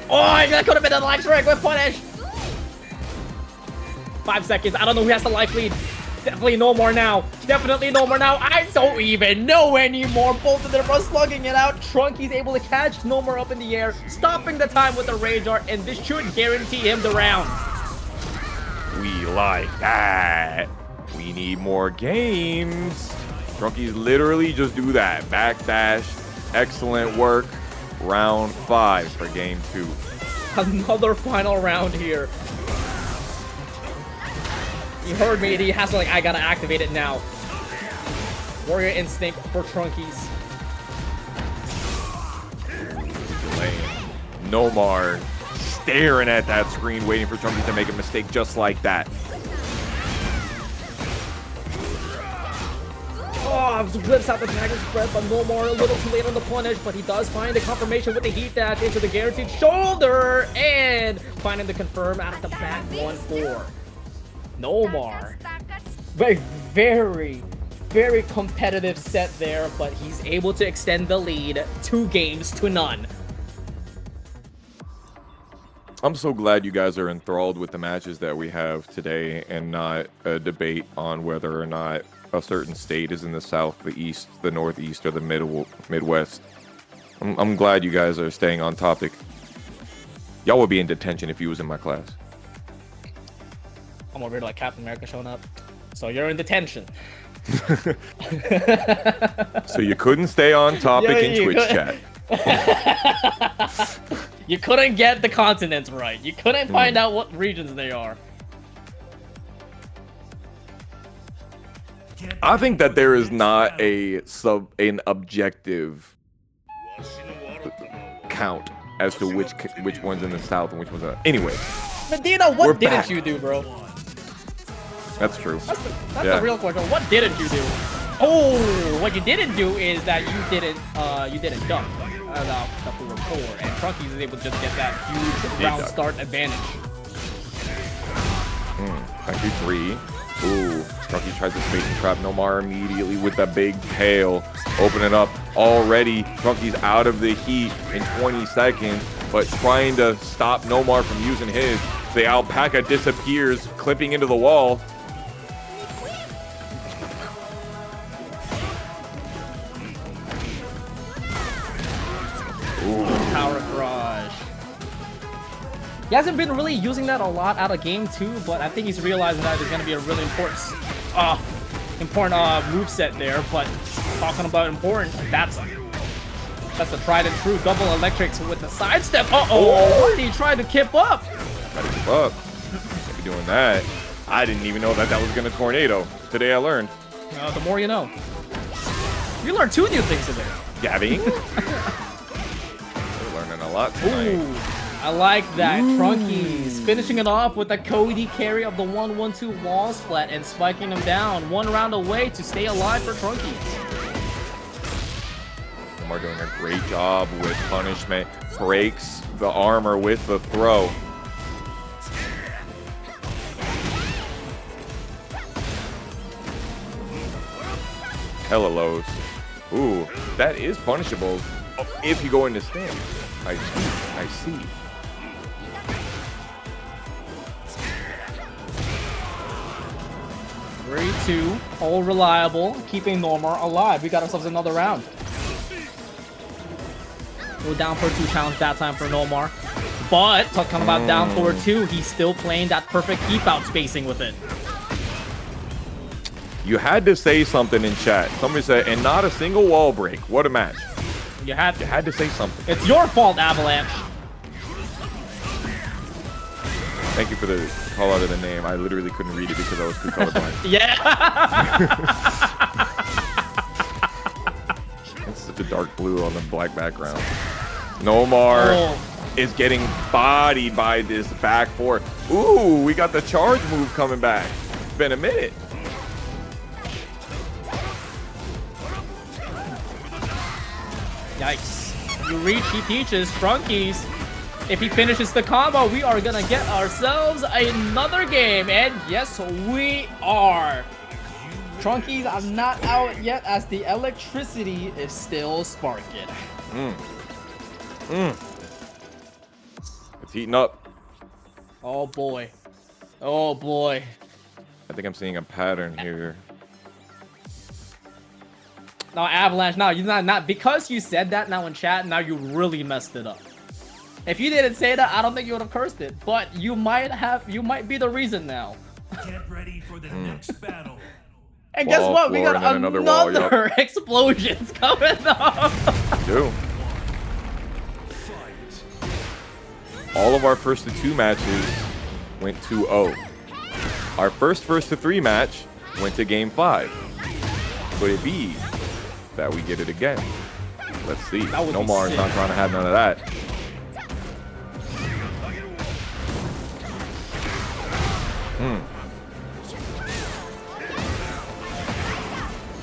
Oh, that could have been an electric with punish. 5 seconds. I don't know who has the life lead. Definitely no more now. Definitely no more now. I don't even know anymore. Both of them are slugging it out. Trunkiez able to catch NOMAR up in the air, stopping the time with the Rage Art, and this should guarantee him the round. We like that. We need more games. Trunkies literally just do that. Backdash. Excellent work. Round 5 for game 2. Another final round here. You heard me. He has to, like, I gotta activate it now. Warrior Instinct for Trunkies. NOMAR staring at that screen, waiting for Trunkies to make a mistake just like that. Oh, whips out the Dragon Spread, but NOMAR a little too late on the punish, but he does find the confirmation with the heat dash into the guaranteed shoulder, and finding the confirm out of the back 1-4. NOMAR. Very, very competitive set there, but he's able to extend the lead 2 games to none. I'm so glad you guys are enthralled with the matches that we have today and not a debate on whether or not a certain state is in the South, the East, the Northeast, or the Midwest. I'm glad you guys are staying on topic. Y'all would be in detention if you was in my class. I'm over here like Captain America showing up. So you're in detention. So you couldn't stay on topic Yeah, in you Twitch could- chat. You couldn't get the continents right. You couldn't find out what regions they are. I think that there is not an objective count as to which one's in the South and which one's not. Anyway, Medina, We're what didn't back. you do, bro? that's true. That's Yeah. the real question. What didn't you do? Oh, what you didn't do is that you didn't dunk the 4-4, and Trunkies is able to just get that huge round dunk. start advantage. Thank you, 3. Ooh, Trunkies tries to space and trap NOMAR immediately with the big tail. Open it up already. Trunkies out of the heat in 20 seconds, but trying to stop NOMAR from using his. The alpaca disappears, clipping into the wall. Power Garage. He hasn't been really using that a lot out of game 2, but I think he's realizing that there's going to be a really important moveset there. But talking about important, that's the tried and true double electrics with the sidestep. What did he try to kip up? Gotta keep up. Can't be doing that. I didn't even know that was gonna tornado. Today I learned. The more you know. You learned 2 new things today. Gabbing. We're learning a lot tonight. Ooh, I like that. Trunkies finishing it off with a Cody carry of the 1-1-2 wall splat and spiking him down 1 round away to stay alive for Trunkies. NOMAR doing a great job with punishment. Breaks the armor with the throw. Hella lows. Ooh, that is punishable if you go into stand. I see. Three, 2, all reliable, keeping NOMAR alive. We got ourselves another round. We're down for 2 challenge that time for NOMAR. But, talking about down for 2, he's still playing that perfect keep out spacing with it. You had to say something in chat. Somebody said, and not a single wall break. What a match. You had You had to say something. It's your fault, Avalanche. Thank you for the call out of the name. I literally couldn't read it because I was too colorblind. Yeah. It's such a dark blue on the black background. NOMAR is getting bodied by this back 4. Ooh, we got the charge move coming back. It's been a minute. Yikes. You reach, he teaches. Trunkies. If he finishes the combo, we are gonna get ourselves another game. And yes, we are. Trunkies are not out yet as the electricity is still sparking. It's heating up. Oh boy. Oh boy. I think I'm seeing a pattern here. Now Avalanche, now you not because you said that now in chat, now you really messed it up. If you didn't say that, I don't think you would have cursed it. But you might be the reason now. Get ready for the next battle. And guess Wall, what? We floor, got and then another another wall, yup. explosions coming up. Do. All of our first to 2 matches went 2-0. Our first to 3 match went to game 5. Could it be that we get it again? Let's see. That would be Nomar's sick. not trying to have none of that.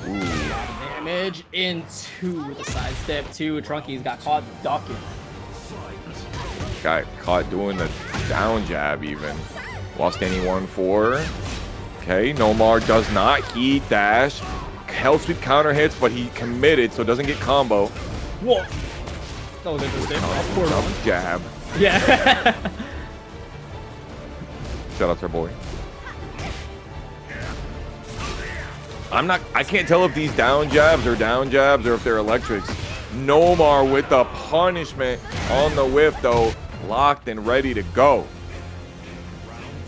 Damage into the sidestep too. Trunkiez got caught ducking. Got caught doing the down jab even. While standing 1-4. Okay, Nomar does not heat dash. Hell sweep counter hits, but he committed, so doesn't get combo. Whoa. That was interesting. Poor Jump one. jab. Yeah. Shout out to our boy. I can't tell if these down jabs are down jabs or if they're electrics. Nomar with the punishment on the whiff though, locked and ready to go.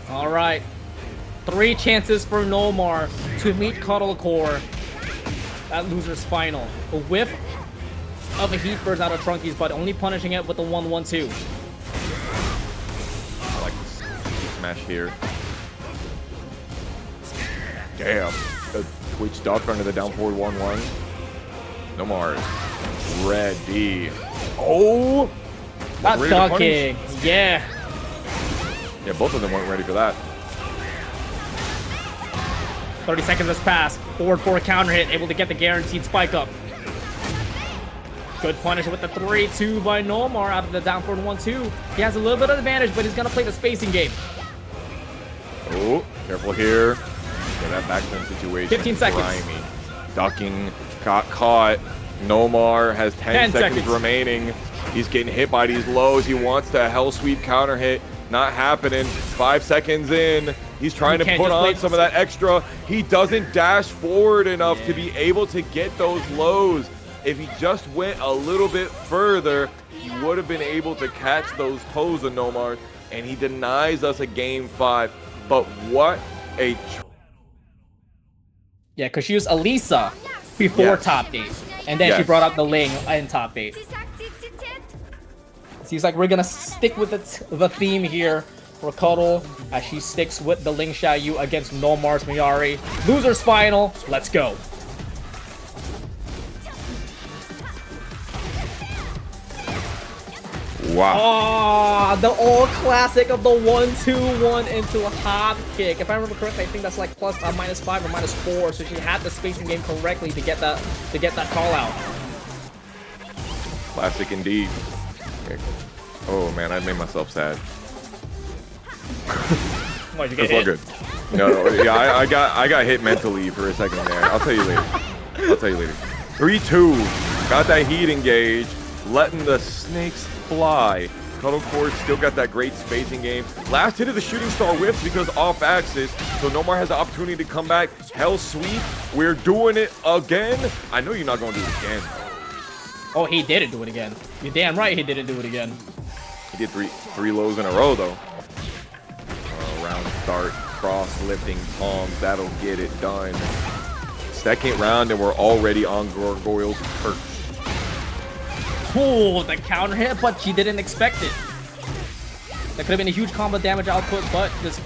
All right. 3 chances for Nomar to meet Cuddlecore at loser's final. A whiff of a heat burst out of Trunkiez, but only punishing it with the 1-1-2. I like this smash here. Damn. The Twitch duck under the down forward 1-1. Nomar is ready. Oh! Not Ready to punish. ducking. Yeah. Yeah, both of them weren't ready for that. 30 seconds has passed. Forward 4 counter hit, able to get the guaranteed spike up. Good punish with the 3-2 by Nomar out of the down forward 1-2. He has a little bit of advantage, but he's gonna play the spacing game. Oh, careful here. Yeah, that backspin situation. 15 seconds. Grimy. Ducking, got caught. Nomar has 10 seconds seconds remaining. He's getting hit by these lows. He wants the hell sweep counter hit. Not happening. 5 seconds in. He's trying You to can't put just on play- some of that extra. He doesn't dash forward enough to be able to get those lows. If he just went a little bit further, he would have been able to catch those toes of Nomar, and he denies us a game 5. But what a Yeah, because she used Alisa before Yes. top 8. And then she Yes. brought up the Ling in top 8. Seems like we're gonna stick with the theme here for Cuddle as she sticks with the Ling Xiaoyu against Nomar's Miary. Loser's final. Let's go. wow. Oh, the old classic of the 1-2-1 into a hop kick. If I remember correctly, I think that's like plus -5 or -4. So she had the spacing game correctly to get that call out. Classic indeed. Okay. Oh man, I made myself sad. Why'd you get It's all hit? good. No, yeah, I got hit mentally for a second there. I'll tell you later. 3-2. Got that heat engage, letting the snakes fly. Cuddlecore still got that great spacing game. Last hit of the shooting star whips because off axis. So Nomar has the opportunity to come back. Hell sweep. We're doing it again. I know you're not gonna do it again. Oh, he didn't do it again. You're damn right he didn't do it again. He did three lows in a row though. Round start, cross lifting palms, that'll get it done. Second round and we're already on Gargoyle's perch. Oh, the counter hit, but she didn't expect it. That could have been a huge combo damage output, but just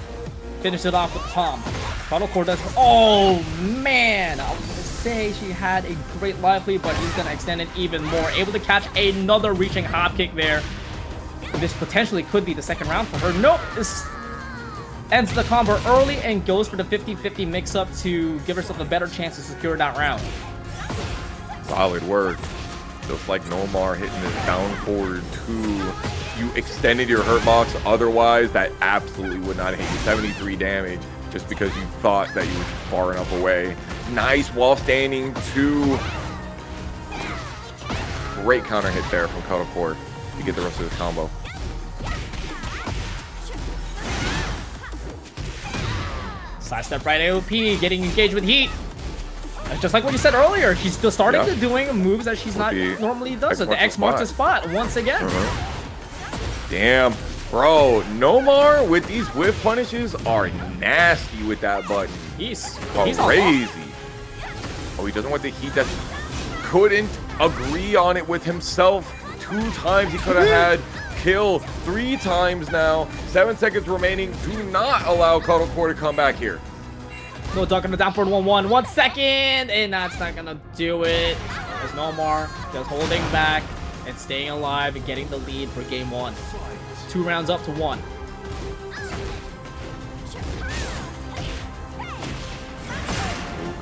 finished it off with palm. Cuddlecore does. Oh man, I was gonna say she had a great lively, but he's gonna extend it even more. Able to catch another reaching hop kick there. This potentially could be the second round for her. Nope, this ends the combo early and goes for the 50-50 mix-up to give herself a better chance to secure that round. Solid work. Just like Nomar hitting this down forward 2. You extended your hurt box, otherwise that absolutely would not hit you. 73 damage just because you thought that you were far enough away. Nice wall standing 2. Great counter hit there from Cuddlecore to get the rest of this combo. Sidestep right AOP, getting engaged with heat. Just like what you said earlier, she's still starting to doing moves that she's not the normally does. X The X marks the spot once again. Damn. Bro, Nomar with these whiff punishes are nasty with that button. He's Crazy. Oh, he doesn't want the heat. That couldn't agree on it with himself. 2 times he could have had kill. 3 times now. 7 seconds remaining. Do not allow Cuddlecore to come back here. No duck on the down forward 1-1. 1 second, and that's not gonna do it. There's Nomar just holding back and staying alive and getting the lead for game 1. 2 rounds up to 1.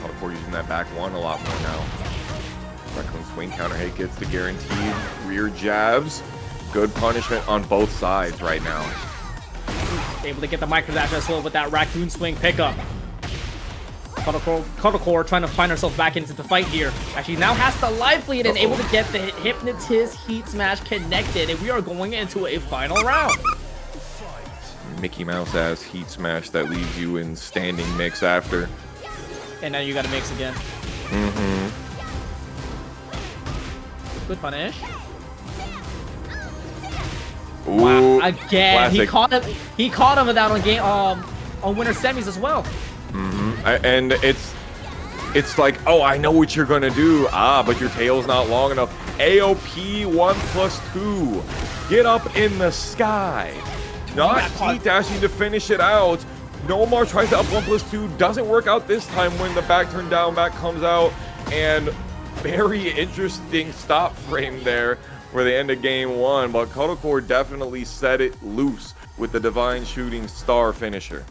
Cuddlecore using that back one a lot more now. Raccoon swing counter hit gets the guaranteed rear jabs. Good punishment on both sides right now. Able to get the micro dash as well with that Raccoon swing pickup. Cuddlecore trying to find herself back into the fight here. Actually now has the life lead and able to get the Hypnotist Heat Smash connected, and we are going into a final round. Mickey Mouse ass Heat Smash that leaves you in standing mix after. And now you gotta mix again. Good punish. Ooh, Wow, again, classic. he caught him down on game on winter semis as well. And it's like, oh, I know what you're gonna do. Ah, but your tail's not long enough. AOP 1+2. Get up in the sky. Not heat dashing to finish it out. Nomar tries to up 1+2. Doesn't work out this time when the back turn down back comes out. And very interesting stop frame there for the end of game 1. But Cuddlecore definitely set it loose with the Divine Shooting Star finisher.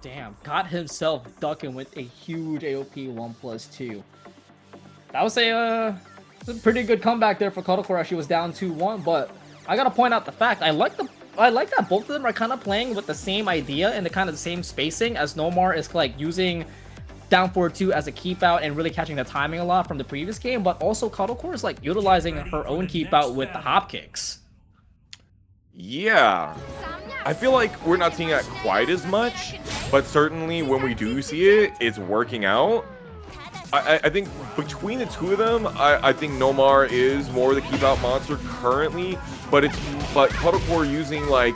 Damn, got himself ducking with a huge AOP 1+2. That was a pretty good comeback there for Cuddlecore as she was down 2-1, but I gotta point out the fact, I like that both of them are kind of playing with the same idea and the kind of the same spacing, as Nomar is like using down forward 2 as a keep out and really catching the timing a lot from the previous game, but also Cuddlecore is like utilizing her own keep out with the hop kicks. Yeah, I feel like we're not seeing that quite as much, but certainly when we do see it, it's working out. I think between the two of them, I think Nomar is more the keep out monster currently, but Cuddlecore using like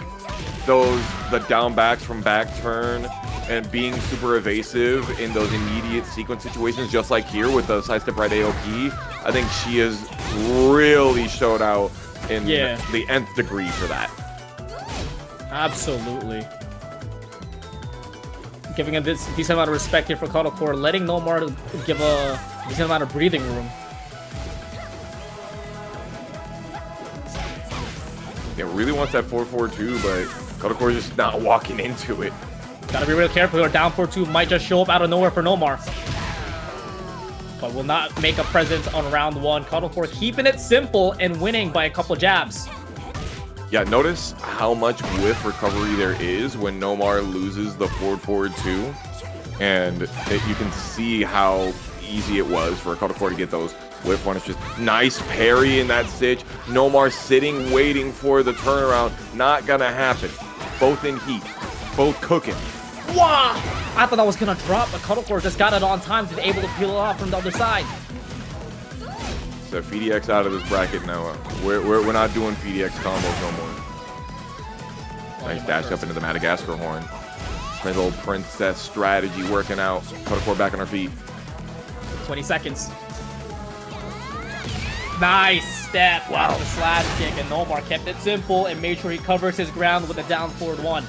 the down backs from back turn and being super evasive in those immediate sequence situations, just like here with the sidestep right AOP. I think she has really showed out in the nth degree for that. Absolutely. Giving a decent amount of respect here for Cuddlecore, letting Nomar give a decent amount of breathing room. Yeah, really wants that 4-4-2, but Cuddlecore is just not walking into it. Gotta be real careful here. Down 4-2 might just show up out of nowhere for Nomar, but will not make a presence on round 1. Cuddlecore keeping it simple and winning by a couple jabs. Yeah, notice how much whiff recovery there is when Nomar loses the forward 2, and you can see how easy it was for Cuddlecore to get those whiff punishes. Nice parry in that stitch. Nomar sitting, waiting for the turnaround. Not gonna happen. Both in heat, both cooking. Wow! I thought that was gonna drop, but Cuddlecore just got it on time to be able to peel it off from the other side. So PhiDX out of this bracket now. We're not doing PhiDX combos no more. Nice dash up into the Madagascar horn. Nice little princess strategy working out. Cuddlecore back on her feet. 20 seconds. Nice step. Wow. The slash kick, and Nomar kept it simple and made sure he covers his ground with a down forward 1.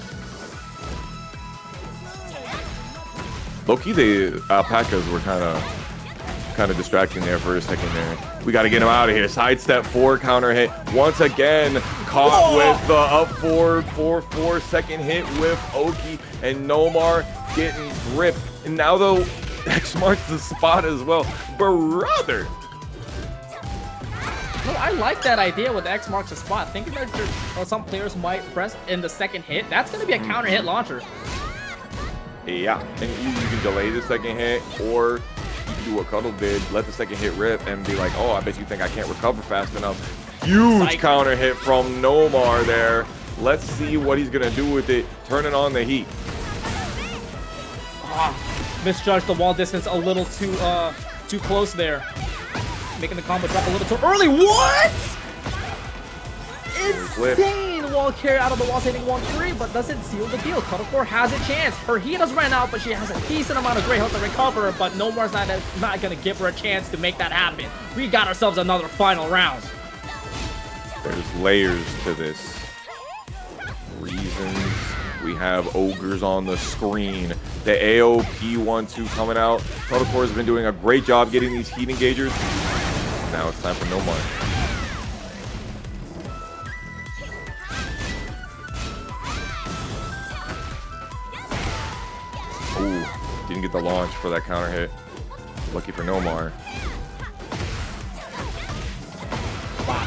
Low-key, the alpacas were kind of distracting there for a second there. We got to get him out of here. Sidestep 4 counter hit. Once again, caught with the up forward 4-4 second hit with Oki, and Nomar getting gripped. And now though, X marks the spot as well. Brother! No, I like that idea with X marks the spot. Thinking that some players might press in the second hit. That's going to be a counter hit launcher. Yeah, and you can delay the second hit, or you can do what Cuddle did, let the second hit rip and be like, oh, I bet you think I can't recover fast enough. Huge counter hit from Nomar there. Let's see what he's gonna do with it. Turning on the heat. Misjudged the wall distance a little too close there. Making the combo drop a little too early. What? Insane clean wall carry out of the wall hitting 1-3, but doesn't seal the deal. Cuddlecore has a chance. Her heat has ran out, but she has a decent amount of great health to recover, but NOMAR's not going to give her a chance to make that happen. We got ourselves another final round. There's layers to this. Reasons. We have ogres on the screen. The AOP 1-2 coming out. Cuddlecore has been doing a great job getting these heat engagers. Now it's time for NOMAR. Ooh, didn't get the launch for that counter hit. Lucky for NOMAR. Wow.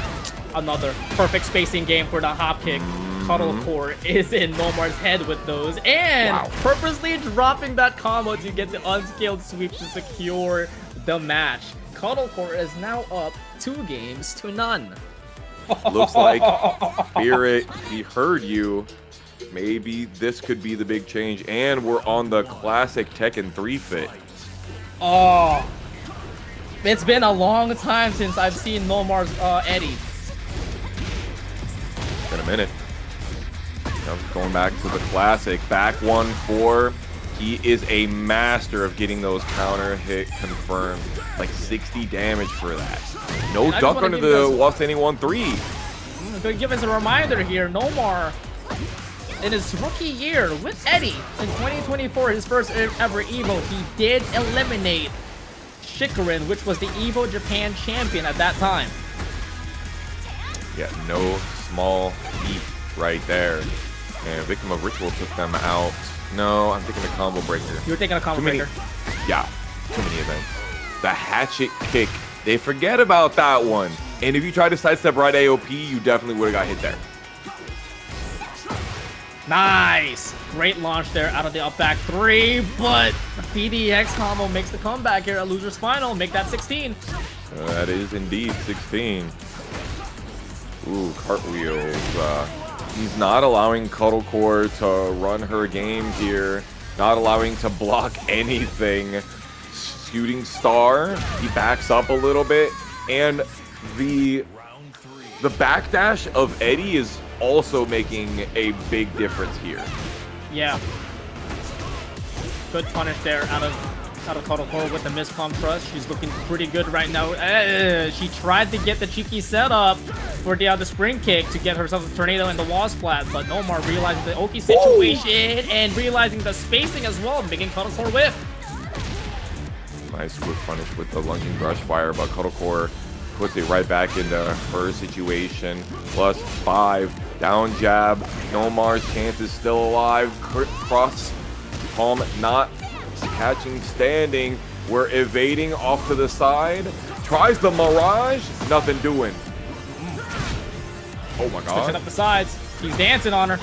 Another perfect spacing game for the hop kick. Cuddlecore is in NOMAR's head with those, and purposely dropping that combo to get the unscaled sweep to secure the match. Cuddlecore is now up 2-0. Looks like Spirit, he heard you. Maybe this could be the big change, and we're on the classic Tekken 3 fit. Oh, it's been a long time since I've seen NOMAR's Eddie. In a minute. Going back to the classic, back 1-4. He is a master of getting those counter hit confirmed. Like 60 damage for that. No duck under the wall standing 1-3. I'm gonna give us a reminder here. NOMAR, in his rookie year with Eddie in 2024, his first ever Evo, he did eliminate Shikarin, which was the Evo Japan champion at that time. Yeah, no small feat right there. And Victim of Ritual took them out. No, I'm thinking a combo breaker. You were thinking a combo breaker? Yeah, too many events. The hatchet kick. They forget about that one. And if you try to sidestep right AOP, you definitely would have got hit there. Nice. Great launch there out of the up back 3, but the PhiDX combo makes the comeback here at Loser's Final. Make that 16. That is indeed 16. Ooh, cartwheels. He's not allowing Cuddlecore to run her game here. Not allowing to block anything. Shooting star. He backs up a little bit. And the backdash of Eddie is also making a big difference here. Yeah. Good punish there out of Cuddlecore with the miscom thrust. She's looking pretty good right now. She tried to get the cheeky setup for the spring kick to get herself a tornado in the wall splat, but NOMAR realizing the Oki situation and realizing the spacing as well, making Cuddlecore whiff. Nice whiff punish with the lunging brush fire, but Cuddlecore puts it right back into her situation. +5, down jab. NOMAR's chance is still alive. Cross palm not catching standing. We're evading off to the side. Tries the Mirage, nothing doing. Oh my god. Switching up the sides. He's dancing on her.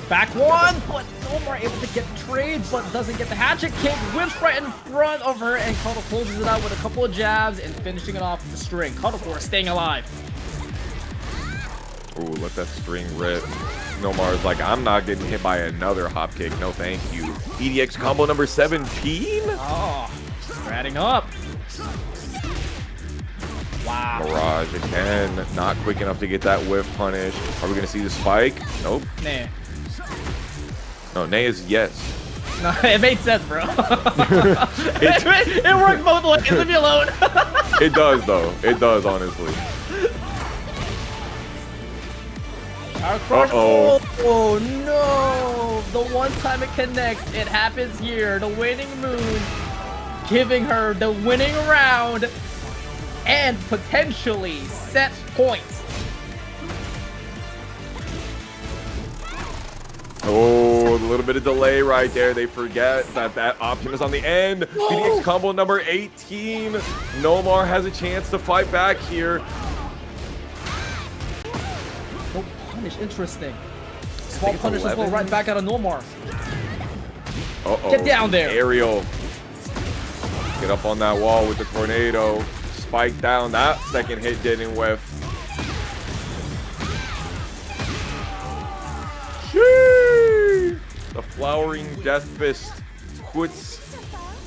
Back one, but NOMAR able to get the trade, but doesn't get the hatchet kick. Whips right in front of her, and Cuddle closes it out with a couple of jabs and finishing it off with the string. Cuddlecore staying alive. Ooh, let that string rip. NOMAR's like, I'm not getting hit by another hop kick. No, thank you. PhiDX combo number 17. Oh, they're adding up. Wow. Mirage again, not quick enough to get that whiff punish. Are we gonna see the spike? Nope. Nah. No, nay is yes. No, it made sense, bro. it worked both ways. Leave me alone. It does, though. It does, honestly. Uh-oh. Oh, no. The one time it connects, it happens here. The waning moon giving her the winning round and potentially set points. Oh, a little bit of delay right there. They forget that that option is on the end. PhiDX combo number 18. NOMAR has a chance to fight back here. No punish, interesting. Small punish as well, right back out of NOMAR. Uh-oh. Get down there. Aerial. Get up on that wall with the tornado. Spike down. That second hit didn't whiff. Sheesh. The flowering death fist puts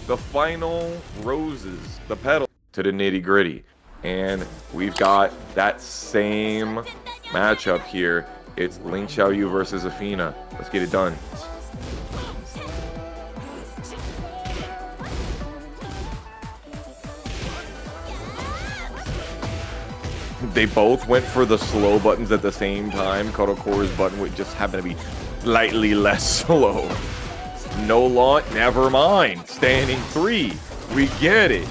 the final roses, the pedal, to the nitty gritty. And we've got that same matchup here. It's Ling Xiaoyu versus Athena. Let's get it done. They both went for the slow buttons at the same time. Kotokore's button would just happen to be slightly less slow. No launch, never mind. Standing 3. We get it.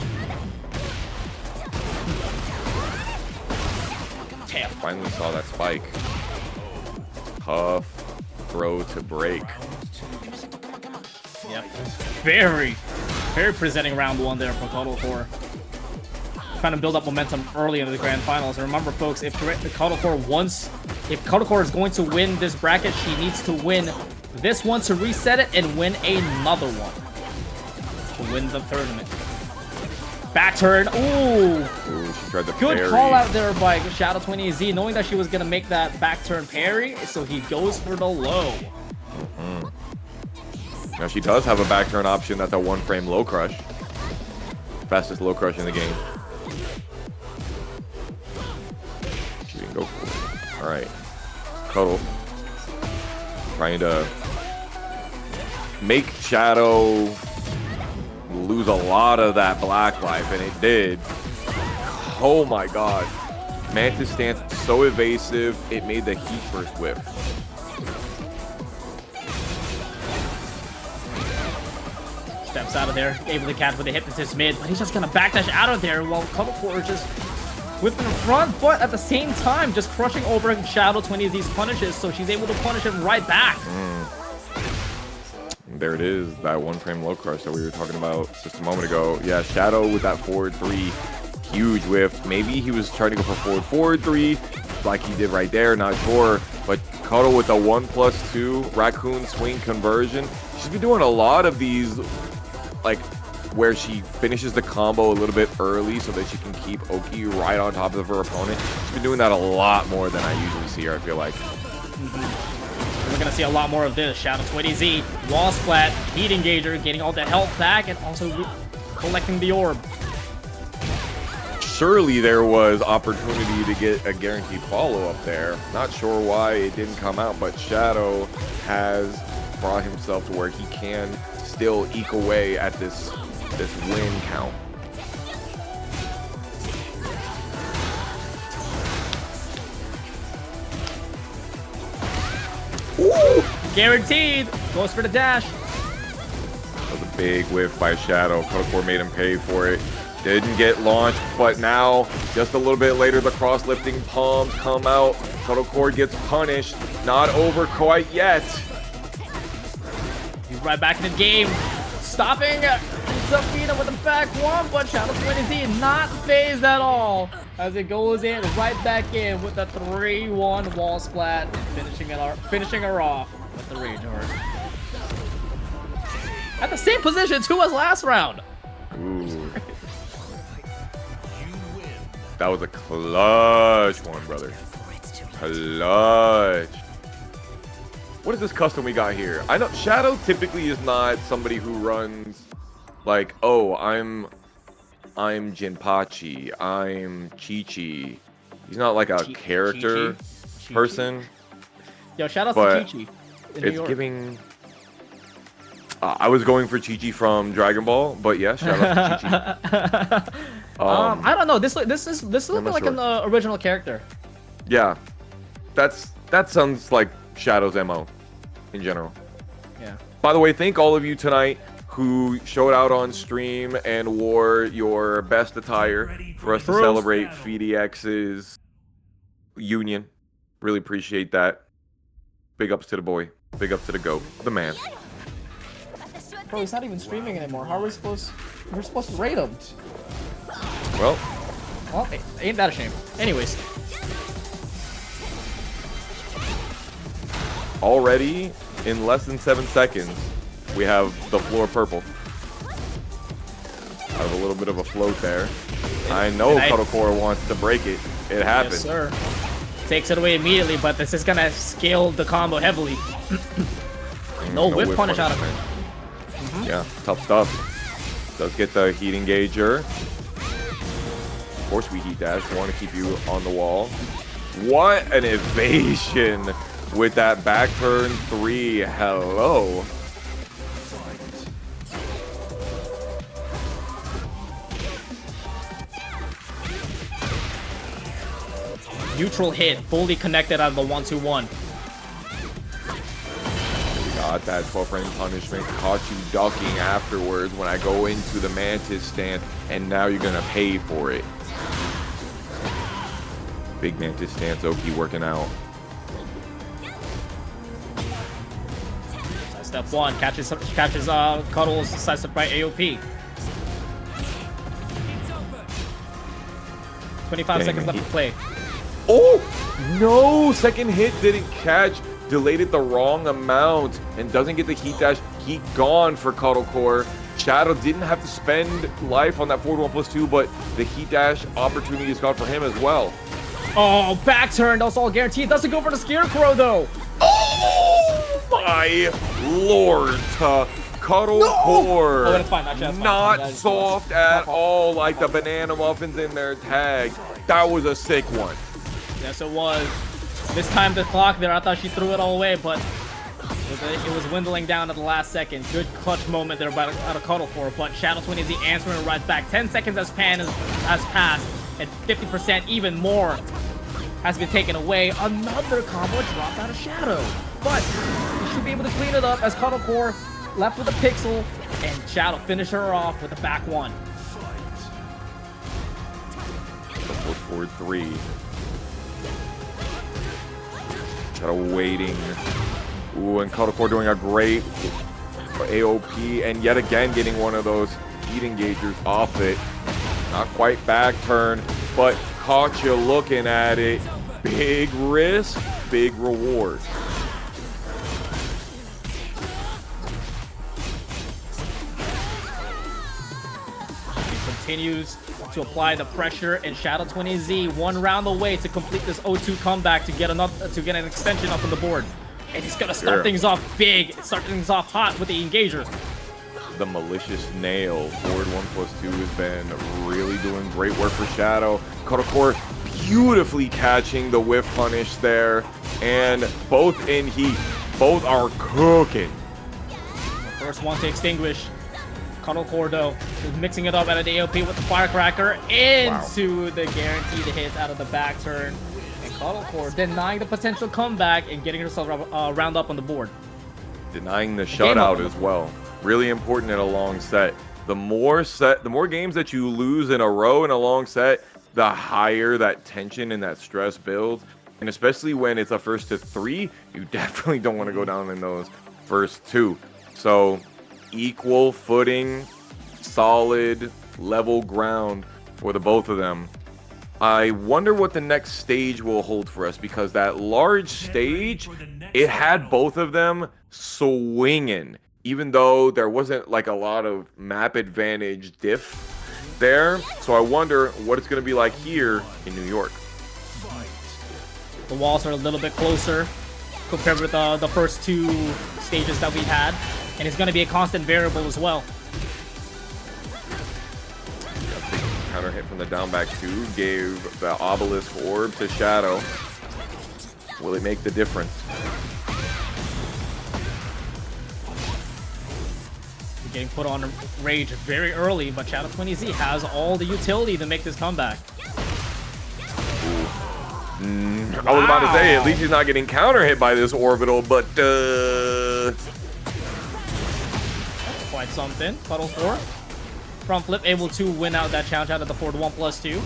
Damn. Finally saw that spike. Tough throw to break. Yep. Very presenting round 1 there for Kotocore. Trying to build up momentum early into the grand finals. And remember, folks, if Kotocore is going to win this bracket, she needs to win this one to reset it and win another one to win the tournament. Back turn. Ooh. Ooh, she tried to Good parry. call out there by Shadow20Z, knowing that she was going to make that back turn parry, so he goes for the low. Now she does have a back turn option. That's a 1-frame low crush. Fastest low crush in the game. She didn't go for it. All right. Cuddle. Trying to make Shadow lose a lot of that black life, and it did. Oh my god. Mantis stance so evasive, it made the heat burst whip. Steps out of there, able to catch with a hypnotist mid, but he's just gonna backdash out of there while Kotocore just whipping in front, but at the same time just crushing over Shadow20Z's punishes, so she's able to punish him right back. There it is, that 1-frame low crush that we were talking about just a moment ago. Yeah, Shadow with that forward 3, huge whiff. Maybe he was trying to go for forward 3 like he did right there, not sure. But Koto with a 1+2 Raccoon swing conversion. She's been doing a lot of these, like, where she finishes the combo a little bit early so that she can keep Oki right on top of her opponent. She's been doing that a lot more than I usually see her, I feel like. We're gonna see a lot more of this. Shadow20Z, wall splat, heat engager, getting all the health back, and also collecting the orb. Surely there was opportunity to get a guaranteed follow-up there. Not sure why it didn't come out, but Shadow has brought himself to where he can still eke away at this win count. Ooh, guaranteed. Goes for the dash. That was a big whiff by Shadow. Kotocore made him pay for it. Didn't get launched, but now, just a little bit later, the cross-lifting palms come out. Kotocore gets punished. Not over quite yet. He's right back in the game. Stopping Zafina with the back one, but Shadow20Z not phased at all as it goes in right back in with the 3-1 wall splat, finishing her off with the rage horse. At the same position too as last round. Ooh. That was a clutch one, brother. Clutch. What is this custom we got here? I know Shadow typically is not somebody who runs like, oh, I'm Jinpachi, I'm Chi-Chi. He's not like a character person. Yo, shout out but to Chi-Chi. It's giving. I was going for Chi-Chi from Dragon Ball, but yeah, shout out to Chi-Chi. I don't know. This is looking like an original character. Yeah, that sounds like Shadow's MO in general. Yeah. By the way, thank all of you tonight who showed out on stream and wore your best attire for us to celebrate PhiDX's union. Really appreciate that. Big ups to the boy. Big ups to the GOAT, the man. Bro, he's not even streaming anymore. How are we supposed? We're supposed to rate him. Well, ain't that a shame? Anyways. already in less than 7 seconds, we have the floor purple. I have a little bit of a float there. I know Kotocore wants to break it. It happened. Yes, sir. Takes it away immediately, but this is gonna scale the combo heavily. No whip punish out of it. Yeah, tough stuff. Does get the heat engager. Of course we heat dash. We want to keep you on the wall. What an evasion with that back turn 3. Hello. Neutral hit, fully connected out of the 1-2-1. Got that 12-frame punishment. Caught you ducking afterwards when I go into the Mantis stance, and now you're gonna pay for it. Big Mantis stance, Oki working out. Step 1, catches Cuddles, sidestep by AOP. 25 seconds left to play. Oh, no, second hit didn't catch. Delayed it the wrong amount and doesn't get the heat dash. Heat gone for Cuddlecore. Shadow didn't have to spend life on that forward 1+2, but the heat dash opportunity is gone for him as well. Oh, back turn, that's all guaranteed. Doesn't go for the Scarecrow though. Oh my lord. Cuddlecore. Oh, that's fine. Actually, that's fine. Not soft at all, like the banana muffins in their tag. That was a sick one. Yes, it was. This time the clock there, I thought she threw it all away, but it was dwindling down at the last second. Good clutch moment there out of Cuddlecore, but Shadow Twin is the answering right back. 10 seconds has passed, and 50% even more has been taken away. Another combo dropped out of Shadow, but he should be able to clean it up as Cuddlecore left with a pixel, and Shadow finished her off with a back 1. Forward 3. Shadow waiting. Ooh, and Cuddlecore doing a great AOP, and yet again getting one of those heat engagers off it. Not quite back turn, but caught you looking at it. Big risk, big reward. He continues to apply the pressure, and Shadow 20Z 1 round away to complete this 0-2 comeback to get an extension up on the board. And he's gonna start things off big, start things off hot with the engager. The malicious nail forward 1+2 has been really doing great work for Shadow. Cuddlecore beautifully catching the whiff punish there, and both in heat, both are cooking. First one to extinguish. Cuddlecore though is mixing it up out of the AOP with the firecracker into the guaranteed hits out of the back turn, and Cuddlecore denying the potential comeback and getting herself round up on the board. Denying the shutout as well. Really important in a long set. The more games that you lose in a row in a long set, the higher that tension and that stress builds. And especially when it's a first to 3, you definitely don't want to go down in those first 2. So equal footing, solid, level ground for the both of them. I wonder what the next stage will hold for us, because that large stage, it had both of them swinging, even though there wasn't like a lot of map advantage diff there. So I wonder what it's going to be like here in New York. The walls are a little bit closer compared with the first 2 stages that we had, and it's going to be a constant variable as well. Counter hit from the down back 2 gave the obelisk orb to Shadow. Will it make the difference? Getting put on rage very early, but Shadow 20Z has all the utility to make this comeback. I was about to say, at least he's not getting counter hit by this orbital, but quite something. Cuddlecore front flip able to win out that challenge out of the forward 1+2.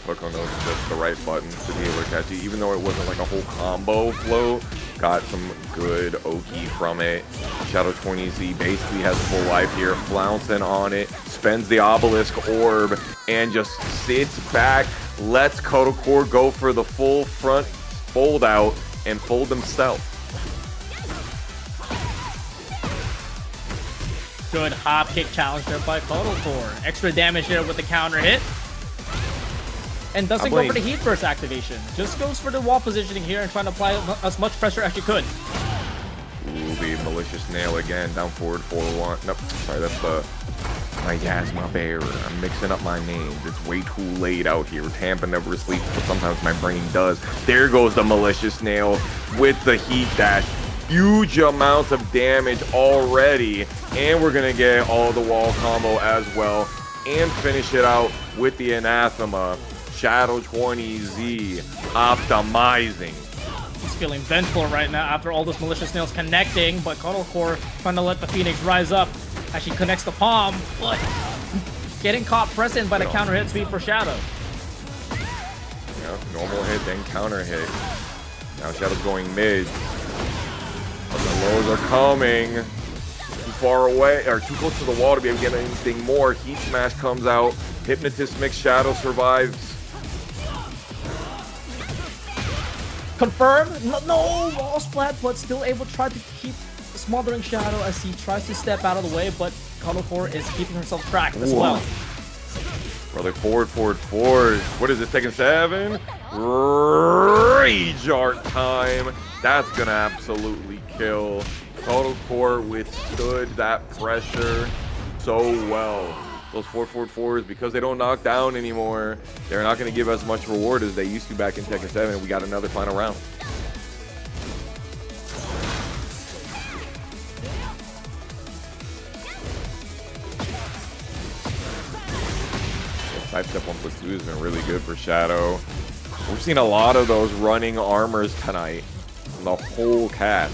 Tokon knows just the right buttons to be able to catch it, even though it wasn't like a whole combo flow. Got some good Oki from it. Shadow 20Z basically has full life here, flouncing on it, spends the obelisk orb, and just sits back, lets Cuddlecore go for the full front fold out and fold himself. Good hop kick challenge there by Cuddlecore. Extra damage there with the counter hit. And doesn't go for the heat burst activation. Just goes for the wall positioning here and trying to apply as much pressure as you could. Ooh, the malicious nail again. Down forward 4-1. Nope, sorry, that's the miasma bearer. I'm mixing up my names. It's way too late out here. Tampa never sleeps, but sometimes my brain does. There goes the malicious nail with the heat dash. Huge amounts of damage already, and we're gonna get all the wall combo as well, and finish it out with the anathema. Shadow 20Z optimizing. He's feeling vengeful right now after all those malicious nails connecting, but Cuddlecore trying to let the Phoenix rise up as she connects the palm, but getting caught present by the counter hit speed for Shadow. Yeah, normal hit, then counter hit. Now Shadow's going mid. But the lows are coming. Too far away, or too close to the wall to be able to get anything more. Heat Smash comes out. Hypnotist mix, Shadow survives. Confirm. No, wall splat, but still able to try to keep smothering Shadow as he tries to step out of the way, but Cuddlecore is keeping herself tracked as well. Brother, forward. What is it, Tekken 7? Rage art time. That's gonna absolutely kill. Cuddlecore withstood that pressure so well. Those 4-4-4s, because they don't knock down anymore, they're not going to give us much reward as they used to back in Tekken 7. We got another final round. Sidestep 1+2 has been really good for Shadow. We've seen a lot of those running armors tonight from the whole cast.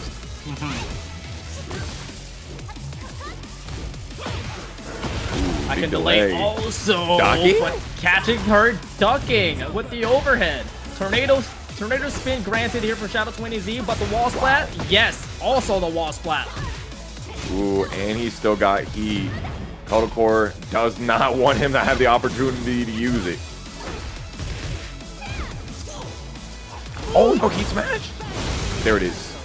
I can delay also, Ducking? but catching her ducking with the overhead. Tornado spin granted here for Shadow 20Z, but the wall splat, yes, also the wall splat. Ooh, and he's still got heat. Cuddlecore does not want him to have the opportunity to use it. Oh, no, heat smash. There it is.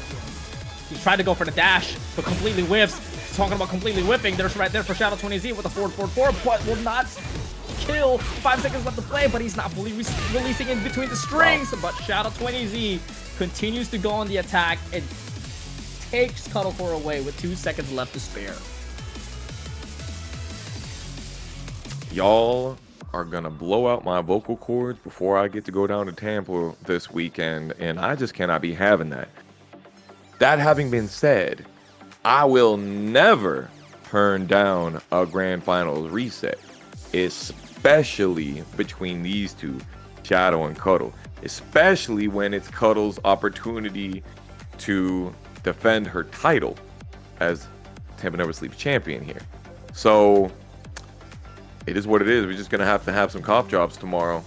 He's trying to go for the dash, but completely whiffs. Talking about completely whipping, there's right there for Shadow 20Z with a 4-4-4, but will not kill. 5 seconds left to play, but he's not fully releasing in between the strings. Wow. But Shadow 20Z continues to go on the attack and takes Cuddlecore away with 2 seconds left to spare. Y'all are gonna blow out my vocal cords before I get to go down to Tampa this weekend, and I just cannot be having that. That having been said, I will never turn down a grand finals reset, especially between these two, Shadow and Cuddle, especially when it's Cuddle's opportunity to defend her title as Tampa Never Sleeps champion here. So it is what it is. We're just gonna have to have some cough drops tomorrow.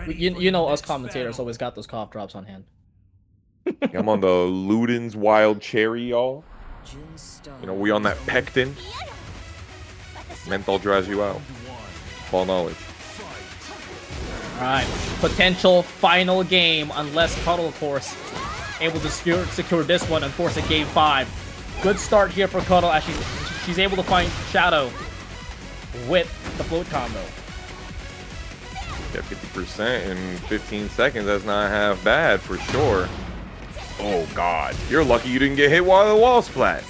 You know us commentators always got those cough drops on hand. I'm on the Luden's Wild Cherry, y'all. You know, we on that pectin. Menthol dries you out. Fall knowledge. Alright, potential final game unless Cuddle, of course, able to secure this one and force a game 5. Good start here for Cuddle as she's able to find Shadow with the float combo. Yeah, 50% in 15 seconds. That's not half bad for sure. Oh God, you're lucky you didn't get hit while the wall splat.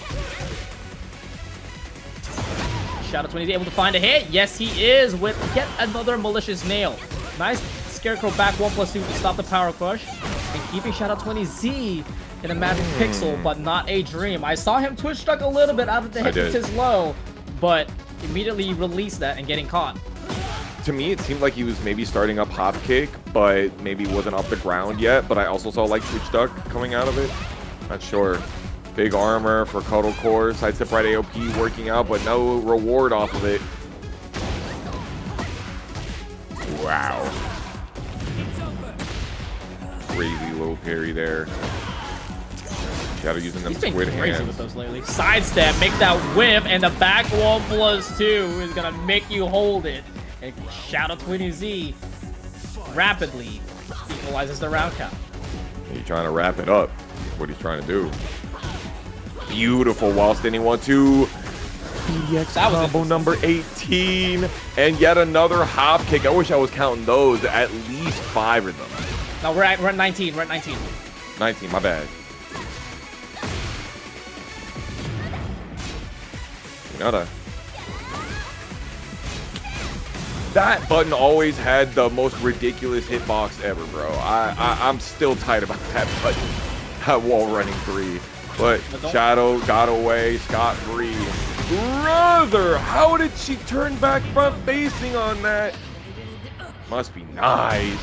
Shadow 20 is able to find a hit. Yes, he is with yet another malicious nail. Nice Scarecrow back 1+2 to stop the power crush and keeping Shadow 20Z in a magic pixel, but not a dream. I saw him twitch struck a little bit out of the hypnotist low, but immediately released that and getting caught. To me, it seemed like he was maybe starting up hop kick, but maybe wasn't off the ground yet. But I also saw like twitch duck coming out of it. Not sure. Big armor for Cuddlecore. Sidestep right AOP working out, but no reward off of it. Wow. Crazy low parry there. Shadow using them squid hands. He's been crazy with those lately. Sidestep, make that whiff, and the back wall +2 is gonna make you hold it. And Shadow 20Z rapidly equalizes the round count. He's trying to wrap it up. What he's trying to do. Beautiful wall standing 1-2. PhiDX combo number 18. And yet another hop kick. I wish I was counting those. At least 5 of them. No, we're at 19. We're at 19. 19, my bad. That button always had the most ridiculous hitbox ever, bro. I'm still tight about that button. That wall running 3. But Shadow got away scot-free. Brother, how did she turn back front facing on that? Must be nice.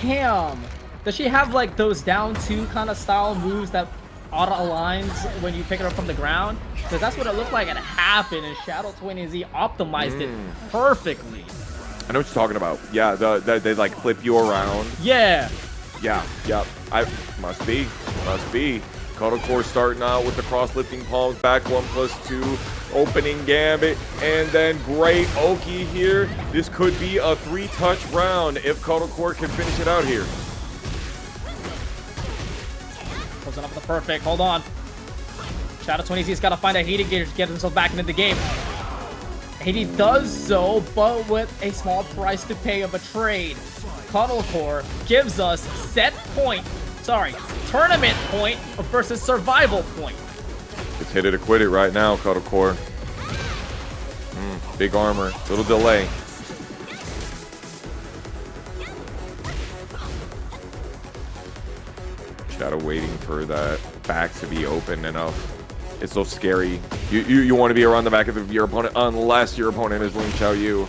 Damn. Does she have like those down 2 kind of style moves that auto aligns when you pick it up from the ground? Because that's what it looked like it happened, and Shadow TOURNEY optimized it perfectly. I know what you're talking about. Yeah, they like flip you around. Yeah. Yeah, yep. Must be. Core starting out with the cross lifting palms, back 1+2, opening gambit, and then great Oki here. This could be a 3-touch round if Core can finish it out here. Closing up the perfect. Hold on. Shadow TOURNEY's got to find a heat engage to get himself back into the game. And he does so, but with a small price to pay of a trade. Core gives us tournament point versus survival point. It's hit it or quit it right now, Core. Big armor, little delay. Shadow waiting for that back to be open enough. It's so scary. You want to be around the back of your opponent unless your opponent is Ling Xiao Yu.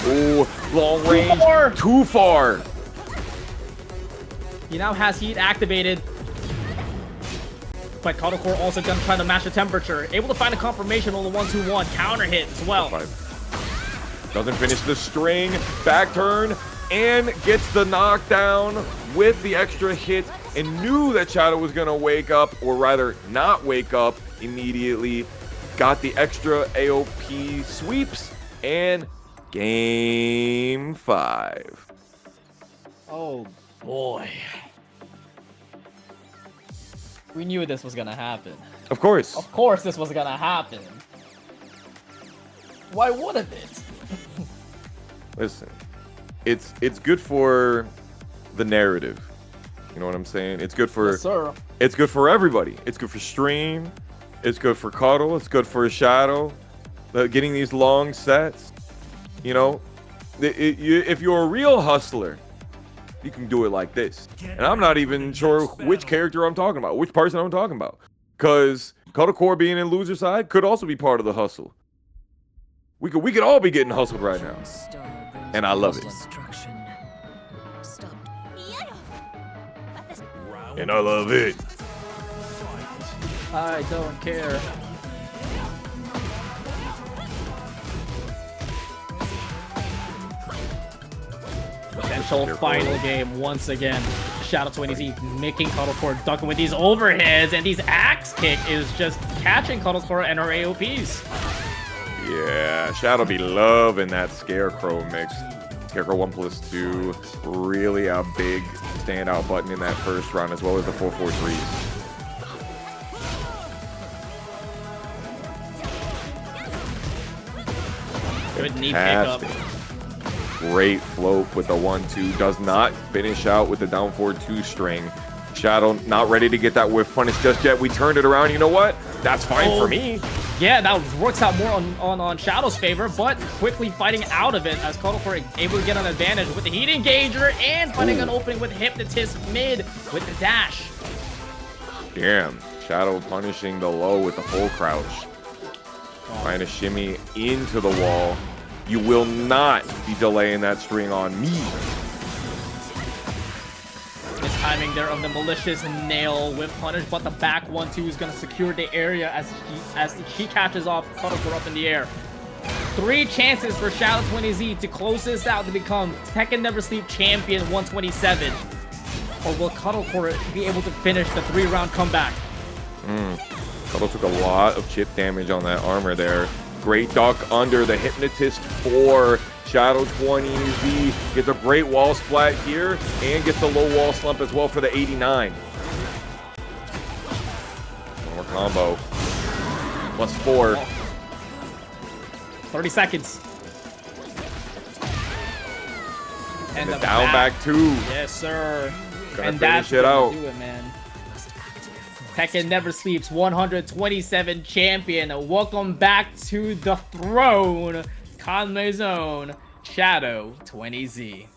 Ooh, long range. Too far. He now has heat activated. But Core also gonna try to match the temperature. Able to find a confirmation on the 1-2-1. Counter hit as well. Doesn't finish the string. Back turn. And gets the knockdown with the extra hit. And knew that Shadow was gonna wake up. Or rather, not wake up immediately. Got the extra AOP sweeps. And game 5. Oh boy. We knew this was gonna happen. Of course. Of course this was gonna happen. Why wouldn't it? Listen, it's good for the narrative. You know what I'm saying? It's good for It's good for everybody. It's good for stream. It's good for Cuddle. It's good for Shadow. Getting these long sets. You know, if you're a real hustler, you can do it like this. And I'm not even sure which character I'm talking about, which person I'm talking about. Because Core being in loser side could also be part of the hustle. We could all be getting hustled right now. And I love it. And I love it. I don't care. Potential final game once again. Shadow TOURNEY making Core ducking with these overheads, and these axe kick is just catching Core and her AOPs. Yeah, Shadow be loving that Scarecrow mix. Scarecrow 1+2, really a big standout button in that first round, as well as the 4-4-3s. Good knee pickup. Great float with the 1-2. Does not finish out with the down forward 2 string. Shadow not ready to get that whiff punish just yet. We turned it around. You know what? That's fine for me. Yeah, that works out more on Shadow's favor, but quickly fighting out of it as Core able to get an advantage with the heat engager and finding an opening with Hypnotist mid with the dash. Damn. Shadow punishing the low with the full crouch. Trying to shimmy into the wall. You will not be delaying that string on me. This timing there of the malicious nail whip punish, but the back 1-2 is going to secure the area as she catches off Core up in the air. 3 chances for Shadow TOURNEY to close this out to become Tekken Never Sleep Champion 127. Or will Core be able to finish the 3-round comeback? Cuddle took a lot of chip damage on that armor there. Great duck under the Hypnotist for Shadow TOURNEY. Gets a great wall splat here and gets a low wall slump as well for the 89. One more combo. +4. 30 seconds. And the down back 2. Yes, sir. Gonna finish it out. Do it, man. Tekken Never Sleeps 127 champion. Welcome back to the throne, Conley's own Shadow 20Z.